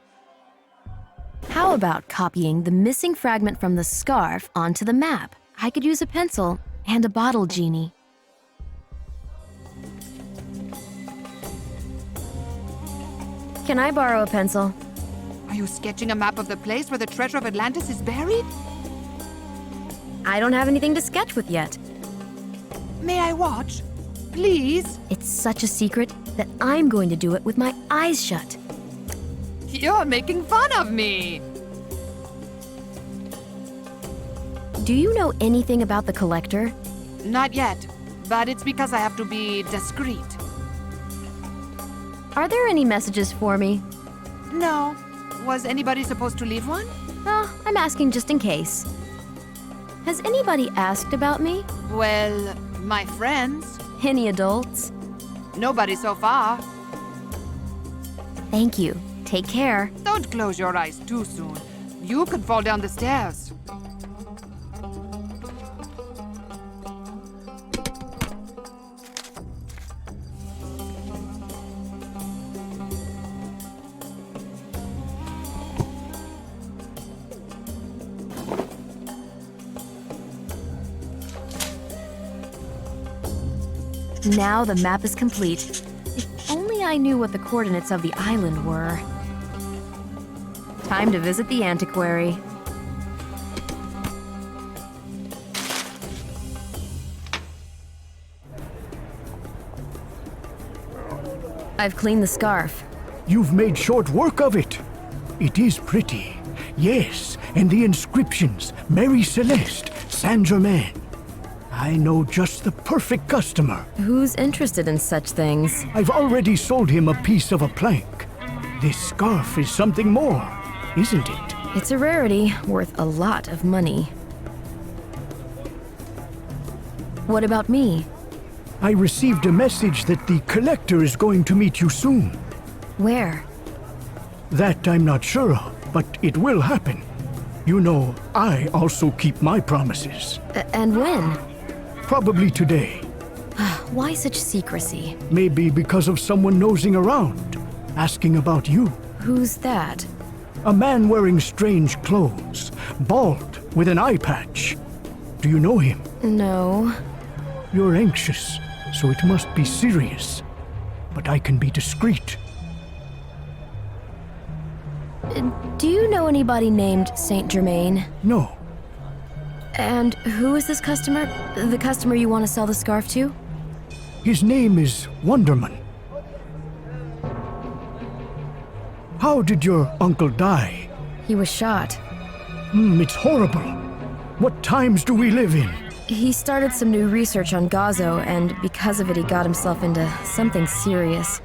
How about copying the missing fragment from the scarf onto the map? I could use a pencil and a bottle genie. Can I borrow a pencil? Are you sketching a map of the place where the treasure of Atlantis is buried? I don't have anything to sketch with yet. May I watch? Please? It's such a secret that I'm going to do it with my eyes shut. You're making fun of me! Do you know anything about the collector? Not yet, but it's because I have to be discreet. Are there any messages for me? No. Was anybody supposed to leave one? Oh, I'm asking just in case. Has anybody asked about me? Well, my friends. Any adults? Nobody so far. Thank you. Take care. Don't close your eyes too soon. You could fall down the stairs. Now the map is complete. If only I knew what the coordinates of the island were. Time to visit the antiquary. I've cleaned the scarf. You've made short work of it. It is pretty. Yes, and the inscriptions. Mary Celeste, Saint-Germain. I know just the perfect customer. Who's interested in such things? I've already sold him a piece of a plank. This scarf is something more, isn't it? It's a rarity, worth a lot of money. What about me? I received a message that the collector is going to meet you soon. Where? That I'm not sure of, but it will happen. You know, I also keep my promises. And when? Probably today. Why such secrecy? Maybe because of someone nosing around, asking about you. Who's that? A man wearing strange clothes, bald, with an eye patch. Do you know him? No. You're anxious, so it must be serious. But I can be discreet. Do you know anybody named Saint-Germain? No. And who is this customer? The customer you want to sell the scarf to? His name is Wonderman. How did your uncle die? He was shot. It's horrible. What times do we live in? He started some new research on Gazo, and because of it he got himself into something serious.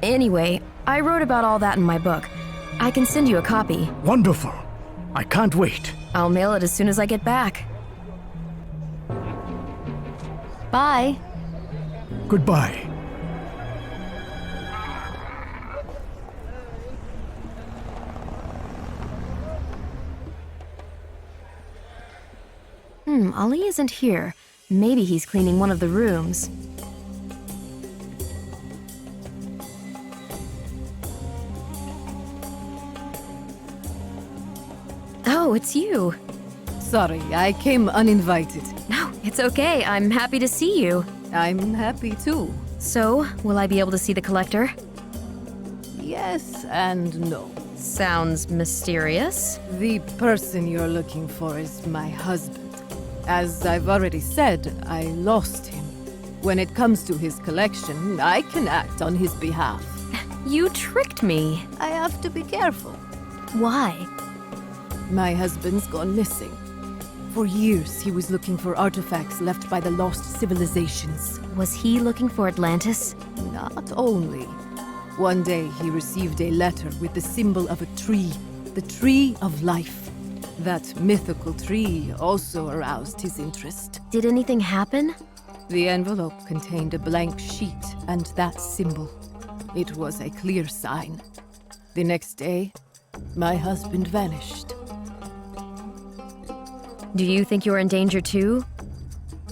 Anyway, I wrote about all that in my book. I can send you a copy. Wonderful. I can't wait. I'll mail it as soon as I get back. Bye. Goodbye. Ali isn't here. Maybe he's cleaning one of the rooms. Oh, it's you. Sorry, I came uninvited. No, it's okay. I'm happy to see you. I'm happy too. So, will I be able to see the collector? Yes and no. Sounds mysterious. The person you're looking for is my husband. As I've already said, I lost him. When it comes to his collection, I can act on his behalf. You tricked me. I have to be careful. Why? My husband's gone missing. For years, he was looking for artifacts left by the lost civilizations. Was he looking for Atlantis? Not only. One day, he received a letter with the symbol of a tree, the Tree of Life. That mythical tree also aroused his interest. Did anything happen? The envelope contained a blank sheet and that symbol. It was a clear sign. The next day, my husband vanished. Do you think you're in danger too?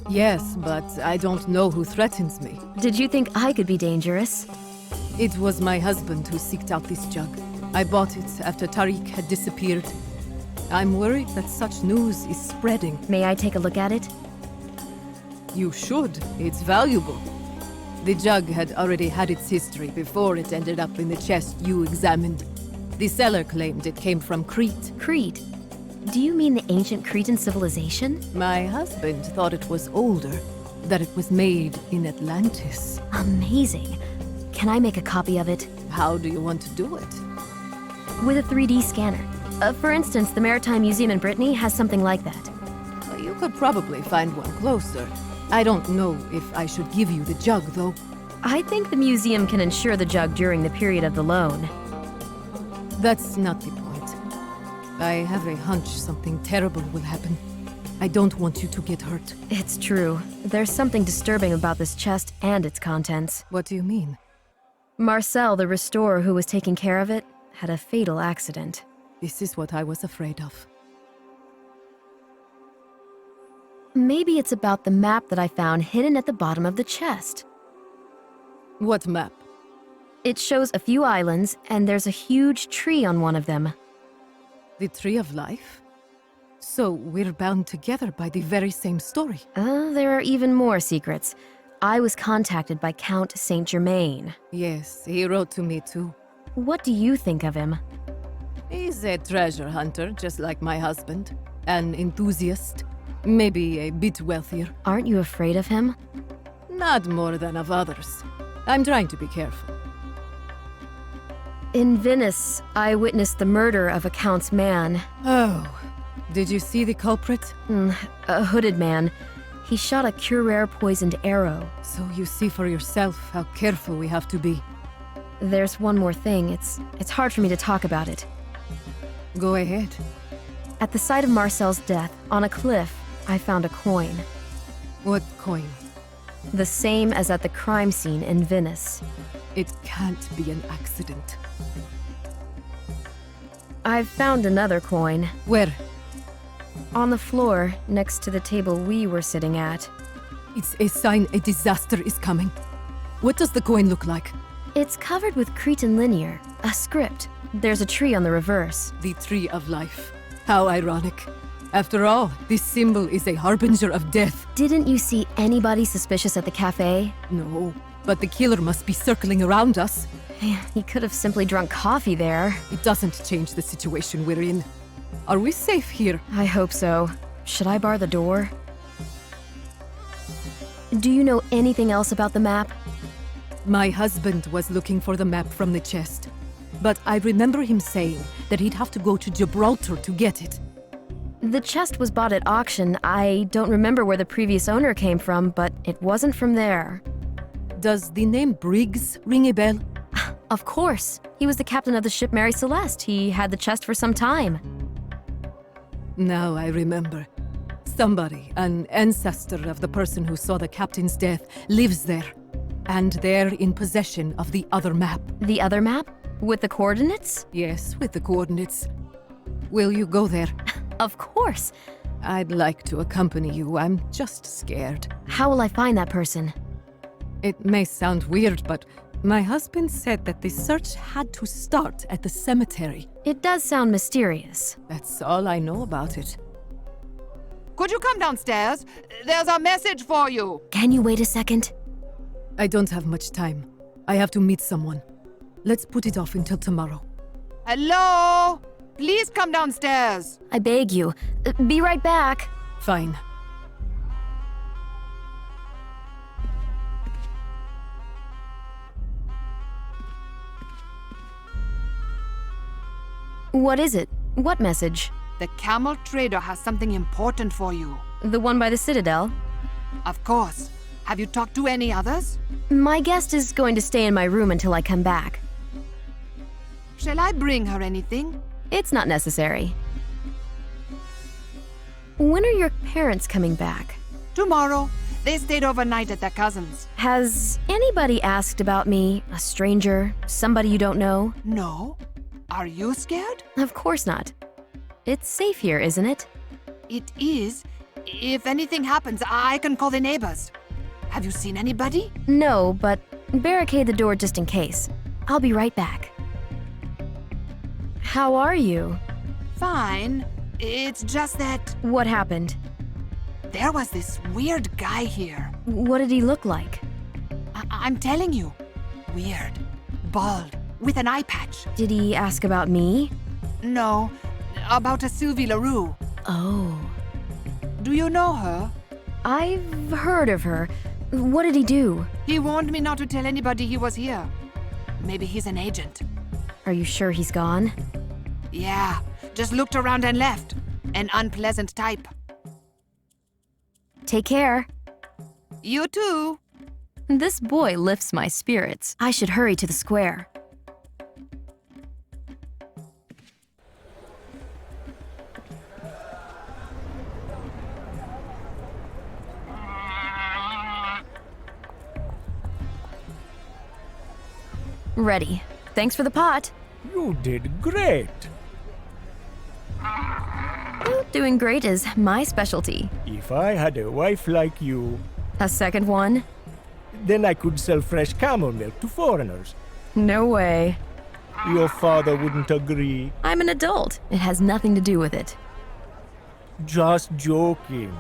Yes, but I don't know who threatens me. Did you think I could be dangerous? It was my husband who seeked out this jug. I bought it after Tariq had disappeared. I'm worried that such news is spreading. May I take a look at it? You should. It's valuable. The jug had already had its history before it ended up in the chest you examined. The seller claimed it came from Crete. Crete? Do you mean the ancient Cretan civilization? My husband thought it was older, that it was made in Atlantis. Amazing. Can I make a copy of it? How do you want to do it? With a 3D scanner. For instance, the Maritime Museum in Brittany has something like that. You could probably find one closer. I don't know if I should give you the jug, though. I think the museum can insure the jug during the period of the loan. That's not the point. I have a hunch something terrible will happen. I don't want you to get hurt. It's true. There's something disturbing about this chest and its contents. What do you mean? Marcel, the restorer who was taking care of it, had a fatal accident. This is what I was afraid of. Maybe it's about the map that I found hidden at the bottom of the chest. What map? It shows a few islands, and there's a huge tree on one of them. The Tree of Life? So we're bound together by the very same story. There are even more secrets. I was contacted by Count Saint-Germain. Yes, he wrote to me too. What do you think of him? He's a treasure hunter, just like my husband. An enthusiast. Maybe a bit wealthier. Aren't you afraid of him? Not more than of others. I'm trying to be careful. In Venice, I witnessed the murder of a count's man. Oh, did you see the culprit? A hooded man. He shot a Cuirassier poisoned arrow. So you see for yourself how careful we have to be. There's one more thing. It's hard for me to talk about it. Go ahead. At the site of Marcel's death, on a cliff, I found a coin. What coin? The same as at the crime scene in Venice. It can't be an accident. I've found another coin. Where? On the floor, next to the table we were sitting at. It's a sign a disaster is coming. What does the coin look like? It's covered with Cretan linear, a script. There's a tree on the reverse. The Tree of Life. How ironic. After all, this symbol is a harbinger of death. Didn't you see anybody suspicious at the cafe? No, but the killer must be circling around us. He could have simply drunk coffee there. It doesn't change the situation we're in. Are we safe here? I hope so. Should I bar the door? Do you know anything else about the map? My husband was looking for the map from the chest. But I remember him saying that he'd have to go to Gibraltar to get it. The chest was bought at auction. I don't remember where the previous owner came from, but it wasn't from there. Does the name Briggs ring a bell? Of course. He was the captain of the ship Mary Celeste. He had the chest for some time. Now I remember. Somebody, an ancestor of the person who saw the captain's death, lives there. And they're in possession of the other map. The other map? With the coordinates? Yes, with the coordinates. Will you go there? Of course. I'd like to accompany you. I'm just scared. How will I find that person? It may sound weird, but my husband said that the search had to start at the cemetery. It does sound mysterious. That's all I know about it. Could you come downstairs? There's a message for you. Can you wait a second? I don't have much time. I have to meet someone. Let's put it off until tomorrow. Hello? Please come downstairs. I beg you. Be right back. Fine. What is it? What message? The camel trader has something important for you. The one by the Citadel? Of course. Have you talked to any others? My guest is going to stay in my room until I come back. Shall I bring her anything? It's not necessary. When are your parents coming back? Tomorrow. They stayed overnight at their cousin's. Has anybody asked about me? A stranger? Somebody you don't know? No. Are you scared? Of course not. It's safe here, isn't it? It is. If anything happens, I can call the neighbors. Have you seen anybody? No, but barricade the door just in case. I'll be right back. How are you? Fine. It's just that... What happened? There was this weird guy here. What did he look like? I'm telling you. Weird. Bald. With an eye patch. Did he ask about me? No. About a Sylvie LaRue. Oh. Do you know her? I've heard of her. What did he do? He warned me not to tell anybody he was here. Maybe he's an agent. Are you sure he's gone? Yeah. Just looked around and left. An unpleasant type. Take care. You too. This boy lifts my spirits. I should hurry to the square. Ready. Thanks for the pot. You did great. Well, doing great is my specialty. If I had a wife like you, A second one? then I could sell fresh camel milk to foreigners. No way. Your father wouldn't agree. I'm an adult. It has nothing to do with it. Just joking.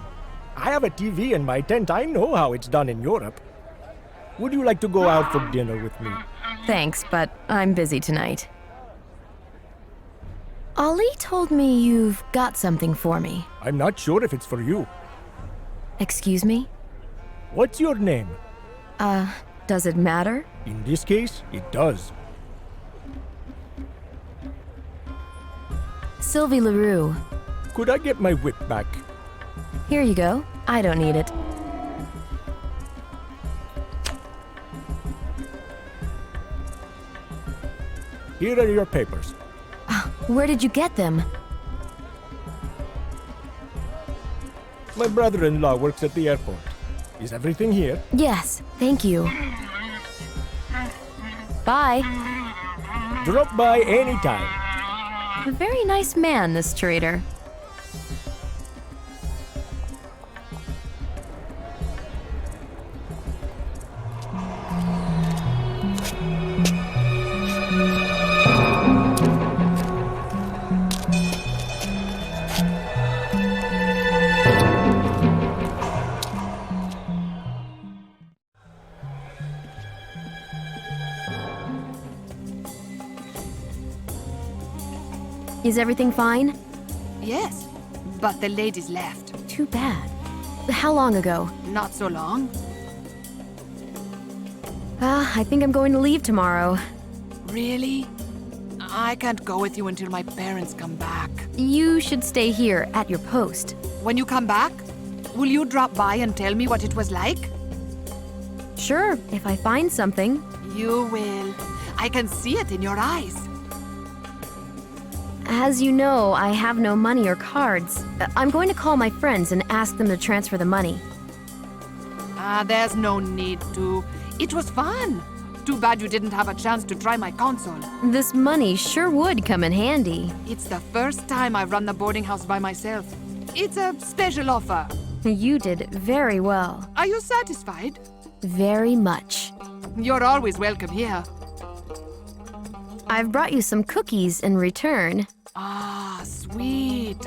I have a TV in my tent. I know how it's done in Europe. Would you like to go out for dinner with me? Thanks, but I'm busy tonight. Ali told me you've got something for me. I'm not sure if it's for you. Excuse me? What's your name? Does it matter? In this case, it does. Sylvie LaRue. Could I get my whip back? Here you go. I don't need it. Here are your papers. Where did you get them? My brother-in-law works at the airport. Is everything here? Yes, thank you. Bye. Drop by anytime. A very nice man, this trader. Is everything fine? Yes, but the ladies left. Too bad. How long ago? Not so long. I think I'm going to leave tomorrow. Really? I can't go with you until my parents come back. You should stay here at your post. When you come back, will you drop by and tell me what it was like? Sure, if I find something. You will. I can see it in your eyes. As you know, I have no money or cards. I'm going to call my friends and ask them to transfer the money. There's no need to. It was fun. Too bad you didn't have a chance to try my console. This money sure would come in handy. It's the first time I've run the boarding house by myself. It's a special offer. You did very well. Are you satisfied? Very much. You're always welcome here. I've brought you some cookies in return. Ah, sweet.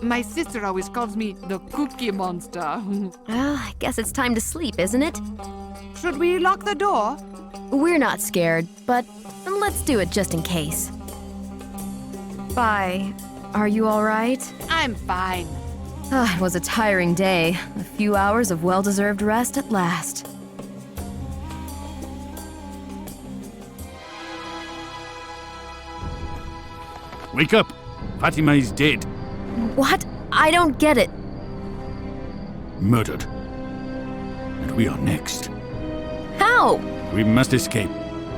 My sister always calls me the Cookie Monster. Well, I guess it's time to sleep, isn't it? Should we lock the door? We're not scared, but let's do it just in case. Bye. Are you all right? I'm fine. It was a tiring day. A few hours of well-deserved rest at last. Wake up! Fatima is dead. What? I don't get it. Murdered. And we are next. How? We must escape.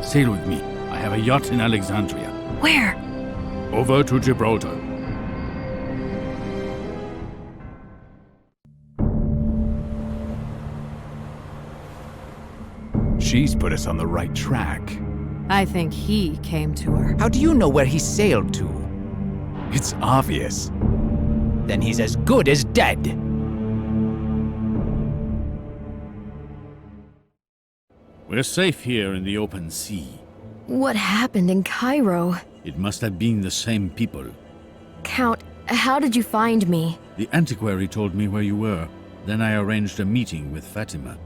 Sail with me. I have a yacht in Alexandria. Where? Over to Gibraltar. She's put us on the right track. I think he came to her. How do you know where he sailed to? It's obvious. Then he's as good as dead. We're safe here in the open sea. What happened in Cairo? It must have been the same people. Count, how did you find me? The antiquary told me where you were. Then I arranged a meeting with Fatima.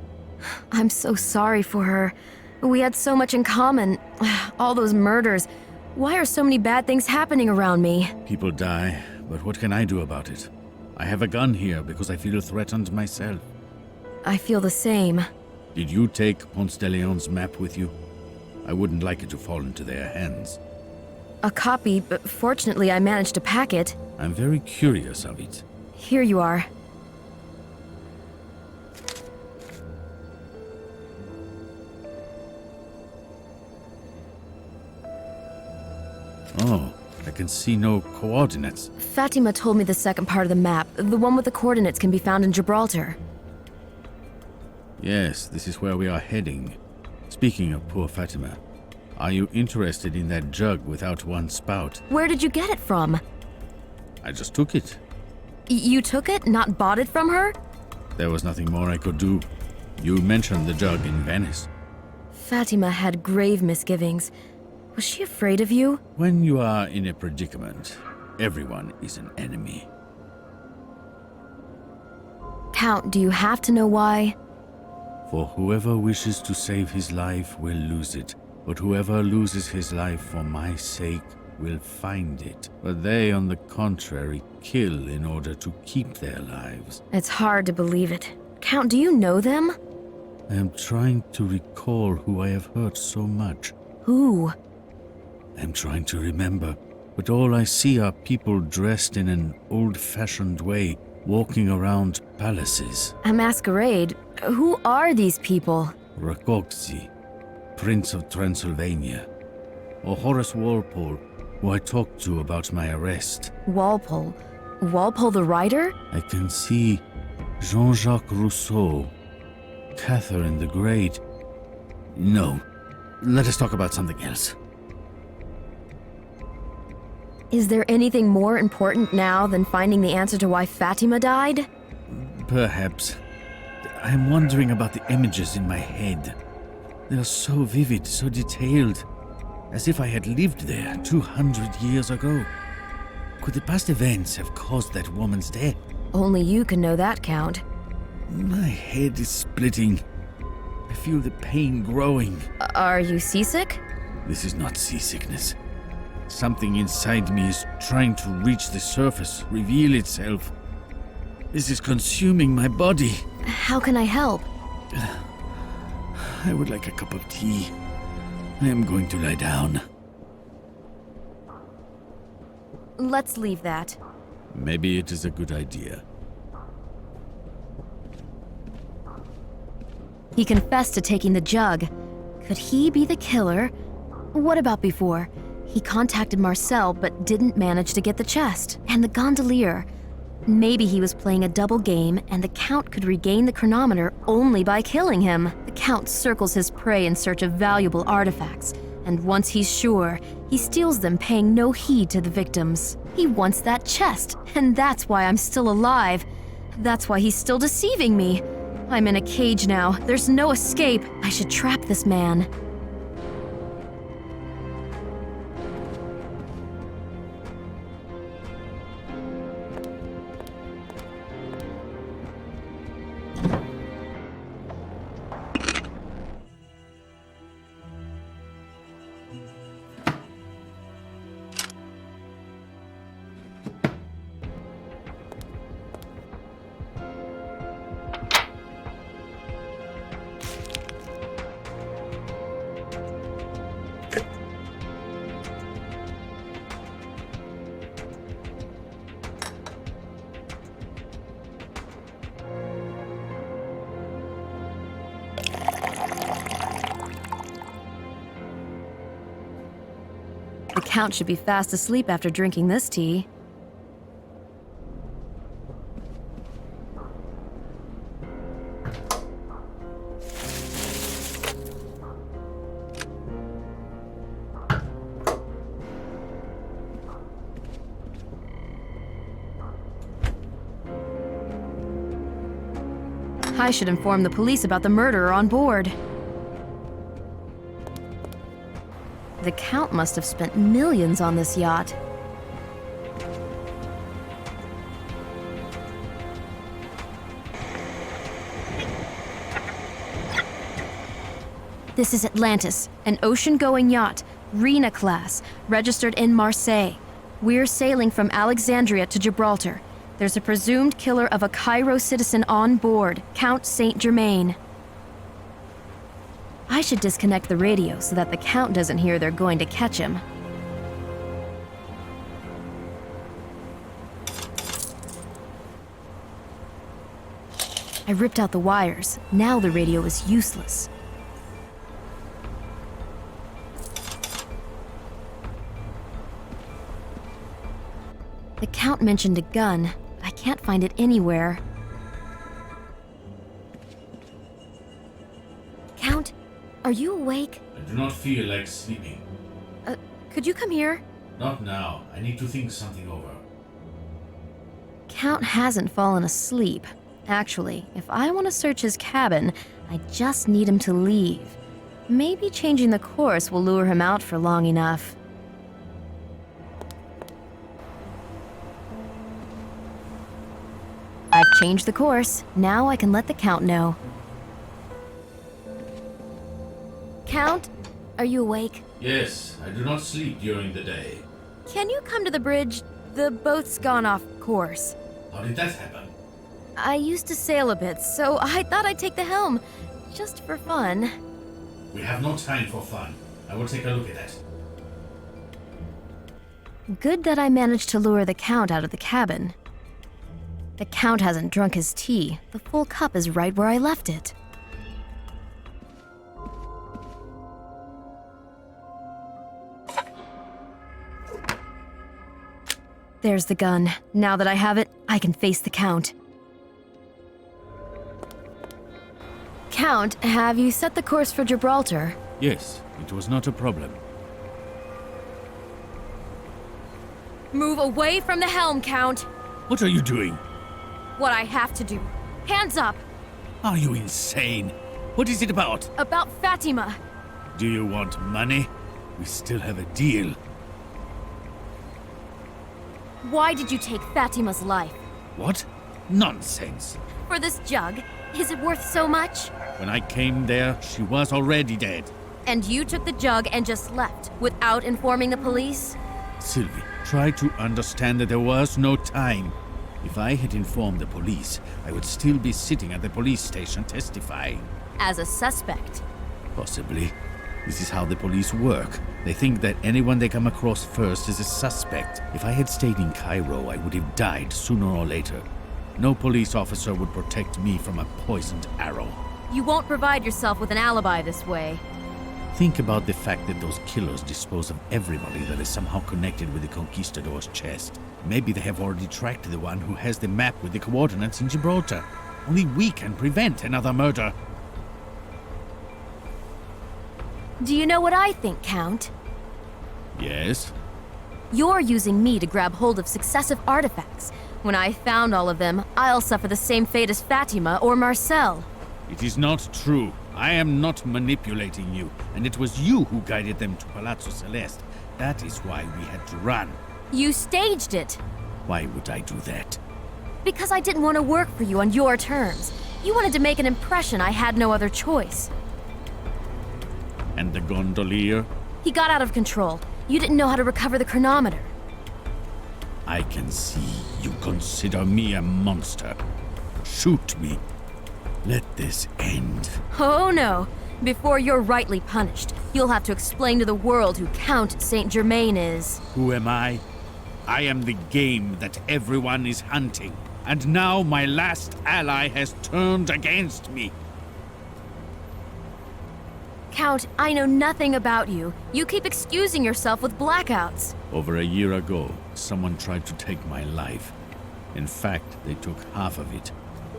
I'm so sorry for her. We had so much in common. All those murders. Why are so many bad things happening around me? People die, but what can I do about it? I have a gun here because I feel threatened myself. I feel the same. Did you take Ponce de Leon's map with you? I wouldn't like it to fall into their hands. A copy, but fortunately I managed to pack it. I'm very curious of it. Here you are. Oh, I can see no coordinates. Fatima told me the second part of the map. The one with the coordinates can be found in Gibraltar. Yes, this is where we are heading. Speaking of poor Fatima, are you interested in that jug without one spout? Where did you get it from? I just took it. You took it, not bought it from her? There was nothing more I could do. You mentioned the jug in Venice. Fatima had grave misgivings. Was she afraid of you? When you are in a predicament, everyone is an enemy. Count, do you have to know why? For whoever wishes to save his life will lose it, but whoever loses his life for my sake will find it. But they, on the contrary, kill in order to keep their lives. It's hard to believe it. Count, do you know them? I am trying to recall who I have hurt so much. Who? I am trying to remember, but all I see are people dressed in an old-fashioned way, walking around palaces. A masquerade? Who are these people? Rakoczi, Prince of Transylvania, or Horace Walpole, who I talked to about my arrest. Walpole? Walpole the writer? I can see Jean-Jacques Rousseau, Catherine the Great. No, let us talk about something else. Is there anything more important now than finding the answer to why Fatima died? Perhaps. I am wondering about the images in my head. They are so vivid, so detailed, as if I had lived there 200 years ago. Could the past events have caused that woman's death? Only you can know that, Count. My head is splitting. I feel the pain growing. Are you seasick? This is not seasickness. Something inside me is trying to reach the surface, reveal itself. This is consuming my body. How can I help? I would like a cup of tea. I am going to lie down. Let's leave that. Maybe it is a good idea. He confessed to taking the jug. Could he be the killer? What about before? He contacted Marcel but didn't manage to get the chest. And the gondolier. Maybe he was playing a double game and the Count could regain the chronometer only by killing him. The Count circles his prey in search of valuable artifacts, and once he's sure, he steals them, paying no heed to the victims. He wants that chest, and that's why I'm still alive. That's why he's still deceiving me. I'm in a cage now. There's no escape. I should trap this man. The Count should be fast asleep after drinking this tea. I should inform the police about the murderer on board. The Count must have spent millions on this yacht. This is Atlantis, an ocean-going yacht, Rena class, registered in Marseille. We're sailing from Alexandria to Gibraltar. There's a presumed killer of a Cairo citizen on board, Count Saint-Germain. I should disconnect the radio so that the Count doesn't hear they're going to catch him. I ripped out the wires. Now the radio is useless. The Count mentioned a gun. I can't find it anywhere. Count, are you awake? I do not feel like sleeping. Could you come here? Not now. I need to think something over. Count hasn't fallen asleep. Actually, if I want to search his cabin, I just need him to leave. Maybe changing the course will lure him out for long enough. I've changed the course. Now I can let the Count know. Count, are you awake? Yes, I do not sleep during the day. Can you come to the bridge? The boat's gone off course. How did that happen? I used to sail a bit, so I thought I'd take the helm. Just for fun. We have no time for fun. I will take a look at that. Good that I managed to lure the Count out of the cabin. The Count hasn't drunk his tea. The full cup is right where I left it. There's the gun. Now that I have it, I can face the Count. Count, have you set the course for Gibraltar? Yes, it was not a problem. Move away from the helm, Count! What are you doing? What I have to do. Hands up! Are you insane? What is it about? About Fatima. Do you want money? We still have a deal. Why did you take Fatima's life? What? Nonsense. For this jug? Is it worth so much? When I came there, she was already dead. And you took the jug and just left, without informing the police? Sylvie, try to understand that there was no time. If I had informed the police, I would still be sitting at the police station testifying. As a suspect? Possibly. This is how the police work. They think that anyone they come across first is a suspect. If I had stayed in Cairo, I would have died sooner or later. No police officer would protect me from a poisoned arrow. You won't provide yourself with an alibi this way. Think about the fact that those killers dispose of everybody that is somehow connected with the conquistador's chest. Maybe they have already tracked the one who has the map with the coordinates in Gibraltar. Only we can prevent another murder. Do you know what I think, Count? Yes? You're using me to grab hold of successive artifacts. When I found all of them, I'll suffer the same fate as Fatima or Marcel. It is not true. I am not manipulating you, and it was you who guided them to Palazzo Celeste. That is why we had to run. You staged it. Why would I do that? Because I didn't want to work for you on your terms. You wanted to make an impression. I had no other choice. And the gondolier? He got out of control. You didn't know how to recover the chronometer. I can see you consider me a monster. Shoot me. Let this end. Oh no. Before you're rightly punished, you'll have to explain to the world who Count Saint-Germain is. Who am I? I am the game that everyone is hunting. And now my last ally has turned against me. Count, I know nothing about you. You keep excusing yourself with blackouts. Over a year ago, someone tried to take my life. In fact, they took half of it.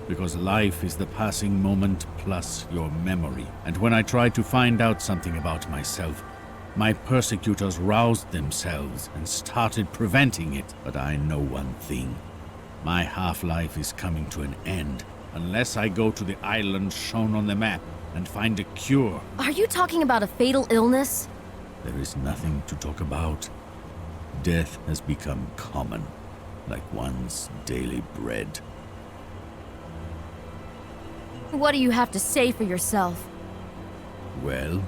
Because life is the passing moment plus your memory. And when I tried to find out something about myself, my persecutors roused themselves and started preventing it. But I know one thing. My half-life is coming to an end, unless I go to the island shown on the map and find a cure. Are you talking about a fatal illness? There is nothing to talk about. Death has become common, like one's daily bread. What do you have to say for yourself? Well,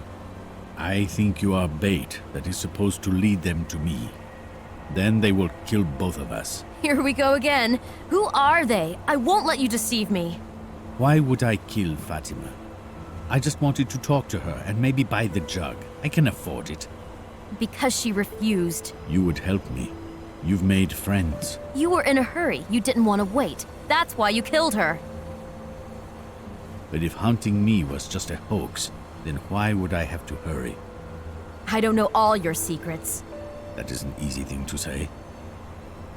I think you are bait that is supposed to lead them to me. Then they will kill both of us. Here we go again. Who are they? I won't let you deceive me. Why would I kill Fatima? I just wanted to talk to her and maybe buy the jug. I can afford it. Because she refused. You would help me. You've made friends. You were in a hurry. You didn't want to wait. That's why you killed her. But if hunting me was just a hoax, then why would I have to hurry? I don't know all your secrets. That is an easy thing to say.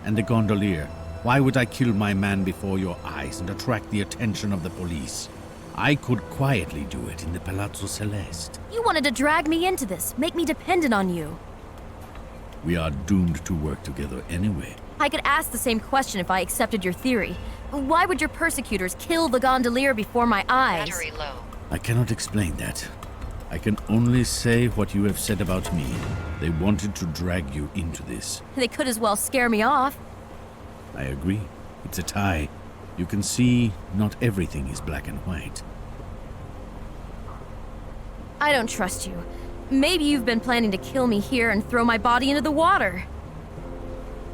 And the gondolier, why would I kill my man before your eyes and attract the attention of the police? I could quietly do it in the Palazzo Celeste. You wanted to drag me into this, make me dependent on you. We are doomed to work together anyway. I could ask the same question if I accepted your theory. Why would your persecutors kill the gondolier before my eyes? Battery low. I cannot explain that. I can only say what you have said about me. They wanted to drag you into this. They could as well scare me off. I agree. It's a tie. You can see not everything is black and white. I don't trust you. Maybe you've been planning to kill me here and throw my body into the water.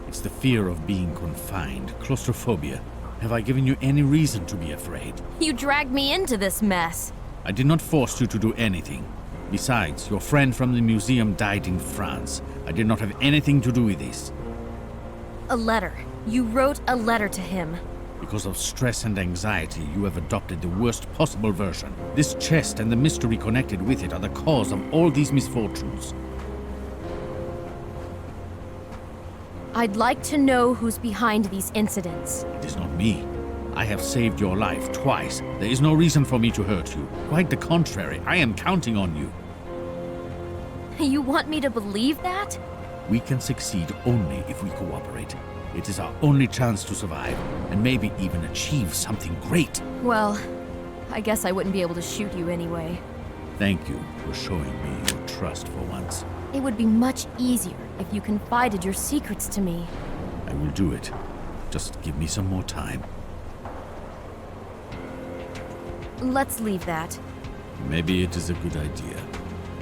It's the fear of being confined, claustrophobia. Have I given you any reason to be afraid? You dragged me into this mess. I did not force you to do anything. Besides, your friend from the museum died in France. I did not have anything to do with this. A letter. You wrote a letter to him. Because of stress and anxiety, you have adopted the worst possible version. This chest and the mystery connected with it are the cause of all these misfortunes. I'd like to know who's behind these incidents. It is not me. I have saved your life twice. There is no reason for me to hurt you. Quite the contrary, I am counting on you. You want me to believe that? We can succeed only if we cooperate. It is our only chance to survive, and maybe even achieve something great. Well, I guess I wouldn't be able to shoot you anyway. Thank you for showing me your trust for once. It would be much easier if you confided your secrets to me. I will do it. Just give me some more time. Let's leave that. Maybe it is a good idea.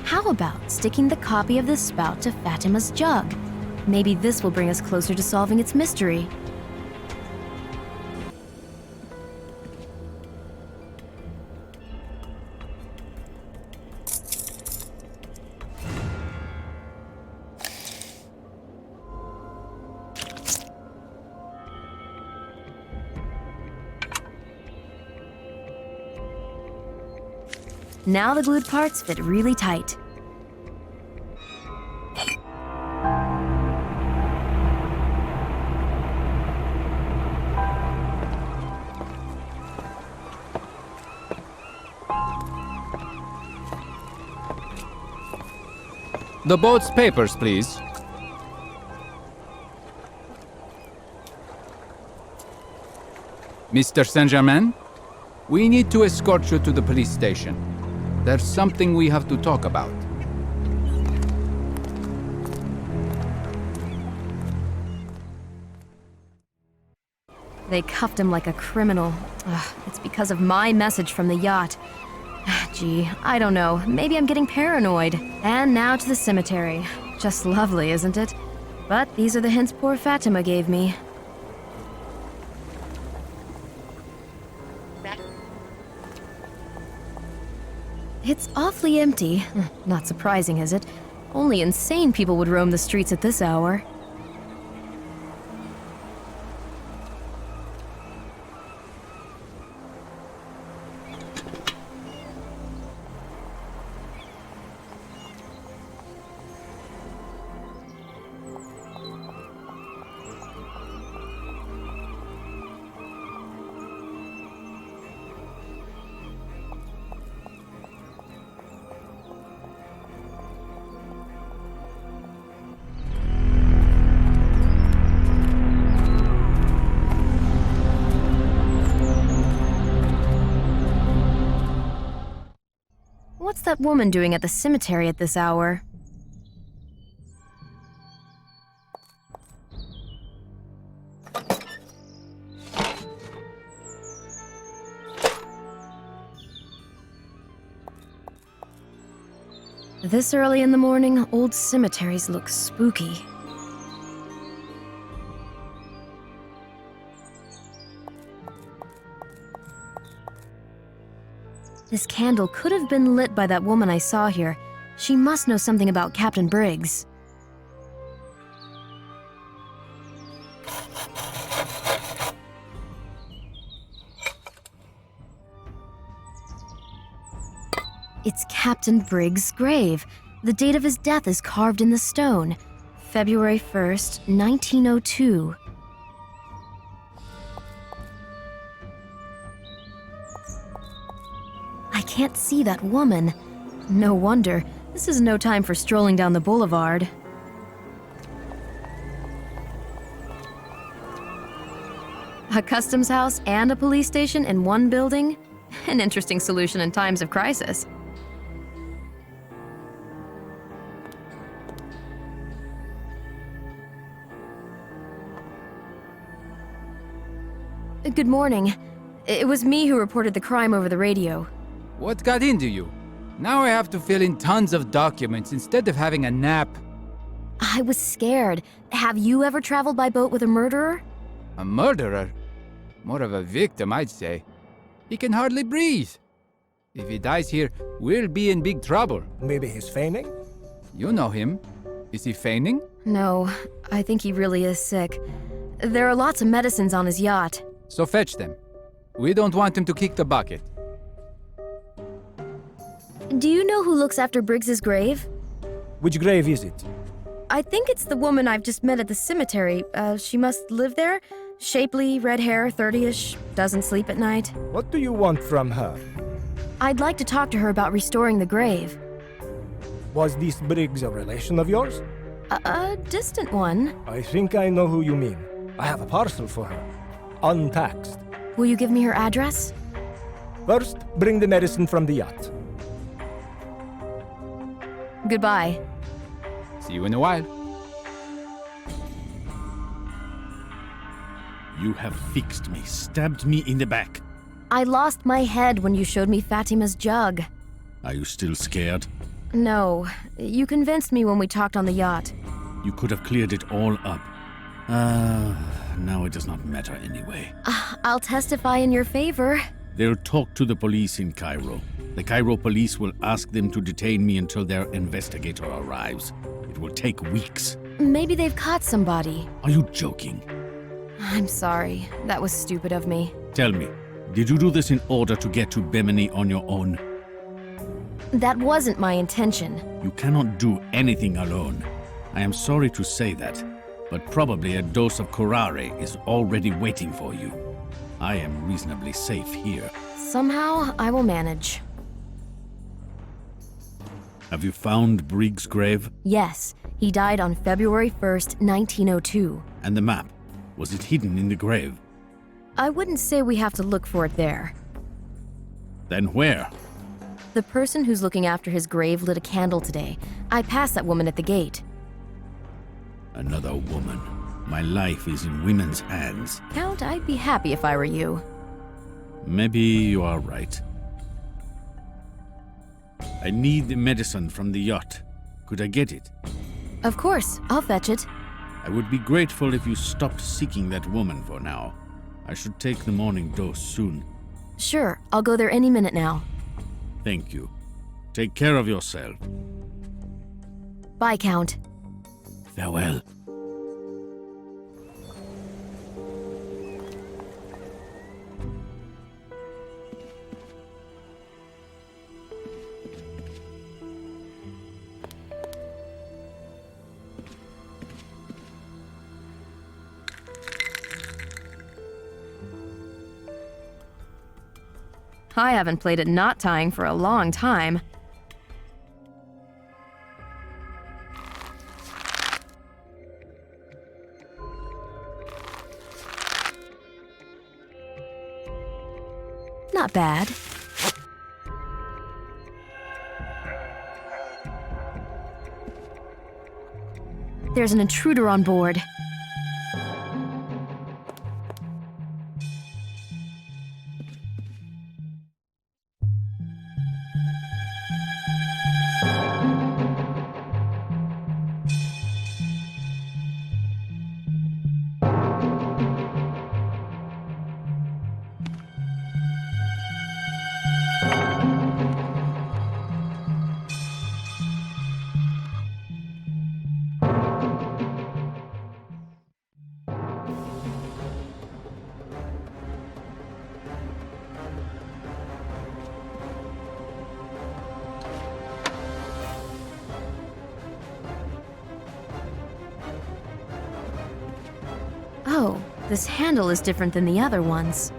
How about sticking the copy of the spout to Fatima's jug? Maybe this will bring us closer to solving its mystery. Now the glued parts fit really tight. The boat's papers, please. Mr. Saint-Germain, we need to escort you to the police station. There's something we have to talk about. They cuffed him like a criminal. Ugh, it's because of my message from the yacht. Gee, I don't know. Maybe I'm getting paranoid. And now to the cemetery. Just lovely, isn't it? But these are the hints poor Fatima gave me. It's awfully empty. Not surprising, is it? Only insane people would roam the streets at this hour. What's that woman doing at the cemetery at this hour? This early in the morning, old cemeteries look spooky. This candle could have been lit by that woman I saw here. She must know something about Captain Briggs. It's Captain Briggs' grave. The date of his death is carved in the stone. February 1st, 1902. I can't see that woman. No wonder. This is no time for strolling down the boulevard. A customs house and a police station in one building? An interesting solution in times of crisis. Good morning. It was me who reported the crime over the radio. What got into you? Now I have to fill in tons of documents instead of having a nap. I was scared. Have you ever traveled by boat with a murderer? A murderer? More of a victim, I'd say. He can hardly breathe. If he dies here, we'll be in big trouble. Maybe he's feigning? You know him. Is he feigning? No, I think he really is sick. There are lots of medicines on his yacht. So fetch them. We don't want him to kick the bucket. Do you know who looks after Briggs's grave? Which grave is it? I think it's the woman I've just met at the cemetery. She must live there. Shapely, red hair, 30-ish, doesn't sleep at night. What do you want from her? I'd like to talk to her about restoring the grave. Was this Briggs a relation of yours? A distant one. I think I know who you mean. I have a parcel for her. Untaxed. Will you give me her address? First, bring the medicine from the yacht. Goodbye. See you in a while. You have fixed me, stabbed me in the back. I lost my head when you showed me Fatima's jug. Are you still scared? No. You convinced me when we talked on the yacht. You could have cleared it all up. Now it does not matter anyway. I'll testify in your favor. They'll talk to the police in Cairo. The Cairo police will ask them to detain me until their investigator arrives. It will take weeks. Maybe they've caught somebody. Are you joking? I'm sorry. That was stupid of me. Tell me, did you do this in order to get to Bimini on your own? That wasn't my intention. You cannot do anything alone. I am sorry to say that, but probably a dose of curare is already waiting for you. I am reasonably safe here. Somehow, I will manage. Have you found Briggs' grave? Yes, he died on February 1st, 1902. And the map? Was it hidden in the grave? I wouldn't say we have to look for it there. Then where? The person who's looking after his grave lit a candle today. I passed that woman at the gate. Another woman. My life is in women's hands. Count, I'd be happy if I were you. Maybe you are right. I need the medicine from the yacht. Could I get it? Of course, I'll fetch it. I would be grateful if you stopped seeking that woman for now. I should take the morning dose soon. Sure, I'll go there any minute now. Thank you. Take care of yourself. Bye, Count. Farewell. I haven't played at knot tying for a long time. Not bad. There's an intruder on board. Oh, this handle is different than the other ones.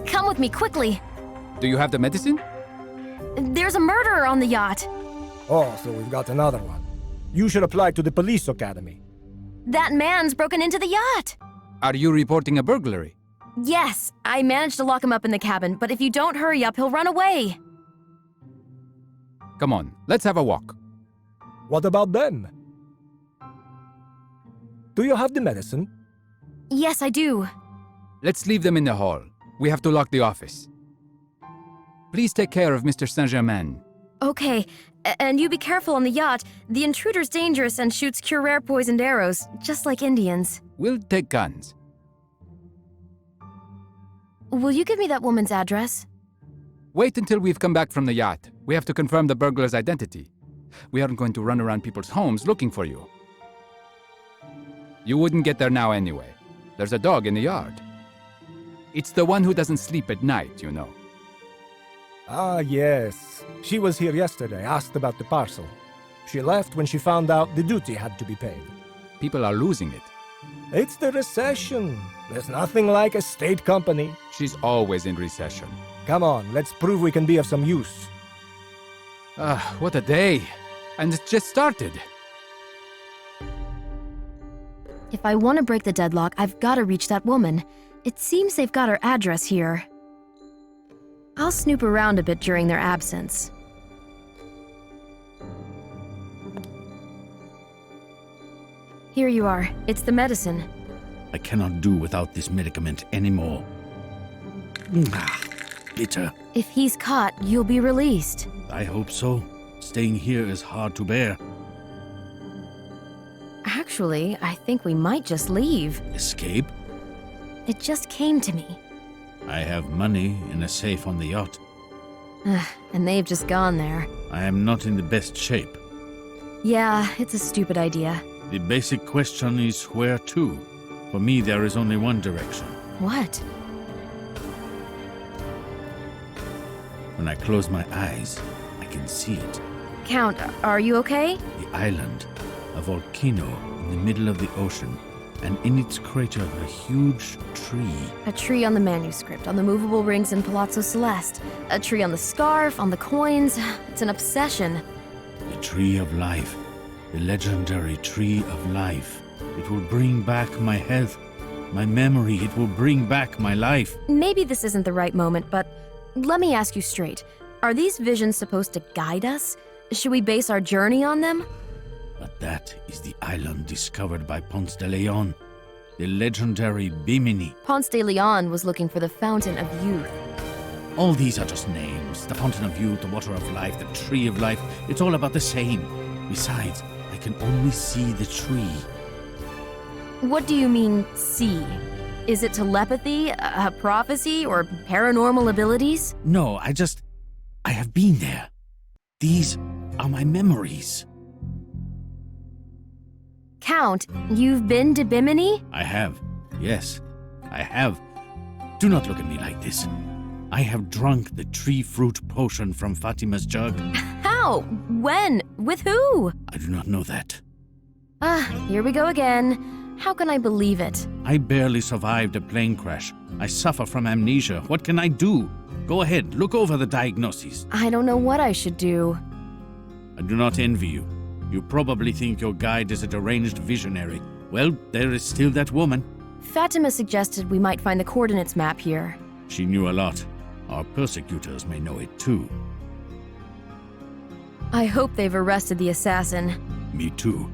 Come with me quickly. Do you have the medicine? There's a murderer on the yacht. Oh, so we've got another one. You should apply to the police academy. That man's broken into the yacht. Are you reporting a burglary? Yes, I managed to lock him up in the cabin, but if you don't hurry up, he'll run away. Come on, let's have a walk. What about them? Do you have the medicine? Yes, I do. Let's leave them in the hall. We have to lock the office. Please take care of Mr. Saint-Germain. Okay, and you be careful on the yacht. The intruder's dangerous and shoots rare poisoned arrows, just like Indians. We'll take guns. Will you give me that woman's address? Wait until we've come back from the yacht. We have to confirm the burglar's identity. We aren't going to run around people's homes looking for you. You wouldn't get there now anyway. There's a dog in the yard. It's the one who doesn't sleep at night, you know. Ah, yes. She was here yesterday, asked about the parcel. She left when she found out the duty had to be paid. People are losing it. It's the recession. There's nothing like a state company. She's always in recession. Come on, let's prove we can be of some use. What a day. And it's just started. If I want to break the deadlock, I've got to reach that woman. It seems they've got her address here. I'll snoop around a bit during their absence. Here you are. It's the medicine. I cannot do without this medicament anymore. Bitter. If he's caught, you'll be released. I hope so. Staying here is hard to bear. Actually, I think we might just leave. Escape? It just came to me. I have money in a safe on the yacht. And they've just gone there. I am not in the best shape. Yeah, it's a stupid idea. The basic question is where to? For me, there is only one direction. What? When I close my eyes, I can see it. Count, are you okay? The island, a volcano in the middle of the ocean, and in its crater a huge tree. A tree on the manuscript, on the movable rings in Palazzo Celeste. A tree on the scarf, on the coins. It's an obsession. The tree of life. The legendary tree of life. It will bring back my health, my memory. It will bring back my life. Maybe this isn't the right moment, but let me ask you straight. Are these visions supposed to guide us? Should we base our journey on them? But that is the island discovered by Ponce de Leon, the legendary Bimini. Ponce de Leon was looking for the Fountain of Youth. All these are just names. The Fountain of Youth, the Water of Life, the Tree of Life. It's all about the same. Besides, I can only see the tree. What do you mean, see? Is it telepathy, a prophecy, or paranormal abilities? No, I have been there. These are my memories. Count, you've been to Bimini? I have. Yes, I have. Do not look at me like this. I have drunk the tree fruit potion from Fatima's jug. How? When? With who? I do not know that. Here we go again. How can I believe it? I barely survived a plane crash. I suffer from amnesia. What can I do? Go ahead, look over the diagnoses. I don't know what I should do. I do not envy you. You probably think your guide is a deranged visionary. Well, there is still that woman. Fatima suggested we might find the coordinates map here. She knew a lot. Our persecutors may know it too. I hope they've arrested the assassin. Me too.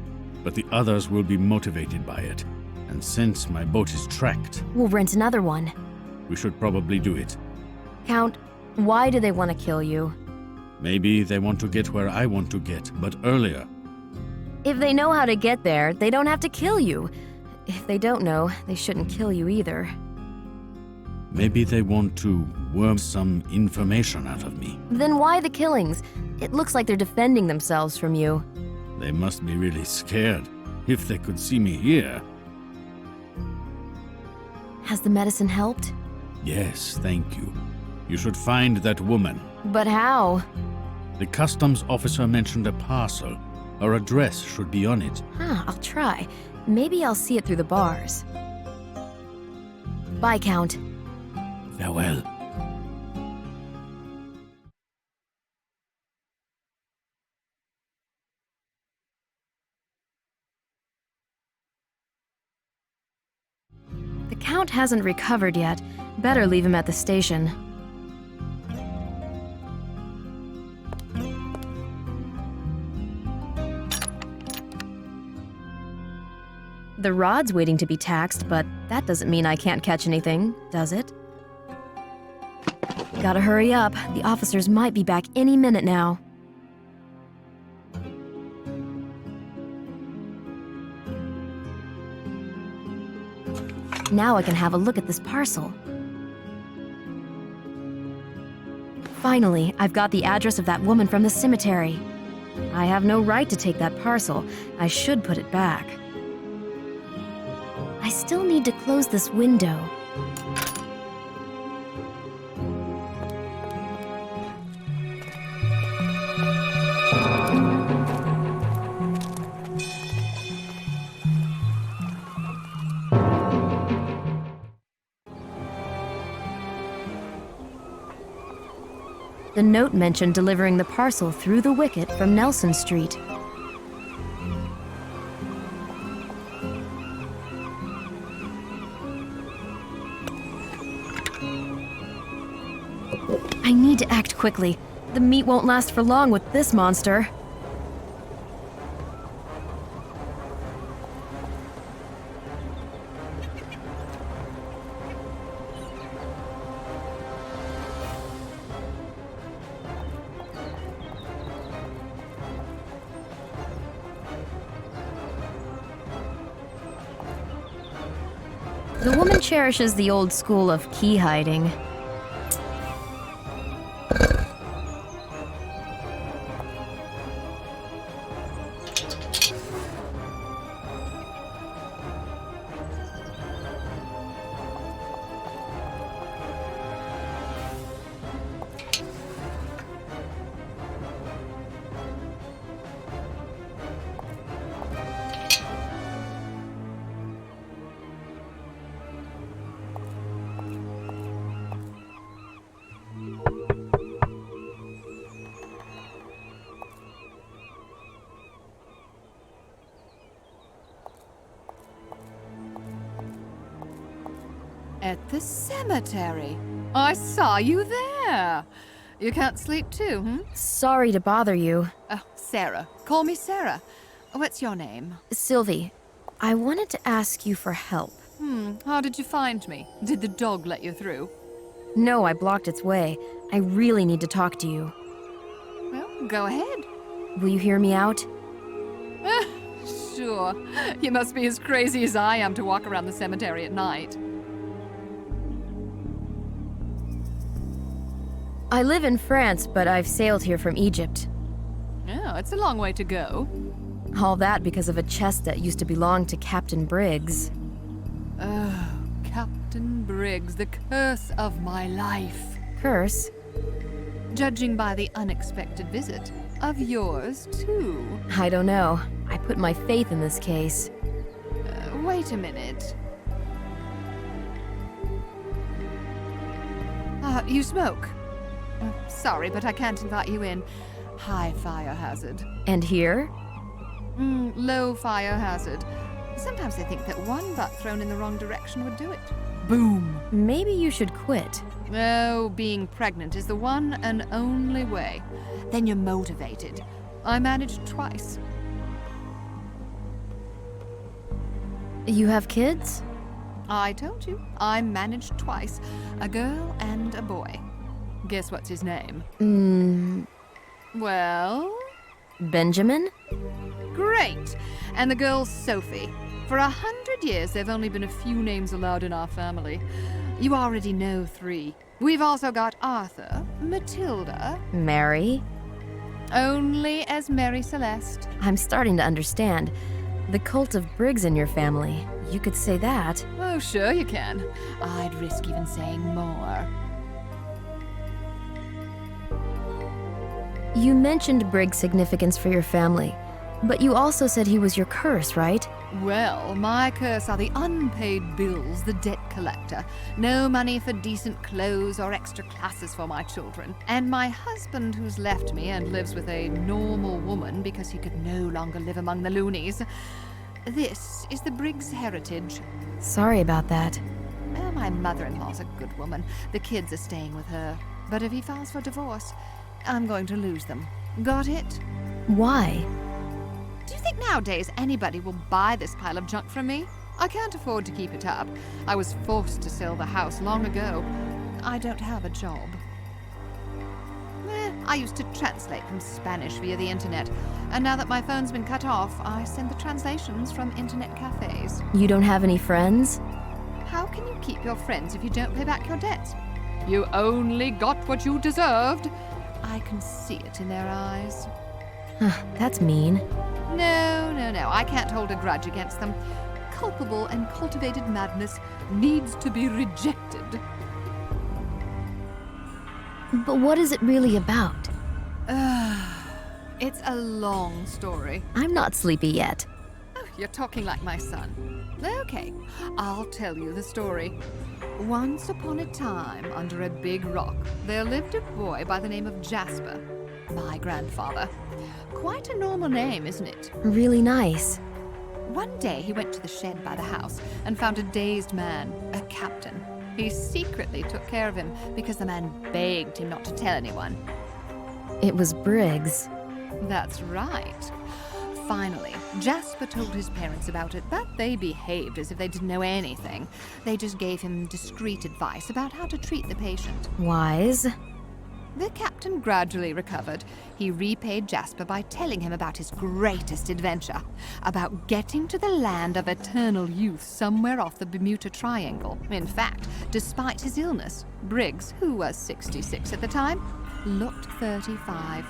But the others will be motivated by it. And since my boat is tracked... We'll rent another one. We should probably do it. Count, why do they want to kill you? Maybe they want to get where I want to get, but earlier. If they know how to get there, they don't have to kill you. If they don't know, they shouldn't kill you either. Maybe they want to worm some information out of me. Then why the killings? It looks like they're defending themselves from you. They must be really scared. If they could see me here. Has the medicine helped? Yes, thank you. You should find that woman. But how? The customs officer mentioned a parcel. Her address should be on it. I'll try. Maybe I'll see it through the bars. Bye, Count. Farewell. The Count hasn't recovered yet. Better leave him at the station. The rod's waiting to be taxed, but that doesn't mean I can't catch anything, does it? Gotta hurry up. The officers might be back any minute now. Now I can have a look at this parcel. Finally, I've got the address of that woman from the cemetery. I have no right to take that parcel. I should put it back. I still need to close this window. The note mentioned delivering the parcel through the wicket from Nelson Street. I need to act quickly. The meat won't last for long with this monster. The woman cherishes the old school of key hiding. At the cemetery. I saw you there. You can't sleep too, hmm? Sorry to bother you. Oh, Sarah. Call me Sarah. What's your name? Sylvie, I wanted to ask you for help. How did you find me? Did the dog let you through? No, I blocked its way. I really need to talk to you. Well, go ahead. Will you hear me out? Sure. You must be as crazy as I am to walk around the cemetery at night. I live in France, but I've sailed here from Egypt. Oh, it's a long way to go. All that because of a chest that used to belong to Captain Briggs. Oh, Captain Briggs, the curse of my life. Curse? Judging by the unexpected visit. Of yours, too. I don't know. I put my faith in this case. Wait a minute. You smoke? Sorry, but I can't invite you in. High fire hazard. And here? Low fire hazard. Sometimes I think that one butt thrown in the wrong direction would do it. Boom. Maybe you should quit. Oh, being pregnant is the one and only way. Then you're motivated. I managed twice. You have kids? I told you. I managed twice. A girl and a boy. Guess what's his name? Well? Benjamin? Great. And the girl's Sophie. For 100 years, there've only been a few names allowed in our family. You already know 3. We've also got Arthur, Matilda... Mary? Only as Mary Celeste. I'm starting to understand. The cult of Briggs in your family. You could say that. Oh, sure you can. I'd risk even saying more. You mentioned Briggs' significance for your family, but you also said he was your curse, right? Well, my curse are the unpaid bills, the debt collector, no money for decent clothes or extra classes for my children, and my husband who's left me and lives with a normal woman because he could no longer live among the loonies. This is the Briggs heritage. Sorry about that. Well, my mother-in-law's a good woman. The kids are staying with her. But if he files for divorce, I'm going to lose them. Got it? Why? Do you think nowadays anybody will buy this pile of junk from me? I can't afford to keep it up. I was forced to sell the house long ago. I don't have a job. I used to translate from Spanish via the internet, and now that my phone's been cut off, I send the translations from internet cafes. You don't have any friends? How can you keep your friends if you don't pay back your debts? You only got what you deserved. I can see it in their eyes. That's mean. No. I can't hold a grudge against them. Culpable and cultivated madness needs to be rejected. But what is it really about? It's a long story. I'm not sleepy yet. Oh, you're talking like my son. Okay, I'll tell you the story. Once upon a time, under a big rock, there lived a boy by the name of Jasper, my grandfather. Quite a normal name, isn't it? Really nice. One day he went to the shed by the house and found a dazed man, a captain. He secretly took care of him because the man begged him not to tell anyone. It was Briggs. That's right. Finally, Jasper told his parents about it, but they behaved as if they didn't know anything. They just gave him discreet advice about how to treat the patient. Wise. The captain gradually recovered. He repaid Jasper by telling him about his greatest adventure, about getting to the land of eternal youth somewhere off the Bermuda Triangle. In fact, despite his illness, Briggs, who was 66 at the time, looked 35.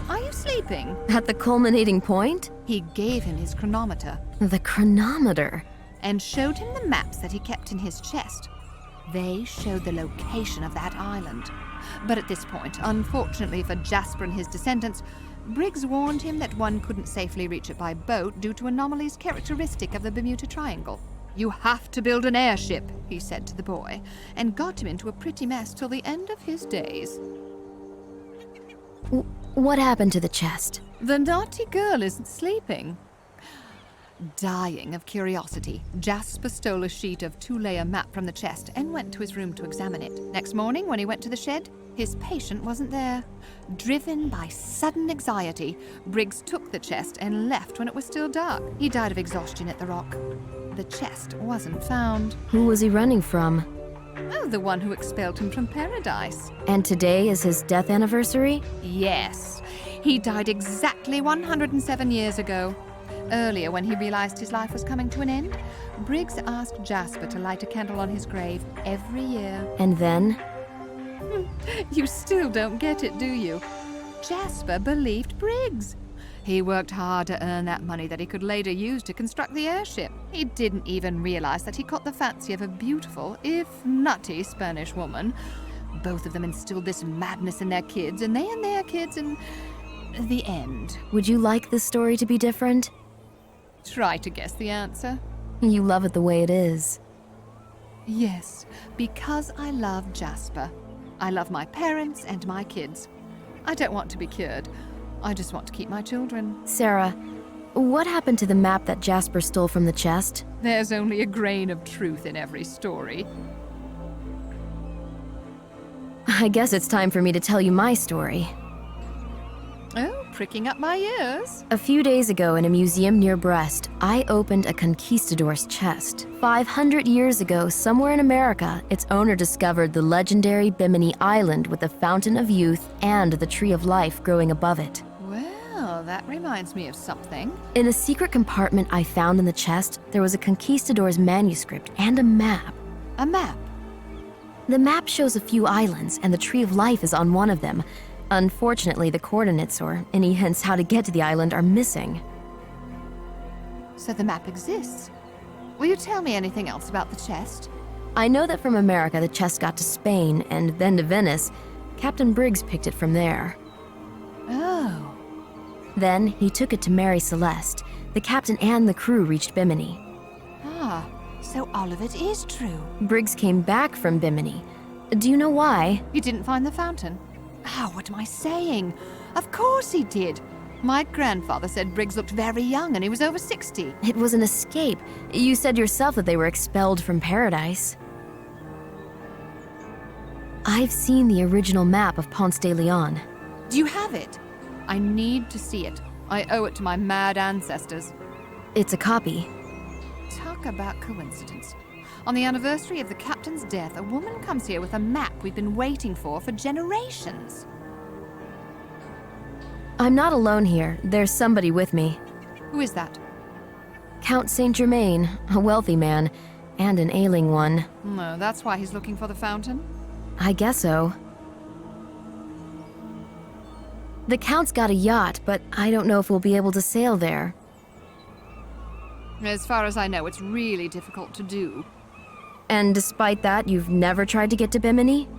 Are you sleeping? At the culminating point? He gave him his chronometer. The chronometer? And showed him the maps that he kept in his chest. They showed the location of that island. But at this point, unfortunately for Jasper and his descendants, Briggs warned him that one couldn't safely reach it by boat due to anomalies characteristic of the Bermuda Triangle. You have to build an airship, he said to the boy, and got him into a pretty mess till the end of his days. What happened to the chest? The naughty girl isn't sleeping. Dying of curiosity, Jasper stole a sheet of 2-layer map from the chest and went to his room to examine it. Next morning, when he went to the shed, his patient wasn't there. Driven by sudden anxiety, Briggs took the chest and left when it was still dark. He died of exhaustion at the rock. The chest wasn't found. Who was he running from? Oh, the one who expelled him from paradise. And today is his death anniversary? Yes. He died exactly 107 years ago. Earlier, when he realized his life was coming to an end, Briggs asked Jasper to light a candle on his grave every year. And then? You still don't get it, do you? Jasper believed Briggs. He worked hard to earn that money that he could later use to construct the airship. He didn't even realize that he caught the fancy of a beautiful, if nutty, Spanish woman. Both of them instilled this madness in their kids, and they and their kids, and the end. Would you like this story to be different? Try to guess the answer. You love it the way it is. Yes, because I love Jasper. I love my parents and my kids. I don't want to be cured. I just want to keep my children. Sarah, what happened to the map that Jasper stole from the chest? There's only a grain of truth in every story. I guess it's time for me to tell you my story. Oh, pricking up my ears. A few days ago in a museum near Brest, I opened a conquistador's chest. 500 years ago, somewhere in America, its owner discovered the legendary Bimini Island with the Fountain of Youth and the Tree of Life growing above it. Well, that reminds me of something. In a secret compartment I found in the chest, there was a conquistador's manuscript and a map. A map? The map shows a few islands, and the Tree of Life is on one of them. Unfortunately, the coordinates or any hints how to get to the island are missing. So the map exists. Will you tell me anything else about the chest? I know that from America the chest got to Spain and then to Venice. Captain Briggs picked it from there. Oh. Then he took it to Mary Celeste. The captain and the crew reached Bimini. Ah, so all of it is true. Briggs came back from Bimini. Do you know why? He didn't find the fountain. Ah, what am I saying? Of course he did. My grandfather said Briggs looked very young and he was over 60. It was an escape. You said yourself that they were expelled from paradise. I've seen the original map of Ponce de Leon. Do you have it? I need to see it. I owe it to my mad ancestors. It's a copy. Talk about coincidence. On the anniversary of the captain's death, a woman comes here with a map we've been waiting for generations. I'm not alone here. There's somebody with me. Who is that? Count Saint-Germain, a wealthy man, and an ailing one. No, that's why he's looking for the fountain? I guess so. The Count's got a yacht, but I don't know if we'll be able to sail there. As far as I know, it's really difficult to do. And despite that, you've never tried to get to Bimini?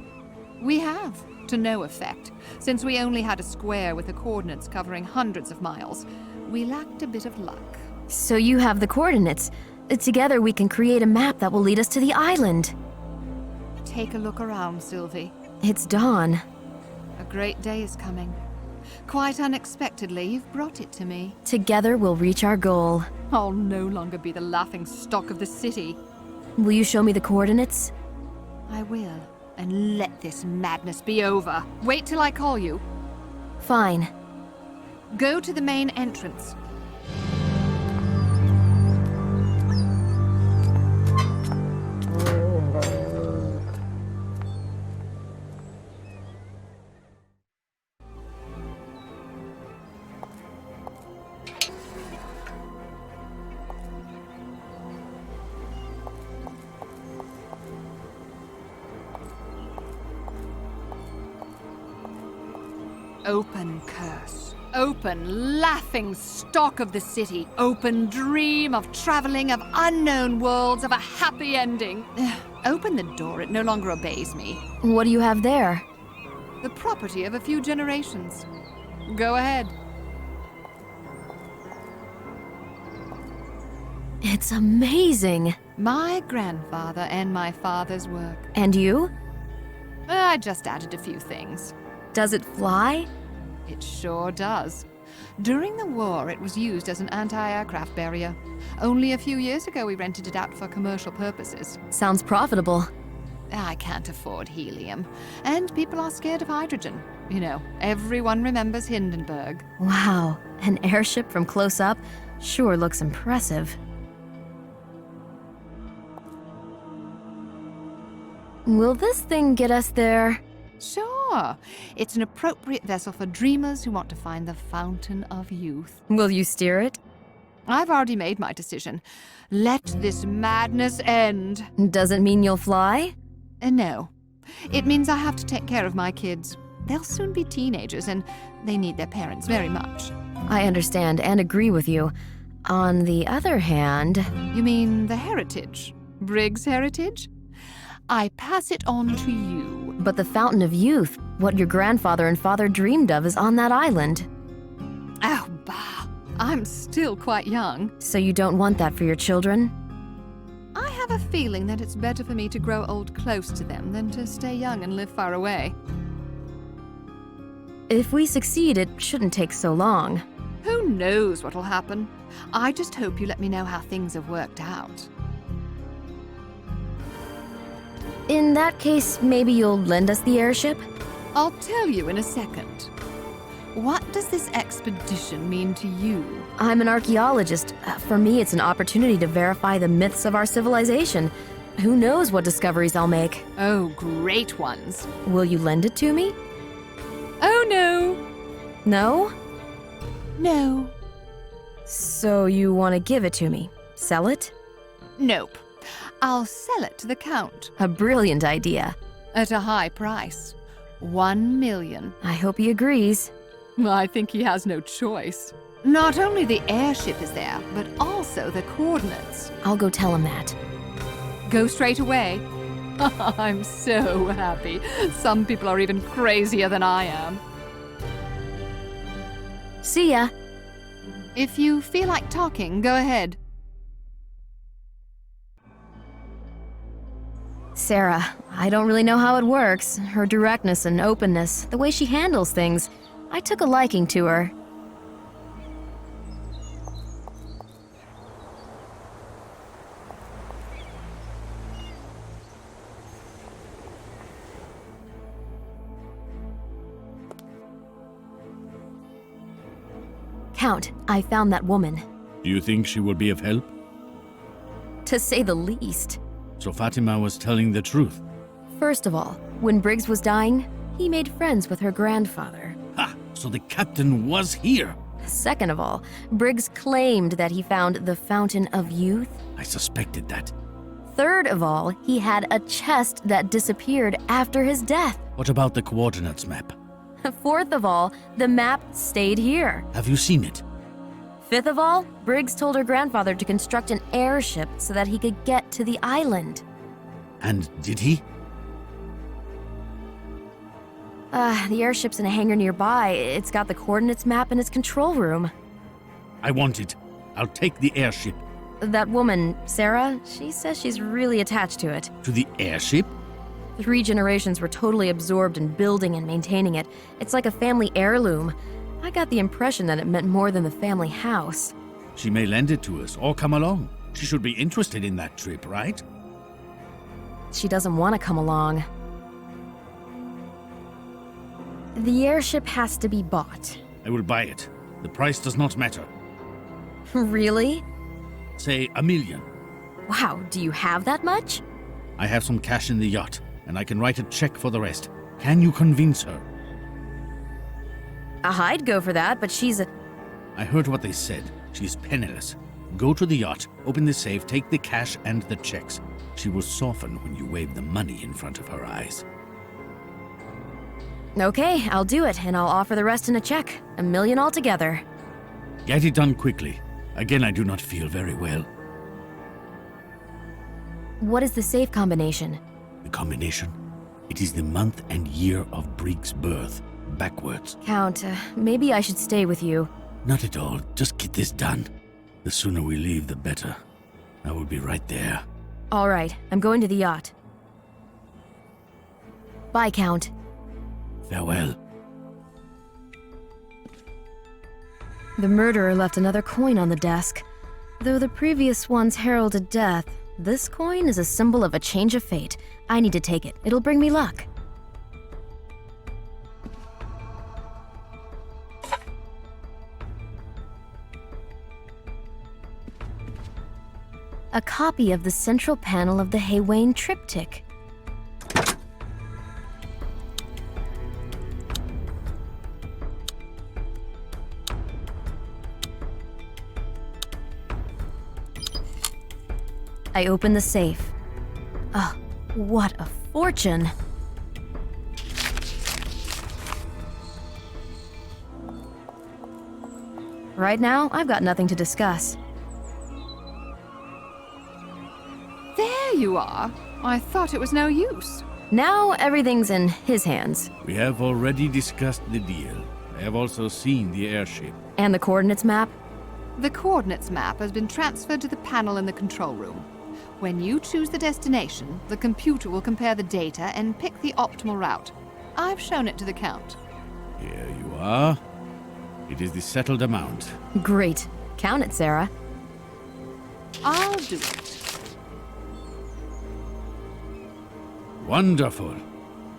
We have, to no effect. Since we only had a square with the coordinates covering hundreds of miles, we lacked a bit of luck. So you have the coordinates. Together we can create a map that will lead us to the island. Take a look around, Sylvie. It's dawn. A great day is coming. Quite unexpectedly, you've brought it to me. Together we'll reach our goal. I'll no longer be the laughing stock of the city. Will you show me the coordinates? I will, and let this madness be over. Wait till I call you. Fine. Go to the main entrance. Open curse. Open laughing stock of the city. Open dream of traveling, of unknown worlds, of a happy ending. Open the door, it no longer obeys me. What do you have there? The property of a few generations. Go ahead. It's amazing. My grandfather and my father's work. And you? I just added a few things. Does it fly? It sure does. During the war, it was used as an anti-aircraft barrier. Only a few years ago, we rented it out for commercial purposes. Sounds profitable. I can't afford helium. And people are scared of hydrogen. You know, everyone remembers Hindenburg. Wow, an airship from close up sure looks impressive. Will this thing get us there? Sure. It's an appropriate vessel for dreamers who want to find the fountain of youth. Will you steer it? I've already made my decision. Let this madness end. Does it mean you'll fly? No. It means I have to take care of my kids. They'll soon be teenagers, and they need their parents very much. I understand and agree with you. On the other hand... You mean the heritage? Briggs' heritage? I pass it on to you. But the Fountain of Youth, what your grandfather and father dreamed of, is on that island. Oh, bah. I'm still quite young. So you don't want that for your children? I have a feeling that it's better for me to grow old close to them than to stay young and live far away. If we succeed, it shouldn't take so long. Who knows what'll happen? I just hope you let me know how things have worked out. In that case, maybe you'll lend us the airship? I'll tell you in a second. What does this expedition mean to you? I'm an archaeologist. For me, it's an opportunity to verify the myths of our civilization. Who knows what discoveries I'll make? Oh, great ones. Will you lend it to me? Oh, no. No? No. So you want to give it to me? Sell it? Nope. I'll sell it to the Count. A brilliant idea. At a high price. 1 million. I hope he agrees. I think he has no choice. Not only the airship is there, but also the coordinates. I'll go tell him that. Go straight away. I'm so happy. Some people are even crazier than I am. See ya. If you feel like talking, go ahead. Sarah, I don't really know how it works. Her directness and openness, the way she handles things. I took a liking to her. Count, I found that woman. Do you think she will be of help? To say the least. So Fatima was telling the truth. First of all, when Briggs was dying, he made friends with her grandfather. Ha! So the captain was here! Second of all, Briggs claimed that he found the Fountain of Youth. I suspected that. Third of all, he had a chest that disappeared after his death. What about the coordinates map? Fourth of all, the map stayed here. Have you seen it? Fifth of all, Briggs told her grandfather to construct an airship so that he could get to the island. And did he? The airship's in a hangar nearby. It's got the coordinates map in its control room. I want it. I'll take the airship. That woman, Sarah, she says she's really attached to it. To the airship? 3 generations were totally absorbed in building and maintaining it. It's like a family heirloom. I got the impression that it meant more than the family house. She may lend it to us or come along. She should be interested in that trip, right? She doesn't want to come along. The airship has to be bought. I will buy it. The price does not matter. Really? Say $1 million. Wow, do you have that much? I have some cash in the yacht, and I can write a check for the rest. Can you convince her? I'd go for that, but she's a... I heard what they said. She's penniless. Go to the yacht, open the safe, take the cash and the checks. She will soften when you wave the money in front of her eyes. Okay, I'll do it, and I'll offer the rest in a check. $1 million altogether. Get it done quickly. Again, I do not feel very well. What is the safe combination? The combination? It is the month and year of Briggs' birth, backwards. Count, maybe I should stay with you. Not at all. Just get this done. The sooner we leave, the better. I will be right there. All right, I'm going to the yacht. Bye, Count. Farewell. The murderer left another coin on the desk. Though the previous ones heralded death, this coin is a symbol of a change of fate. I need to take it. It'll bring me luck. A copy of the central panel of the Haywain triptych. I open the safe. Oh, what a fortune! Right now, I've got nothing to discuss. There you are. I thought it was no use. Now everything's in his hands. We have already discussed the deal. I have also seen the airship. And the coordinates map? The coordinates map has been transferred to the panel in the control room. When you choose the destination, the computer will compare the data and pick the optimal route. I've shown it to the Count. Here you are. It is the settled amount. Great. Count it, Sarah. I'll do it. Wonderful.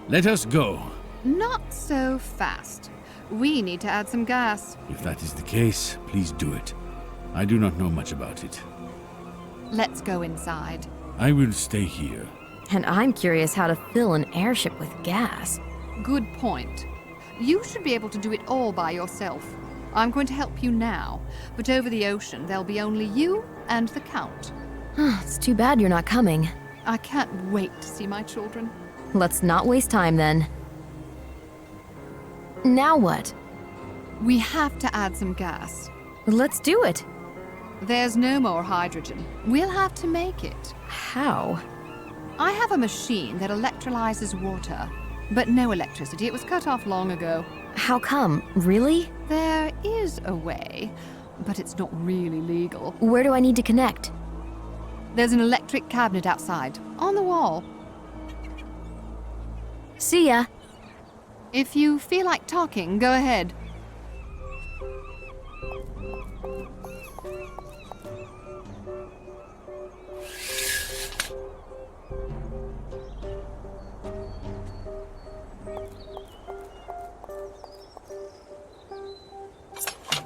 Let us go. Not so fast. We need to add some gas. If that is the case, please do it. I do not know much about it. Let's go inside. I will stay here. And I'm curious how to fill an airship with gas. Good point. You should be able to do it all by yourself. I'm going to help you now, but over the ocean there'll be only you and the Count. It's too bad you're not coming. I can't wait to see my children. Let's not waste time then. Now what? We have to add some gas. Let's do it. There's no more hydrogen. We'll have to make it. How? I have a machine that electrolyzes water, but no electricity. It was cut off long ago. How come? Really? There is a way, but it's not really legal. Where do I need to connect? There's an electric cabinet outside, on the wall. See ya. If you feel like talking, go ahead.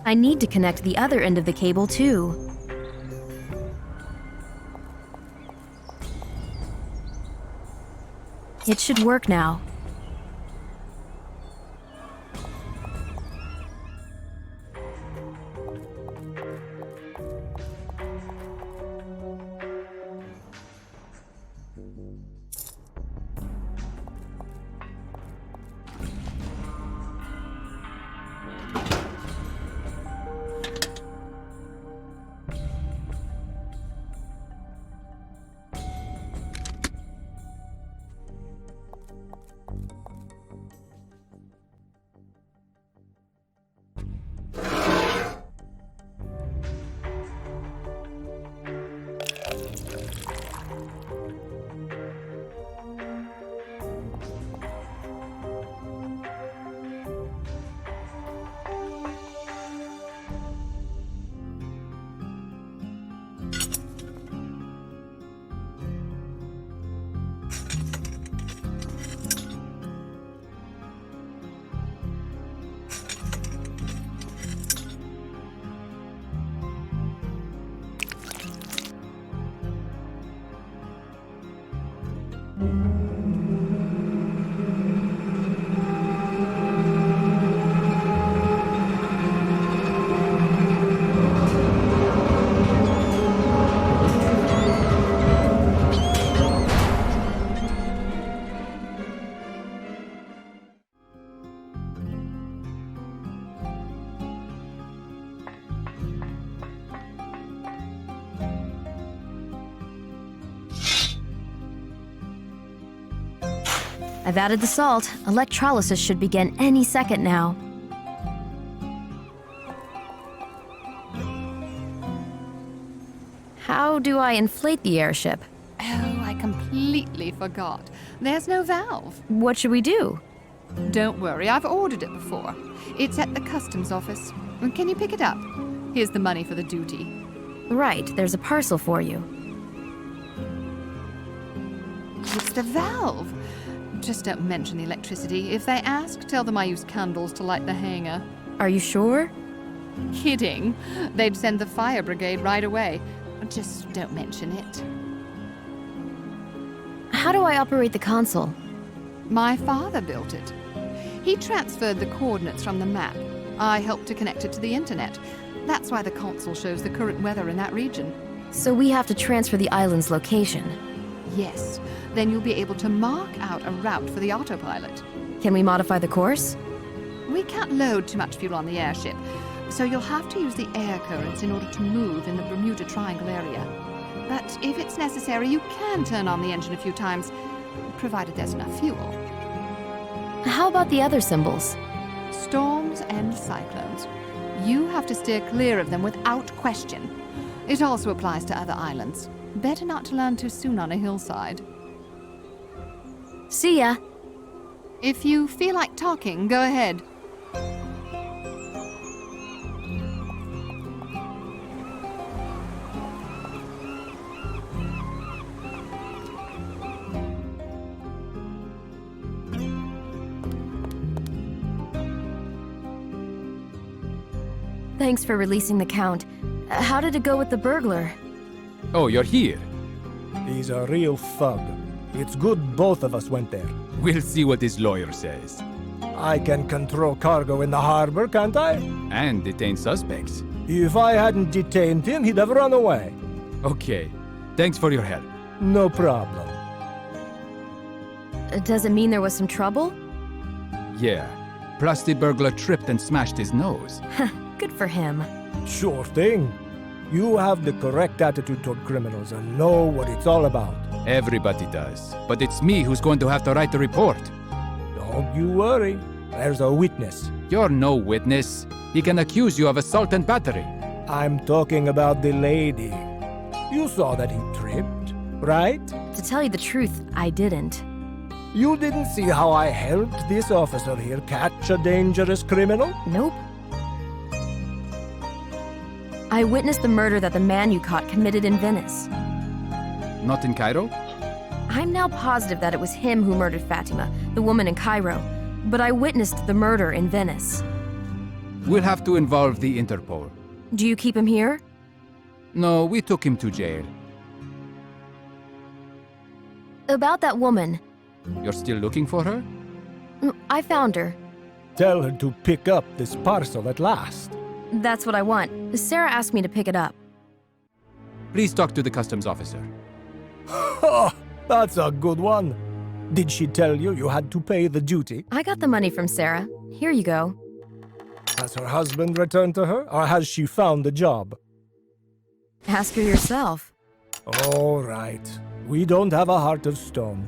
I need to connect the other end of the cable too. It should work now. I've added the salt. Electrolysis should begin any second now. How do I inflate the airship? Oh, I completely forgot. There's no valve. What should we do? Don't worry, I've ordered it before. It's at the customs office. Can you pick it up? Here's the money for the duty. Right, there's a parcel for you. It's the valve. Just don't mention the electricity. If they ask, tell them I use candles to light the hangar. Are you sure? Kidding. They'd send the fire brigade right away. Just don't mention it. How do I operate the console? My father built it. He transferred the coordinates from the map. I helped to connect it to the internet. That's why the console shows the current weather in that region. So we have to transfer the island's location. Yes. Then you'll be able to mark out a route for the autopilot. Can we modify the course? We can't load too much fuel on the airship, so you'll have to use the air currents in order to move in the Bermuda Triangle area. But if it's necessary, you can turn on the engine a few times, provided there's enough fuel. How about the other symbols? Storms and cyclones. You have to steer clear of them without question. It also applies to other islands. Better not to land too soon on a hillside. See ya. If you feel like talking, go ahead. Thanks for releasing the Count. How did it go with the burglar? Oh, you're here. He's a real thug. It's good both of us went there. We'll see what his lawyer says. I can control cargo in the harbor, can't I? And detain suspects. If I hadn't detained him, he'd have run away. Okay. Thanks for your help. No problem. Does it mean there was some trouble? Yeah. Plus the burglar tripped and smashed his nose. Good for him. Sure thing. You have the correct attitude toward criminals and know what it's all about. Everybody does. But it's me who's going to have to write the report. Don't you worry. There's a witness. You're no witness. He can accuse you of assault and battery. I'm talking about the lady. You saw that he tripped, right? To tell you the truth, I didn't. You didn't see how I helped this officer here catch a dangerous criminal? Nope. I witnessed the murder that the man you caught committed in Venice. Not in Cairo? I'm now positive that it was him who murdered Fatima, the woman in Cairo, but I witnessed the murder in Venice. We'll have to involve the Interpol. Do you keep him here? No, we took him to jail. About that woman. You're still looking for her? I found her. Tell her to pick up this parcel at last. That's what I want. Sarah asked me to pick it up. Please talk to the customs officer. Oh, that's a good one. Did she tell you you had to pay the duty? I got the money from Sarah. Here you go. Has her husband returned to her, or has she found a job? Ask her yourself. All right. We don't have a heart of stone.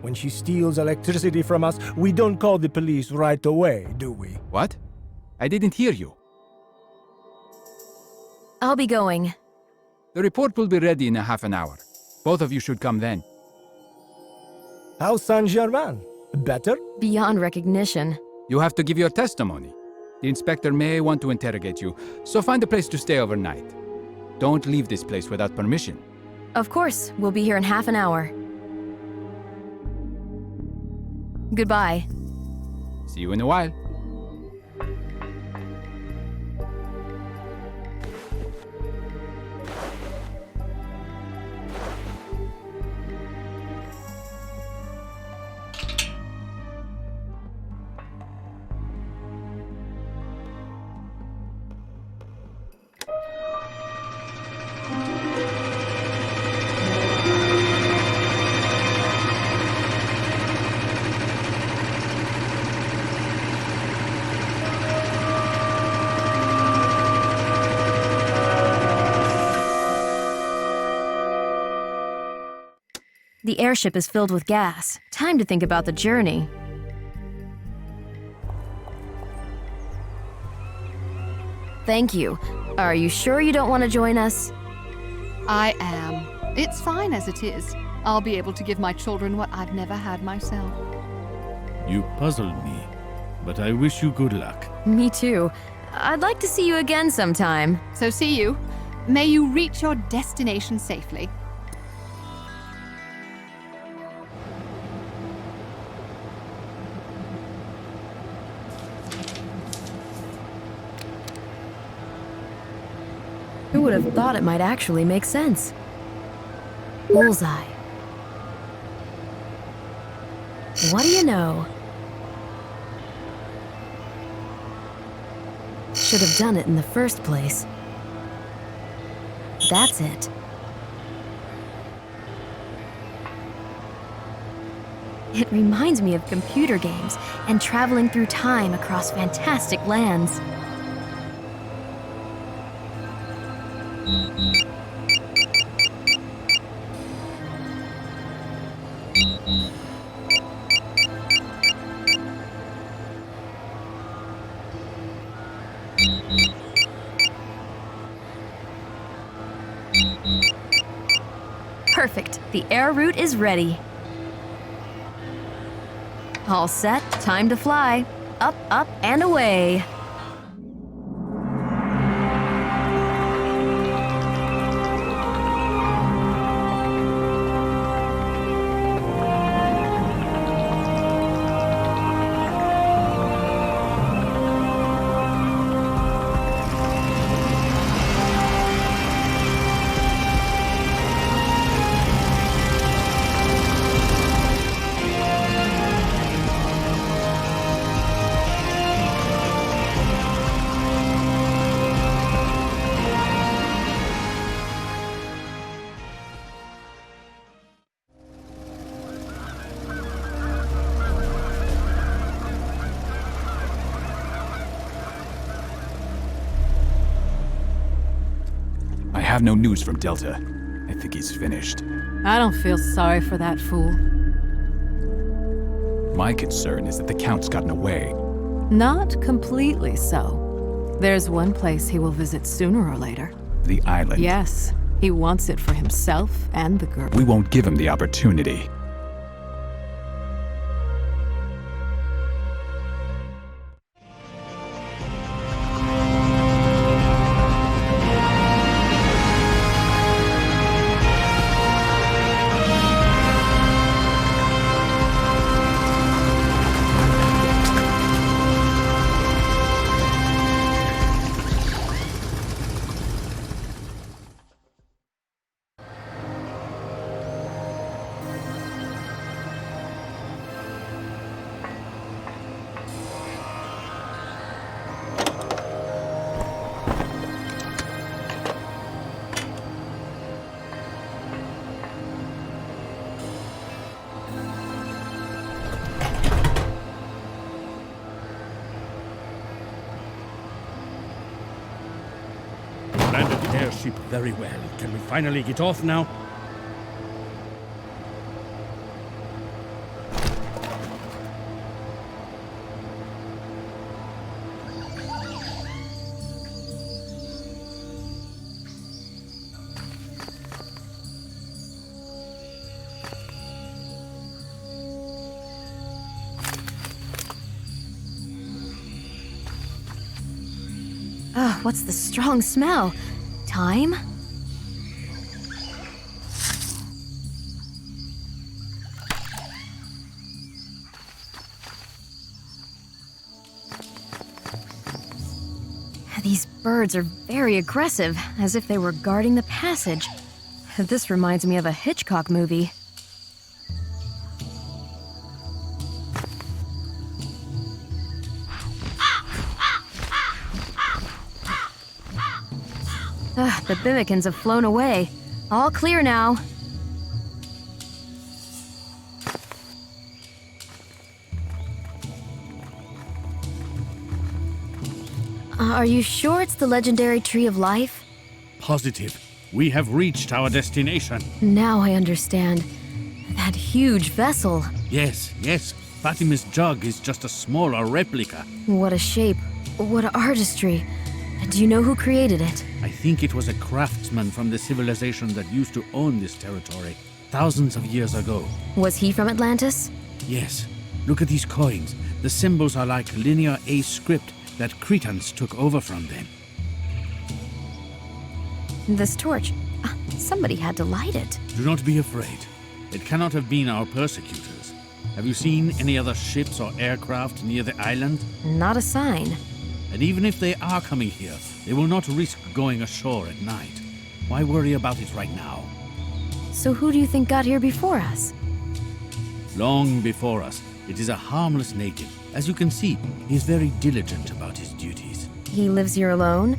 When she steals electricity from us, we don't call the police right away, do we? What? I didn't hear you. I'll be going. The report will be ready in a half an hour. Both of you should come then. How's Saint-Germain? Better? Beyond recognition. You have to give your testimony. The inspector may want to interrogate you, so find a place to stay overnight. Don't leave this place without permission. Of course, we'll be here in half an hour. Goodbye. See you in a while. The airship is filled with gas. Time to think about the journey. Thank you. Are you sure you don't want to join us? I am. It's fine as it is. I'll be able to give my children what I've never had myself. You puzzled me, but I wish you good luck. Me too. I'd like to see you again sometime. So see you. May you reach your destination safely. Who would have thought it might actually make sense? Bullseye. What do you know? Should have done it in the first place. That's it. It reminds me of computer games and traveling through time across fantastic lands. Perfect. The air route is ready. All set. Time to fly. Up, up, and away. have no news from Delta. I think he's finished. I don't feel sorry for that fool. My concern is that the Count's gotten away. Not completely so. There's one place he will visit sooner or later. The island. Yes, he wants it for himself and the girl. We won't give him the opportunity. Landed the airship very well. Can we finally get off now? Ugh, what's the strong smell? Time? These birds are very aggressive, as if they were guarding the passage. This reminds me of a Hitchcock movie. The Bimicans have flown away. All clear now. Are you sure it's the legendary Tree of Life? Positive. We have reached our destination. Now I understand. That huge vessel. Yes, yes. Fatima's jug is just a smaller replica. What a shape. What artistry. Do you know who created it? I think it was a craftsman from the civilization that used to own this territory thousands of years ago. Was he from Atlantis? Yes. Look at these coins. The symbols are like linear A script that Cretans took over from them. This torch. Somebody had to light it. Do not be afraid. It cannot have been our persecutors. Have you seen any other ships or aircraft near the island? Not a sign. And even if they are coming here, they will not risk going ashore at night. Why worry about it right now? So who do you think got here before us? Long before us. It is a harmless native. As you can see, he is very diligent about his duties. He lives here alone?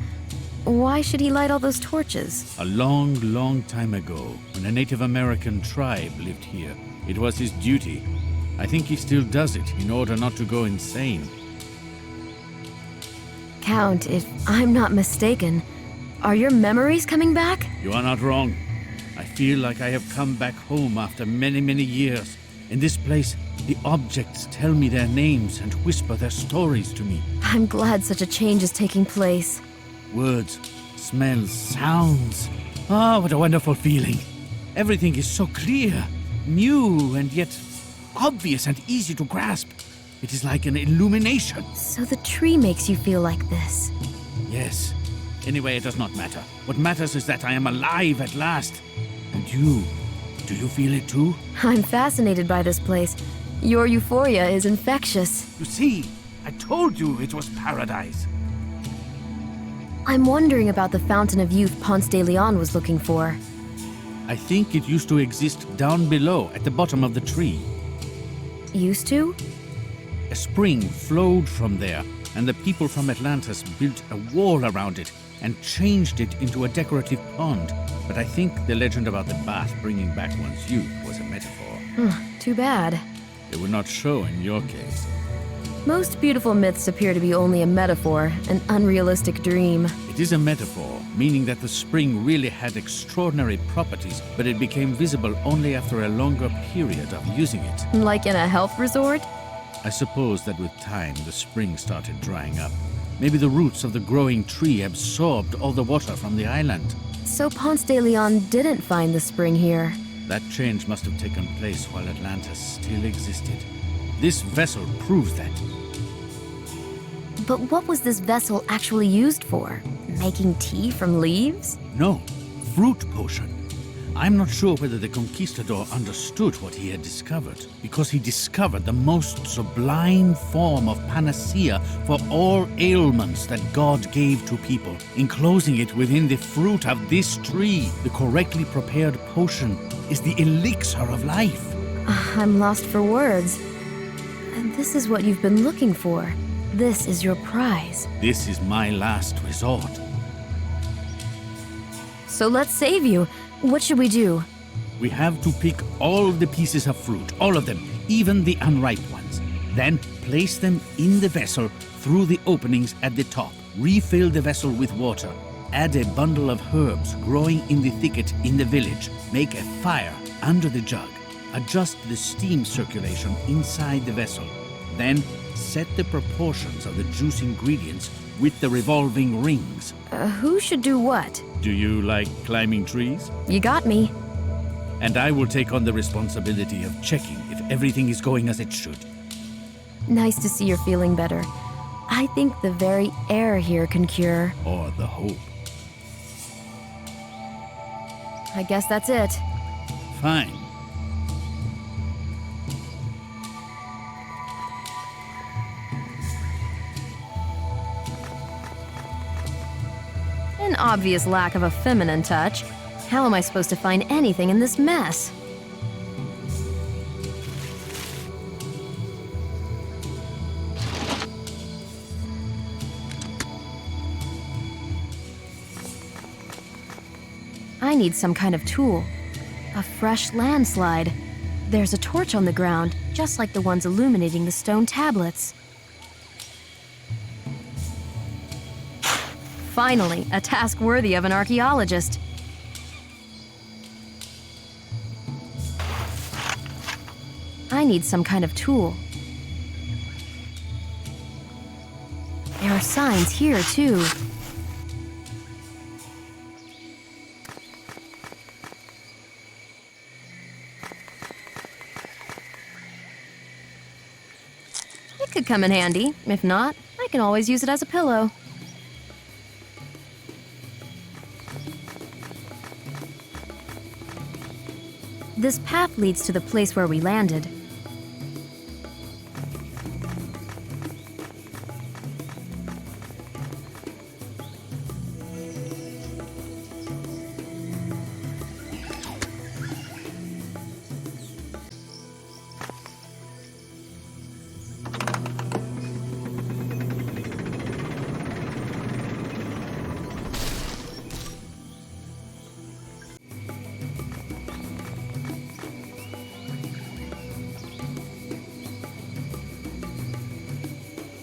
Why should he light all those torches? A long, long time ago, when a Native American tribe lived here, it was his duty. I think he still does it in order not to go insane. Count, if I'm not mistaken, are your memories coming back? You are not wrong. I feel like I have come back home after many, many years. In this place, the objects tell me their names and whisper their stories to me. I'm glad such a change is taking place. Words, smells, sounds. Ah, what a wonderful feeling. Everything is so clear, new, and yet obvious and easy to grasp. It is like an illumination. So the tree makes you feel like this? Yes. Anyway, it does not matter. What matters is that I am alive at last. And you, do you feel it too? I'm fascinated by this place. Your euphoria is infectious. You see, I told you it was paradise. I'm wondering about the Fountain of Youth Ponce de Leon was looking for. I think it used to exist down below, at the bottom of the tree. Used to? A spring flowed from there, and the people from Atlantis built a wall around it and changed it into a decorative pond. But I think the legend about the bath bringing back one's youth was a metaphor. Too bad. It would not show in your case. Most beautiful myths appear to be only a metaphor, an unrealistic dream. It is a metaphor, meaning that the spring really had extraordinary properties, but it became visible only after a longer period of using it. Like in a health resort? I suppose that with time, the spring started drying up. Maybe the roots of the growing tree absorbed all the water from the island. So Ponce de Leon didn't find the spring here. That change must have taken place while Atlantis still existed. This vessel proves that. But what was this vessel actually used for? Making tea from leaves? No, fruit potion. I'm not sure whether the conquistador understood what he had discovered, because he discovered the most sublime form of panacea for all ailments that God gave to people, enclosing it within the fruit of this tree. The correctly prepared potion is the elixir of life. I'm lost for words. And this is what you've been looking for. This is your prize. This is my last resort. So let's save you. What should we do? We have to pick all the pieces of fruit, all of them, even the unripe ones. Then place them in the vessel through the openings at the top. Refill the vessel with water. Add a bundle of herbs growing in the thicket in the village. Make a fire under the jug. Adjust the steam circulation inside the vessel. Then set the proportions of the juice ingredients with the revolving rings. Who should do what? Do you like climbing trees? You got me. And I will take on the responsibility of checking if everything is going as it should. Nice to see you're feeling better. I think the very air here can cure. Or the hope. I guess that's it. Fine. An obvious lack of a feminine touch. How am I supposed to find anything in this mess? I need some kind of tool. A fresh landslide. There's a torch on the ground, just like the ones illuminating the stone tablets. Finally, a task worthy of an archaeologist. I need some kind of tool. There are signs here, too. It could come in handy. If not, I can always use it as a pillow. This path leads to the place where we landed.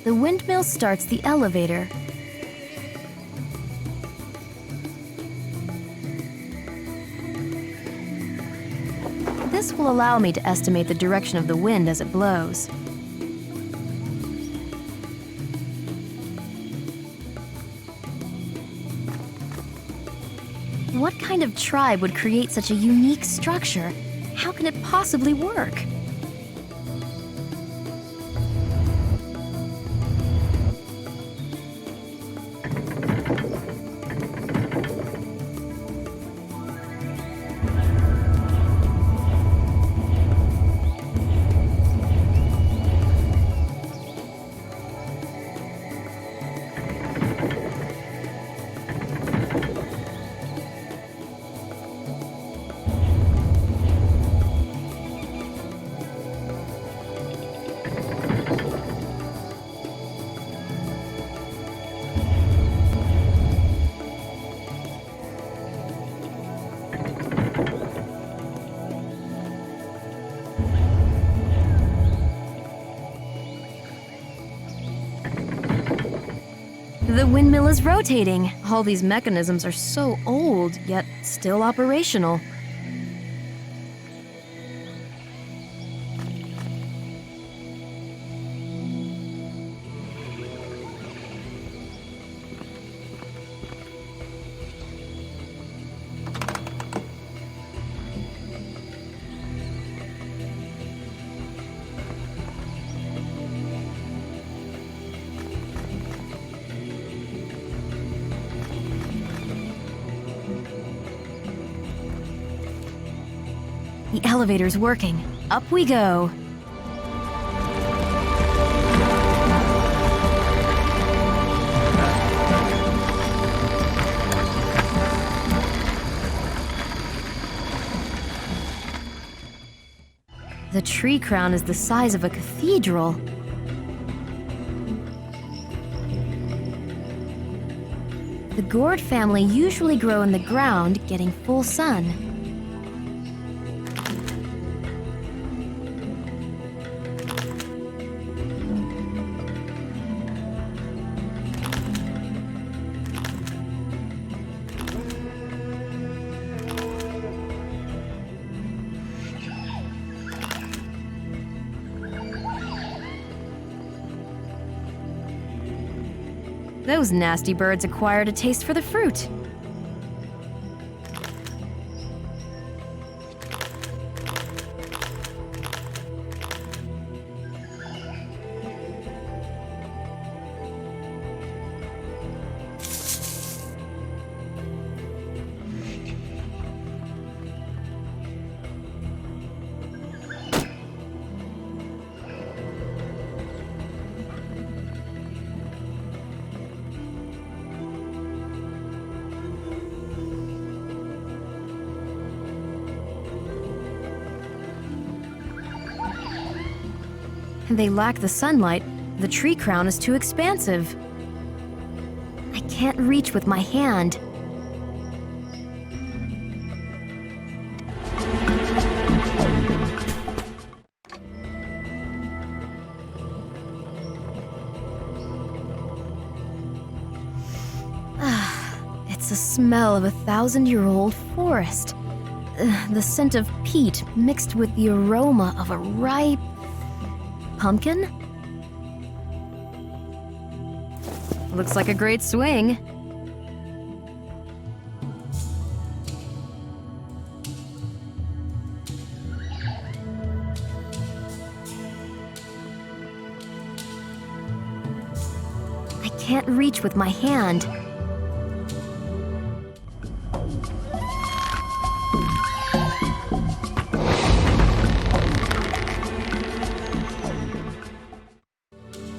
The windmill starts the elevator. This will allow me to estimate the direction of the wind as it blows. What kind of tribe would create such a unique structure? How can it possibly work? The windmill is rotating. All these mechanisms are so old, yet still operational. The elevator's working. Up we go. The tree crown is the size of a cathedral. The gourd family usually grow in the ground, getting full sun. Those nasty birds acquired a taste for the fruit. They lack the sunlight. The tree crown is too expansive. I can't reach with my hand. It's the smell of a 1,000-year-old forest. The scent of peat mixed with the aroma of a ripe pumpkin? Looks like a great swing. I can't reach with my hand.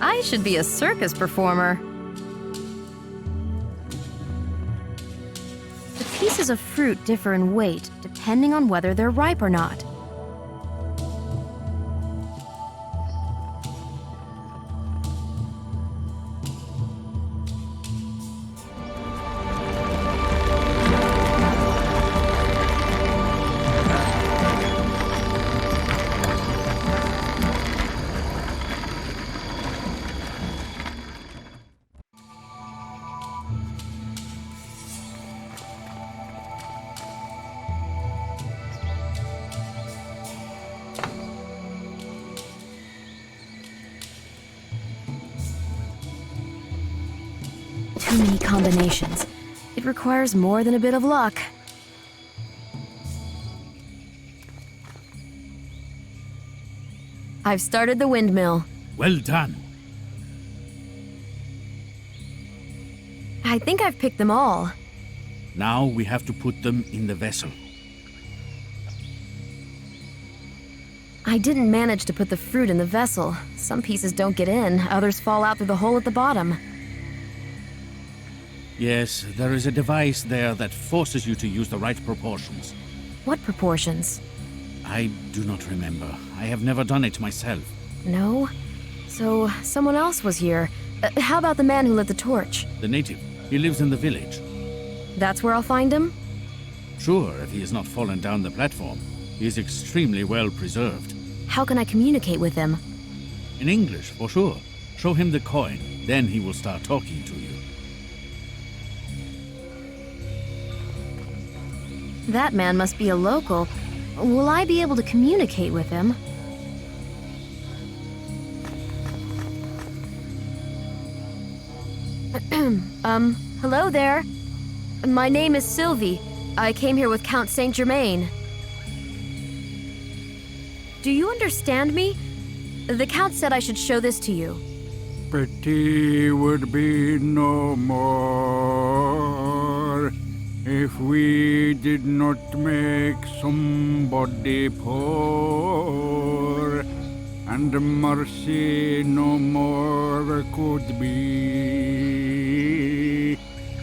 I should be a circus performer. The pieces of fruit differ in weight depending on whether they're ripe or not. Too many combinations. It requires more than a bit of luck. I've started the windmill. Well done. I think I've picked them all. Now we have to put them in the vessel. I didn't manage to put the fruit in the vessel. Some pieces don't get in, others fall out through the hole at the bottom. Yes, there is a device there that forces you to use the right proportions. What proportions? I do not remember. I have never done it myself. No? So, someone else was here. How about the man who lit the torch? The native. He lives in the village. That's where I'll find him? Sure, if he has not fallen down the platform. He is extremely well preserved. How can I communicate with him? In English, for sure. Show him the coin, then he will start talking to you. That man must be a local. Will I be able to communicate with him? Hello there. My name is Sylvie. I came here with Count Saint-Germain. Do you understand me? The Count said I should show this to you. Pity would be no more if we did not make somebody poor, and mercy no more could be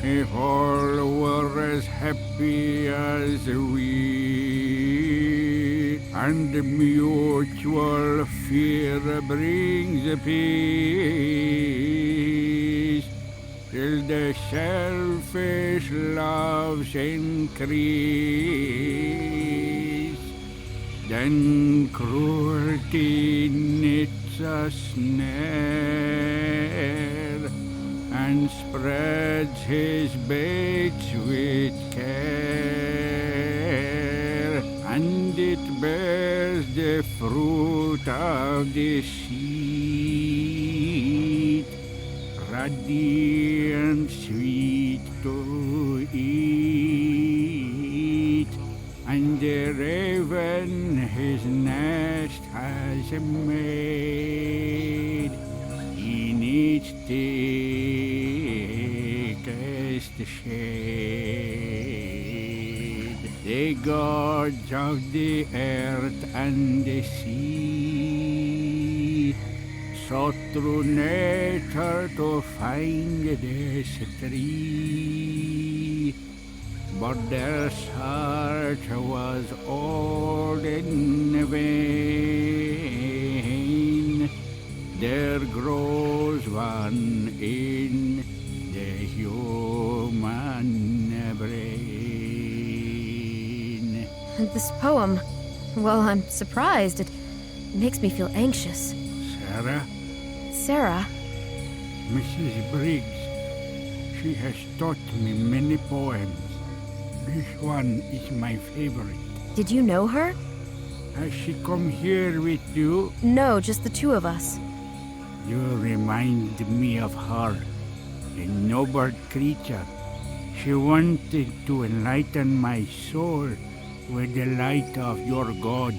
if all were as happy as we, and mutual fear brings peace till the selfish loves increase. Then cruelty knits a snare and spreads his baits with care, and it bears the fruit of deceit, radiant sweet to eat, and the raven his nest has made in its thickest shade. The gods of the earth and the sea sought through nature to find this tree, but their search was all in vain. There grows one in the human brain. This poem, well, I'm surprised. It makes me feel anxious. Sarah? Sarah? Mrs. Briggs. She has taught me many poems. This one is my favorite. Did you know her? Has she come here with you? No, just the two of us. You remind me of her, a noble creature. She wanted to enlighten my soul with the light of your God.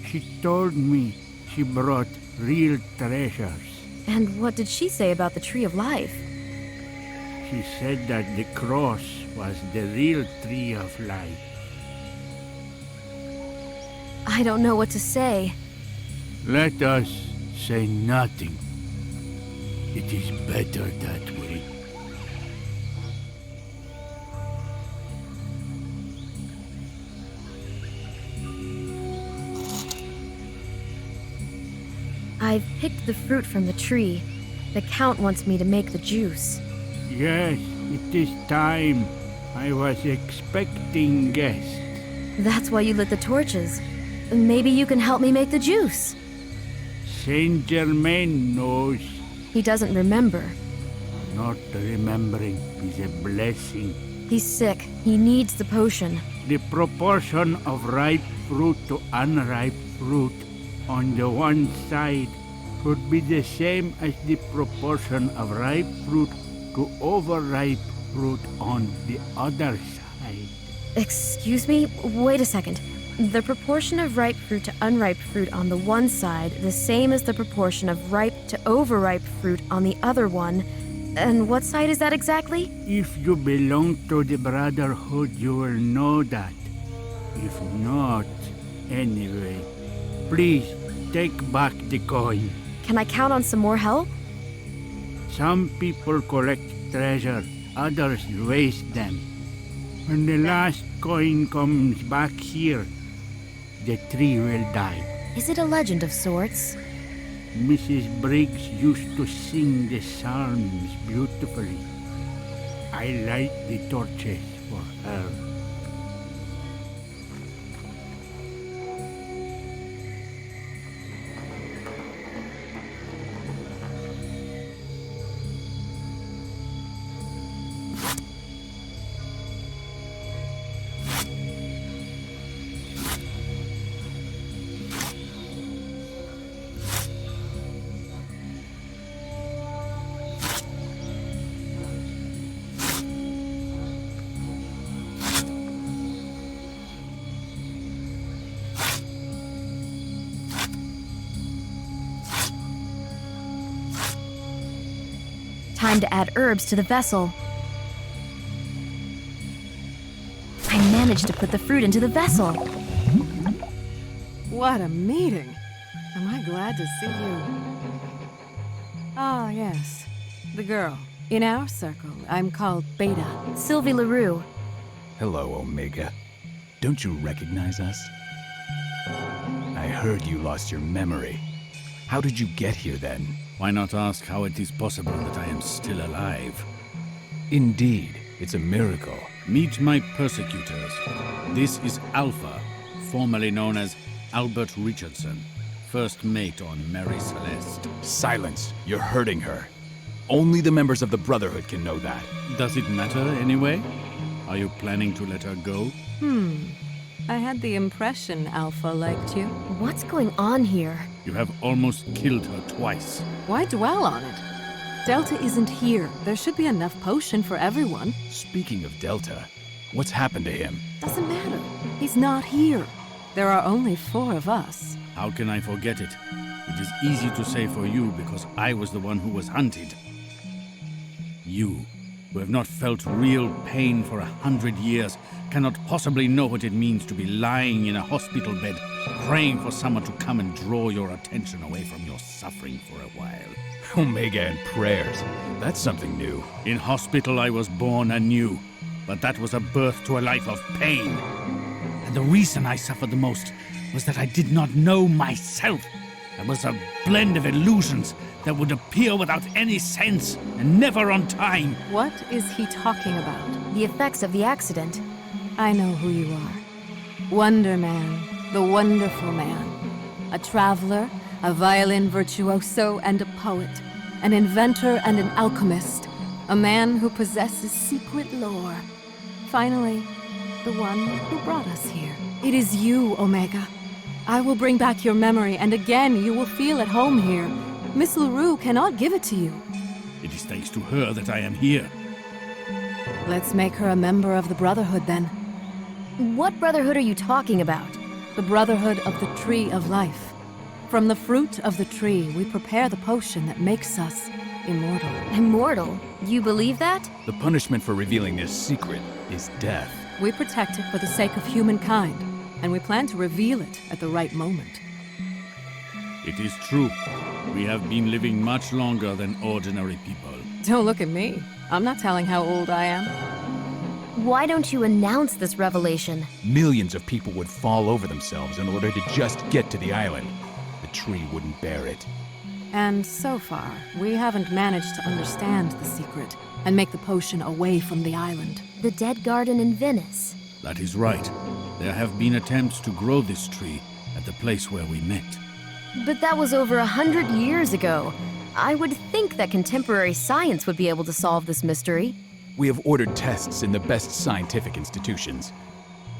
She told me she brought real treasures. And what did she say about the Tree of Life? She said that the cross was the real tree of life. I don't know what to say. Let us say nothing. It is better that way. I've picked the fruit from the tree. The Count wants me to make the juice. Yes, it is time. I was expecting guests. That's why you lit the torches. Maybe you can help me make the juice. Saint-Germain knows. He doesn't remember. Not remembering is a blessing. He's sick. He needs the potion. The proportion of ripe fruit to unripe fruit on the one side would be the same as the proportion of ripe fruit to overripe fruit on the other side. Excuse me? Wait a second. The proportion of ripe fruit to unripe fruit on the one side, the same as the proportion of ripe to overripe fruit on the other one. And what side is that exactly? If you belong to the Brotherhood, you will know that. If not, anyway, please take back the coin. Can I count on some more help? Some people collect treasure, others waste them. When the last coin comes back here, the tree will die. Is it a legend of sorts? Mrs. Briggs used to sing the psalms beautifully. I light the torches for her. Time to add herbs to the vessel. I managed to put the fruit into the vessel. What a meeting. Am I glad to see you? Ah, yes. The girl. In our circle, I'm called Beta. Sylvie LaRue. Hello, Omega. Don't you recognize us? I heard you lost your memory. How did you get here then? Why not ask how it is possible that I am still alive? Indeed, it's a miracle. Meet my persecutors. This is Alpha, formerly known as Albert Richardson, first mate on Mary Celeste. Silence! You're hurting her. Only the members of the Brotherhood can know that. Does it matter anyway? Are you planning to let her go? I had the impression Alpha liked you. What's going on here? You have almost killed her twice. Why dwell on it? Delta isn't here. There should be enough potion for everyone. Speaking of Delta, what's happened to him? Doesn't matter. He's not here. There are only 4 of us. How can I forget it? It is easy to say for you because I was the one who was hunted. You, who have not felt real pain for 100 years, cannot possibly know what it means to be lying in a hospital bed, praying for someone to come and draw your attention away from your suffering for a while. Omega and prayers. That's something new. In hospital I was born anew, but that was a birth to a life of pain. And the reason I suffered the most was that I did not know myself. I was a blend of illusions that would appear without any sense and never on time. What is he talking about? The effects of the accident. I know who you are. Wonder Man, the wonderful man. A traveler, a violin virtuoso and a poet. An inventor and an alchemist. A man who possesses secret lore. Finally, the one who brought us here. It is you, Omega. I will bring back your memory, and again you will feel at home here. Miss LaRue cannot give it to you. It is thanks to her that I am here. Let's make her a member of the Brotherhood, then. What Brotherhood are you talking about? The Brotherhood of the Tree of Life. From the fruit of the tree, we prepare the potion that makes us immortal. Immortal? You believe that? The punishment for revealing this secret is death. We protect it for the sake of humankind, and we plan to reveal it at the right moment. It is true. We have been living much longer than ordinary people. Don't look at me. I'm not telling how old I am. Why don't you announce this revelation? Millions of people would fall over themselves in order to just get to the island. The tree wouldn't bear it. And so far, we haven't managed to understand the secret and make the potion away from the island. The dead garden in Venice. That is right. There have been attempts to grow this tree at the place where we met. But that was over 100 years ago. I would think that contemporary science would be able to solve this mystery. We have ordered tests in the best scientific institutions.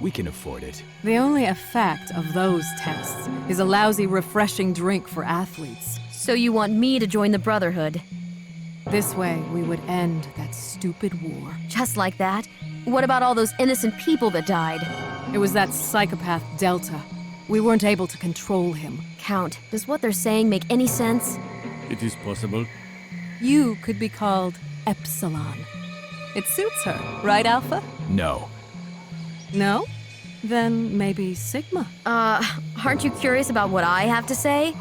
We can afford it. The only effect of those tests is a lousy, refreshing drink for athletes. So you want me to join the Brotherhood? This way, we would end that stupid war. Just like that? What about all those innocent people that died? It was that psychopath Delta. We weren't able to control him. Count, does what they're saying make any sense? It is possible. You could be called Epsilon. It suits her, right, Alpha? No. No? Then maybe Sigma. Aren't you curious about what I have to say?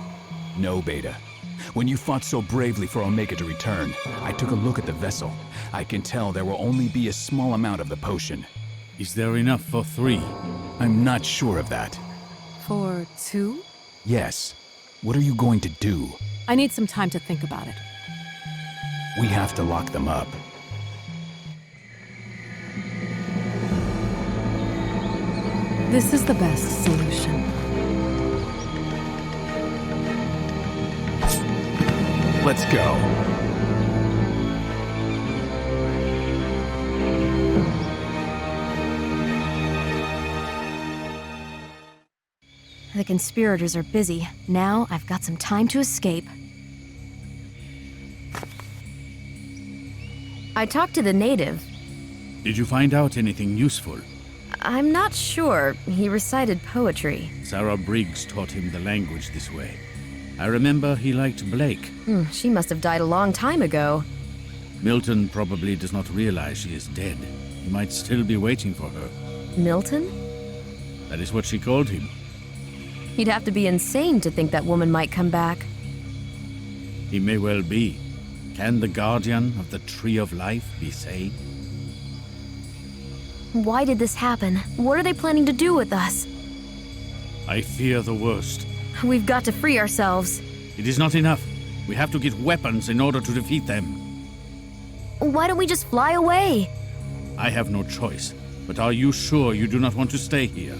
No, Beta. When you fought so bravely for Omega to return, I took a look at the vessel. I can tell there will only be a small amount of the potion. Is there enough for 3? I'm not sure of that. For 2? Yes. What are you going to do? I need some time to think about it. We have to lock them up. This is the best solution. Let's go. The conspirators are busy. Now I've got some time to escape. I talked to the native. Did you find out anything useful? I'm not sure. He recited poetry. Sarah Briggs taught him the language this way. I remember he liked Blake. She must have died a long time ago. Milton probably does not realize she is dead. He might still be waiting for her. Milton? That is what she called him. He'd have to be insane to think that woman might come back. He may well be. Can the guardian of the Tree of Life be saved? Why did this happen? What are they planning to do with us? I fear the worst. We've got to free ourselves. It is not enough. We have to get weapons in order to defeat them. Why don't we just fly away? I have no choice. But are you sure you do not want to stay here?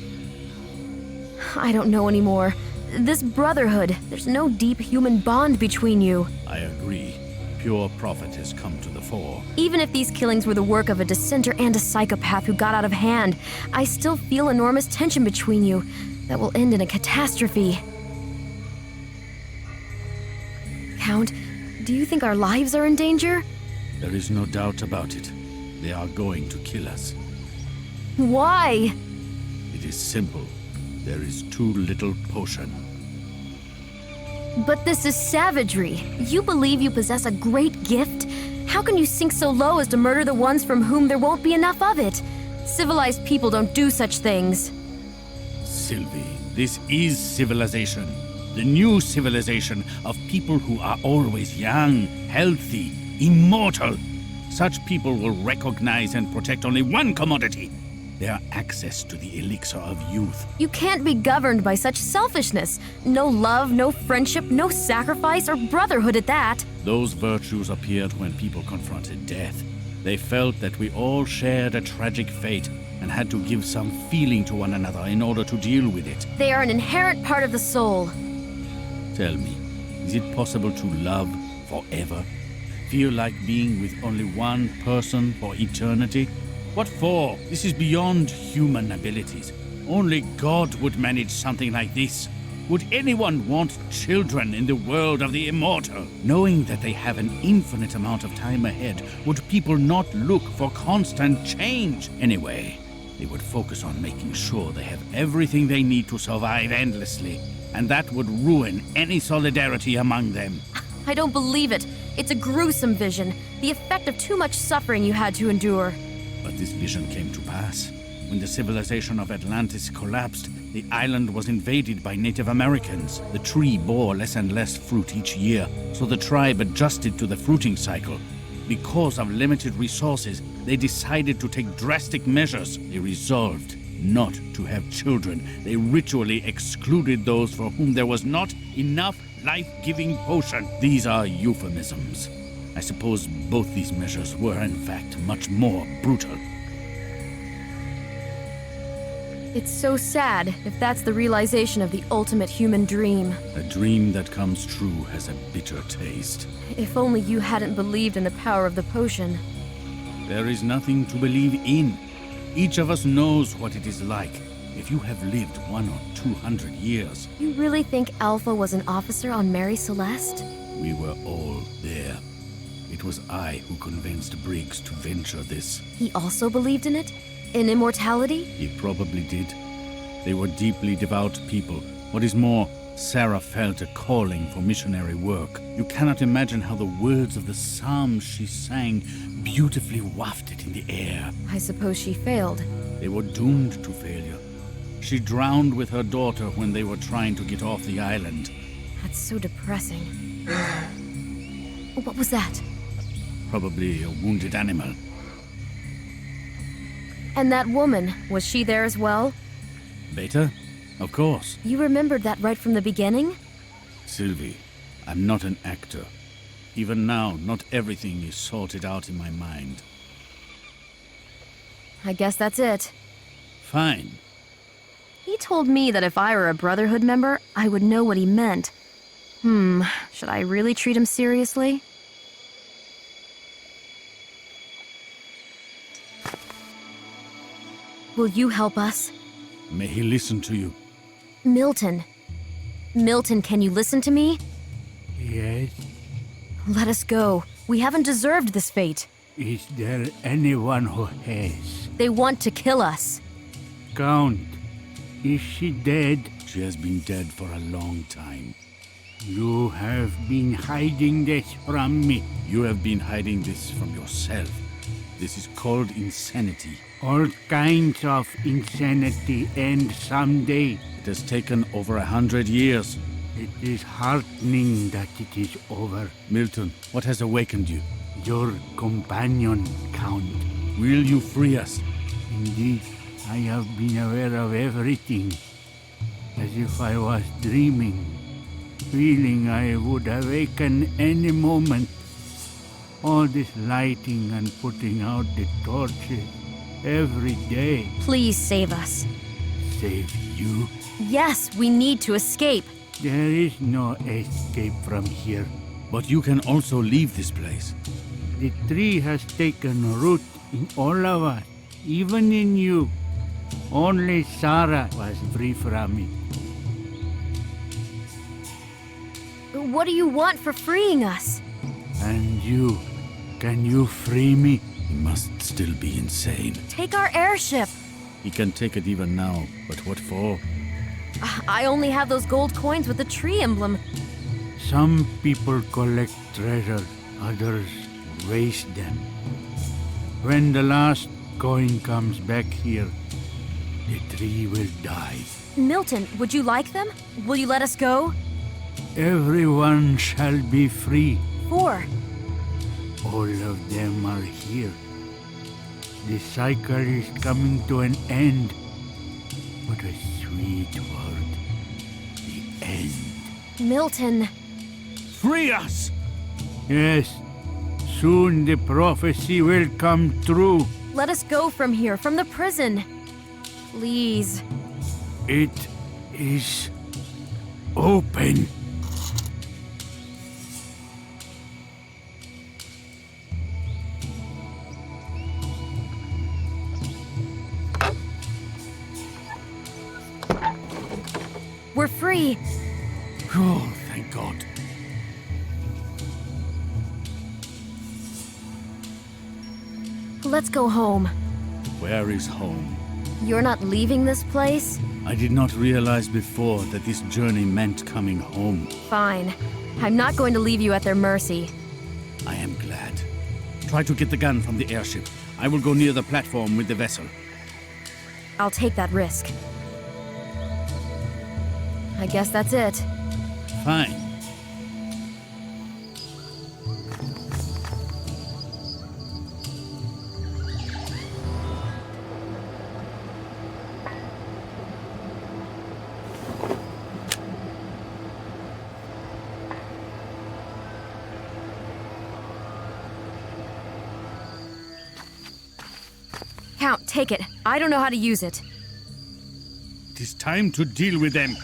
I don't know anymore. This brotherhood, there's no deep human bond between you. I agree. Pure profit has come to the fore. Even if these killings were the work of a dissenter and a psychopath who got out of hand, I still feel enormous tension between you that will end in a catastrophe. Count, do you think our lives are in danger? There is no doubt about it. They are going to kill us. Why? It is simple. There is too little potion. But this is savagery. You believe you possess a great gift? How can you sink so low as to murder the ones from whom there won't be enough of it? Civilized people don't do such things. Sylvie, this is civilization. The new civilization of people who are always young, healthy, immortal. Such people will recognize and protect only one commodity: their access to the elixir of youth. You can't be governed by such selfishness. No love, no friendship, no sacrifice or brotherhood at that. Those virtues appeared when people confronted death. They felt that we all shared a tragic fate and had to give some feeling to one another in order to deal with it. They are an inherent part of the soul. Tell me, is it possible to love forever? Feel like being with only one person for eternity? What for? This is beyond human abilities. Only God would manage something like this. Would anyone want children in the world of the immortal? Knowing that they have an infinite amount of time ahead, would people not look for constant change? Anyway, they would focus on making sure they have everything they need to survive endlessly, and that would ruin any solidarity among them. I don't believe it. It's a gruesome vision, the effect of too much suffering you had to endure. But this vision came to pass. When the civilization of Atlantis collapsed, the island was invaded by Native Americans. The tree bore less and less fruit each year, so the tribe adjusted to the fruiting cycle. Because of limited resources, they decided to take drastic measures. They resolved not to have children. They ritually excluded those for whom there was not enough life-giving potion. These are euphemisms. I suppose both these measures were, in fact, much more brutal. It's so sad if that's the realization of the ultimate human dream. A dream that comes true has a bitter taste. If only you hadn't believed in the power of the potion. There is nothing to believe in. Each of us knows what it is like. If you have lived 100 or 200 years... You really think Alpha was an officer on Mary Celeste? We were all there. It was I who convinced Briggs to venture this. He also believed in it? In immortality? He probably did. They were deeply devout people. What is more, Sarah felt a calling for missionary work. You cannot imagine how the words of the psalms she sang beautifully wafted in the air. I suppose she failed. They were doomed to failure. She drowned with her daughter when they were trying to get off the island. That's so depressing. What was that? Probably a wounded animal. And that woman, was she there as well? Beta? Of course. You remembered that right from the beginning? Sylvie, I'm not an actor. Even now, not everything is sorted out in my mind. I guess that's it. Fine. He told me that if I were a Brotherhood member, I would know what he meant. Should I really treat him seriously? Will you help us? May he listen to you. Milton. Milton, can you listen to me? Yes? Let us go. We haven't deserved this fate. Is there anyone who has? They want to kill us. Count, is she dead? She has been dead for a long time. You have been hiding this from me. You have been hiding this from yourself. This is called insanity. All kinds of insanity end someday. It has taken over 100 years. It is heartening that it is over. Milton, what has awakened you? Your companion, Count. Will you free us? Indeed, I have been aware of everything, as if I was dreaming, feeling I would awaken any moment. All this lighting and putting out the torches every day. Please save us. Save you? Yes, we need to escape. There is no escape from here. But you can also leave this place. The tree has taken root in all of us, even in you. Only Sarah was free from it. What do you want for freeing us? And you, can you free me? He must still be insane. Take our airship. He can take it even now, but what for? I only have those gold coins with the tree emblem. Some people collect treasure, others waste them. When the last coin comes back here, the tree will die. Milton, would you like them? Will you let us go? Everyone shall be free. For? All of them are here. The cycle is coming to an end. What a sweet word. The end. Milton. Free us! Yes. Soon the prophecy will come true. Let us go from here, from the prison. Please. It is open. We're free. Oh, thank God. Let's go home. Where is home? You're not leaving this place? I did not realize before that this journey meant coming home. Fine. I'm not going to leave you at their mercy. I am glad. Try to get the gun from the airship. I will go near the platform with the vessel. I'll take that risk. I guess that's it. Fine. Count, take it. I don't know how to use it. It is time to deal with them.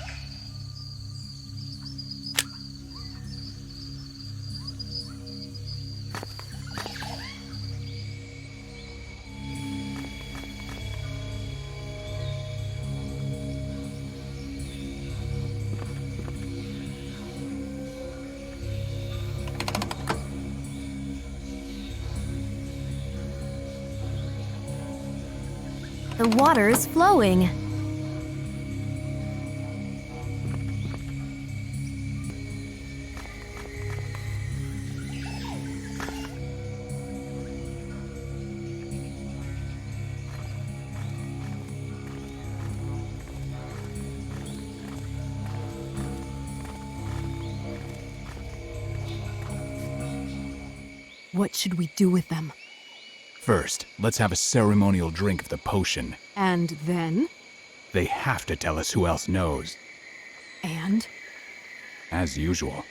The water is flowing. What should we do with them? First, let's have a ceremonial drink of the potion. And then? They have to tell us who else knows. And? As usual,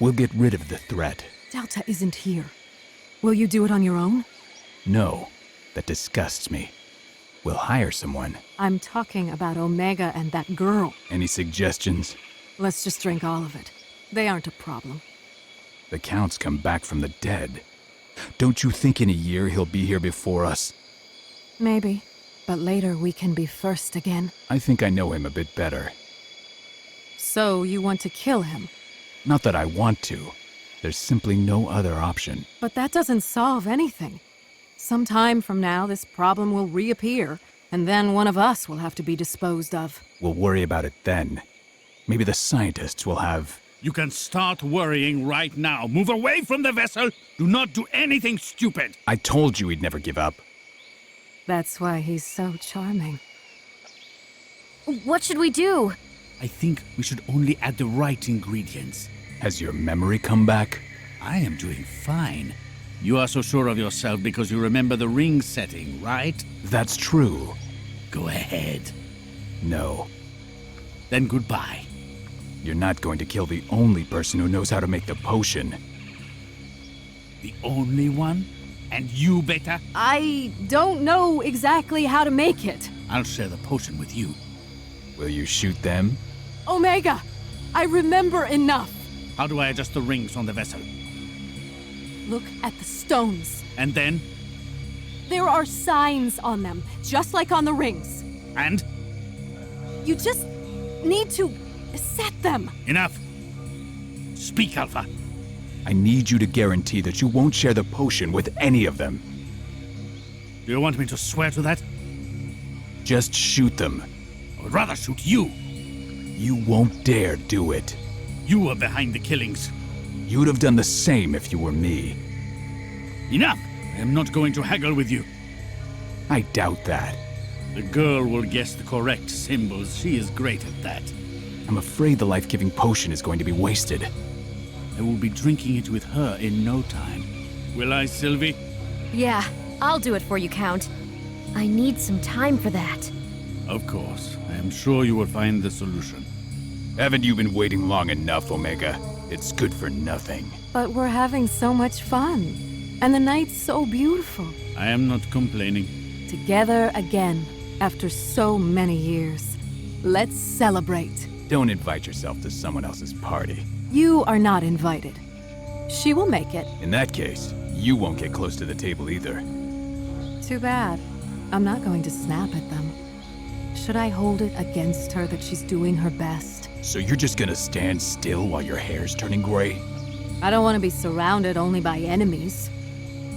we'll get rid of the threat. Delta isn't here. Will you do it on your own? No, that disgusts me. We'll hire someone. I'm talking about Omega and that girl. Any suggestions? Let's just drink all of it. They aren't a problem. The Count's come back from the dead. Don't you think in a year he'll be here before us? Maybe. But later we can be first again. I think I know him a bit better. So you want to kill him? Not that I want to. There's simply no other option. But that doesn't solve anything. Some time from now, this problem will reappear, and then one of us will have to be disposed of. We'll worry about it then. Maybe the scientists will have You can start worrying right now. Move away from the vessel. Do not do anything stupid. I told you he'd never give up. That's why he's so charming. What should we do? I think we should only add the right ingredients. Has your memory come back? I am doing fine. You are so sure of yourself because you remember the ring setting, right? That's true. Go ahead. No. Then goodbye. You're not going to kill the only person who knows how to make the potion. The only one? And you, Beta? I don't know exactly how to make it. I'll share the potion with you. Will you shoot them? Omega, I remember enough. How do I adjust the rings on the vessel? Look at the stones. And then? There are signs on them, just like on the rings. And? You just need to set them. Enough. Speak, Alpha. I need you to guarantee that you won't share the potion with any of them. Do you want me to swear to that? Just shoot them. I would rather shoot you. You won't dare do it. You were behind the killings. You'd have done the same if you were me. Enough! I am not going to haggle with you. I doubt that. The girl will guess the correct symbols. She is great at that. I'm afraid the life-giving potion is going to be wasted. I will be drinking it with her in no time. Will I, Sylvie? Yeah, I'll do it for you, Count. I need some time for that. Of course. I am sure you will find the solution. Haven't you been waiting long enough, Omega? It's good for nothing. But we're having so much fun. And the night's so beautiful. I am not complaining. Together again, after so many years. Let's celebrate. Don't invite yourself to someone else's party. You are not invited. She will make it. In that case, you won't get close to the table either. Too bad. I'm not going to snap at them. Should I hold it against her that she's doing her best? So you're just gonna stand still while your hair's turning gray? I don't want to be surrounded only by enemies.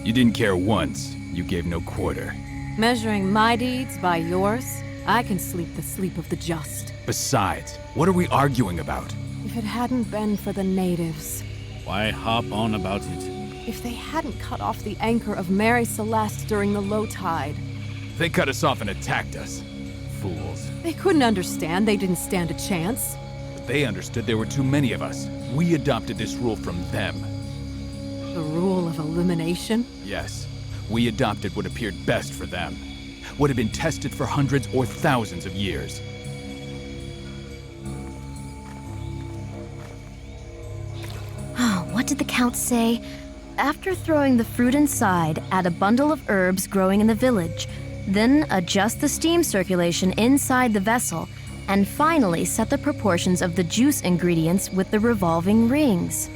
You didn't care once. You gave no quarter. Measuring my deeds by yours, I can sleep the sleep of the just. Besides, what are we arguing about? If it hadn't been for the natives. Why harp on about it? If they hadn't cut off the anchor of Mary Celeste during the low tide. They cut us off and attacked us. Fools. They couldn't understand they didn't stand a chance. But they understood there were too many of us. We adopted this rule from them. The rule of elimination? Yes. We adopted what appeared best for them. What had been tested for hundreds or thousands of years. What did the Count say? After throwing the fruit inside, add a bundle of herbs growing in the village. Then adjust the steam circulation inside the vessel. And finally set the proportions of the juice ingredients with the revolving rings.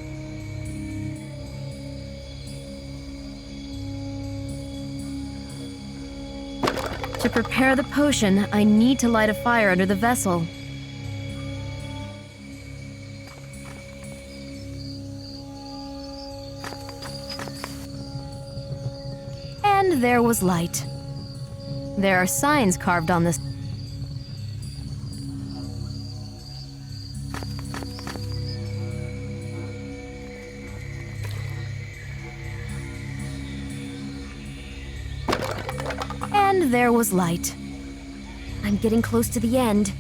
To prepare the potion, I need to light a fire under the vessel. And there was light. There are signs carved on this. And there was light. I'm getting close to the end.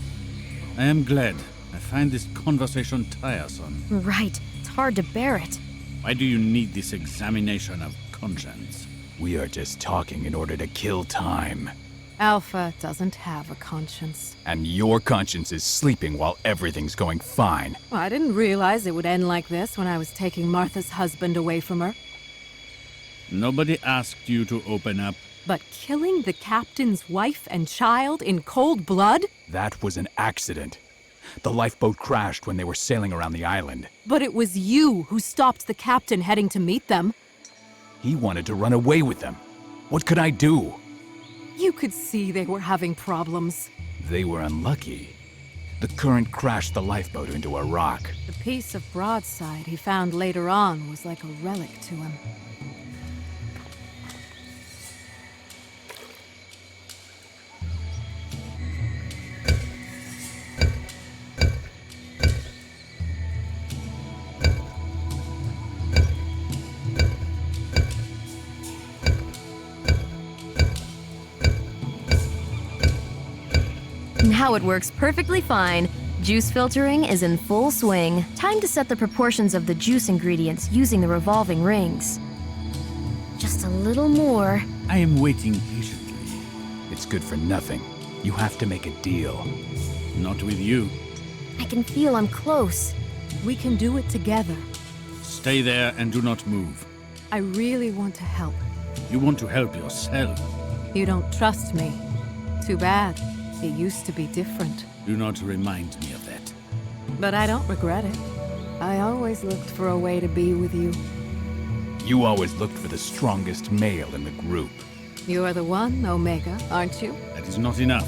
I am glad. I find this conversation tiresome. Right. It's hard to bear it. Why do you need this examination of conscience? We are just talking in order to kill time. Alpha doesn't have a conscience. And your conscience is sleeping while everything's going fine. Well, I didn't realize it would end like this when I was taking Martha's husband away from her. Nobody asked you to open up. But killing the captain's wife and child in cold blood? That was an accident. The lifeboat crashed when they were sailing around the island. But it was you who stopped the captain heading to meet them. He wanted to run away with them. What could I do? You could see they were having problems. They were unlucky. The current crashed the lifeboat into a rock. The piece of broadside he found later on was like a relic to him. Now it works perfectly fine. Juice filtering is in full swing. Time to set the proportions of the juice ingredients using the revolving rings. Just a little more. I am waiting patiently. It's good for nothing. You have to make a deal. Not with you. I can feel I'm close. We can do it together. Stay there and do not move. I really want to help. You want to help yourself. You don't trust me. Too bad. It used to be different. Do not remind me of that. But I don't regret it. I always looked for a way to be with you. You always looked for the strongest male in the group. You are the one, Omega, aren't you? That is not enough.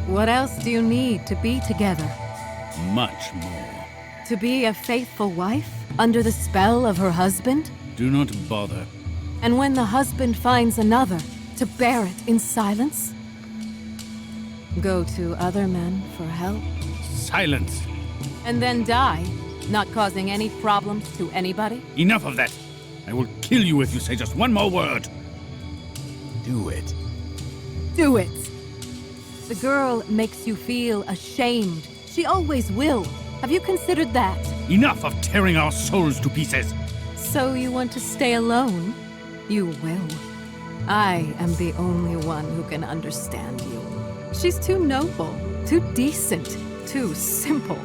What else do you need to be together? Much more. To be a faithful wife? Under the spell of her husband? Do not bother. And when the husband finds another, to bear it in silence? Go to other men for help? Silence! And then die, not causing any problems to anybody? Enough of that! I will kill you if you say just one more word! Do it. Do it! The girl makes you feel ashamed. She always will. Have you considered that? Enough of tearing our souls to pieces! So you want to stay alone? You will. I am the only one who can understand you. She's too noble, too decent, too simple.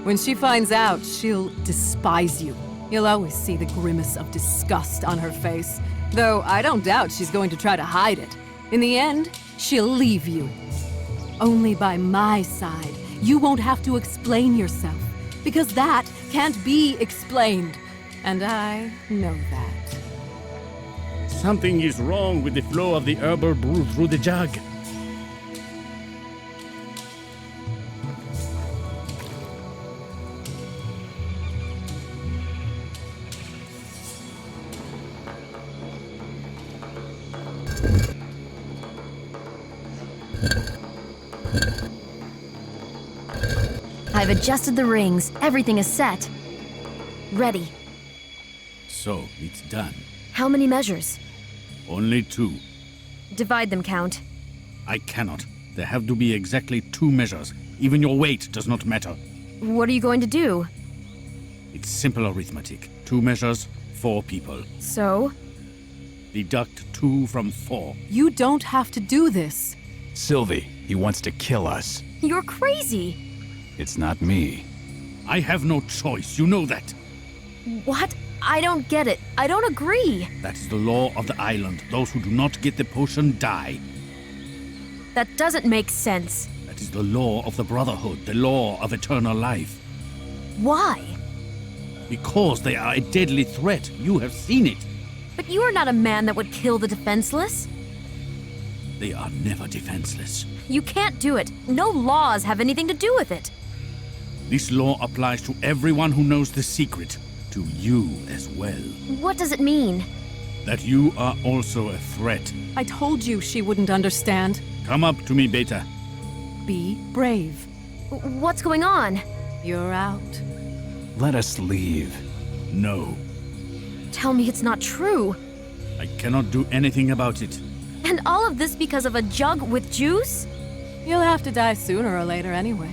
When she finds out, she'll despise you. You'll always see the grimace of disgust on her face, though I don't doubt she's going to try to hide it. In the end, she'll leave you. Only by my side, you won't have to explain yourself, because that can't be explained. And I know that. Something is wrong with the flow of the herbal brew through the jug. I've adjusted the rings. Everything is set. Ready. So, it's done. How many measures? Only 2. Divide them, Count. I cannot. There have to be exactly 2 measures. Even your weight does not matter. What are you going to do? It's simple arithmetic. 2 measures, 4 people. So? Deduct 2 from 4. You don't have to do this. Sylvie, he wants to kill us. You're crazy. It's not me. I have no choice, you know that. What? I don't get it. I don't agree. That is the law of the island. Those who do not get the potion die. That doesn't make sense. That is the law of the Brotherhood, the law of eternal life. Why? Because they are a deadly threat. You have seen it. But you are not a man that would kill the defenseless. They are never defenseless. You can't do it. No laws have anything to do with it. This law applies to everyone who knows the secret. To you as well. What does it mean? That you are also a threat. I told you she wouldn't understand. Come up to me, Beta. Be brave. What's going on? You're out. Let us leave. No. Tell me it's not true. I cannot do anything about it. And all of this because of a jug with juice? You'll have to die sooner or later anyway.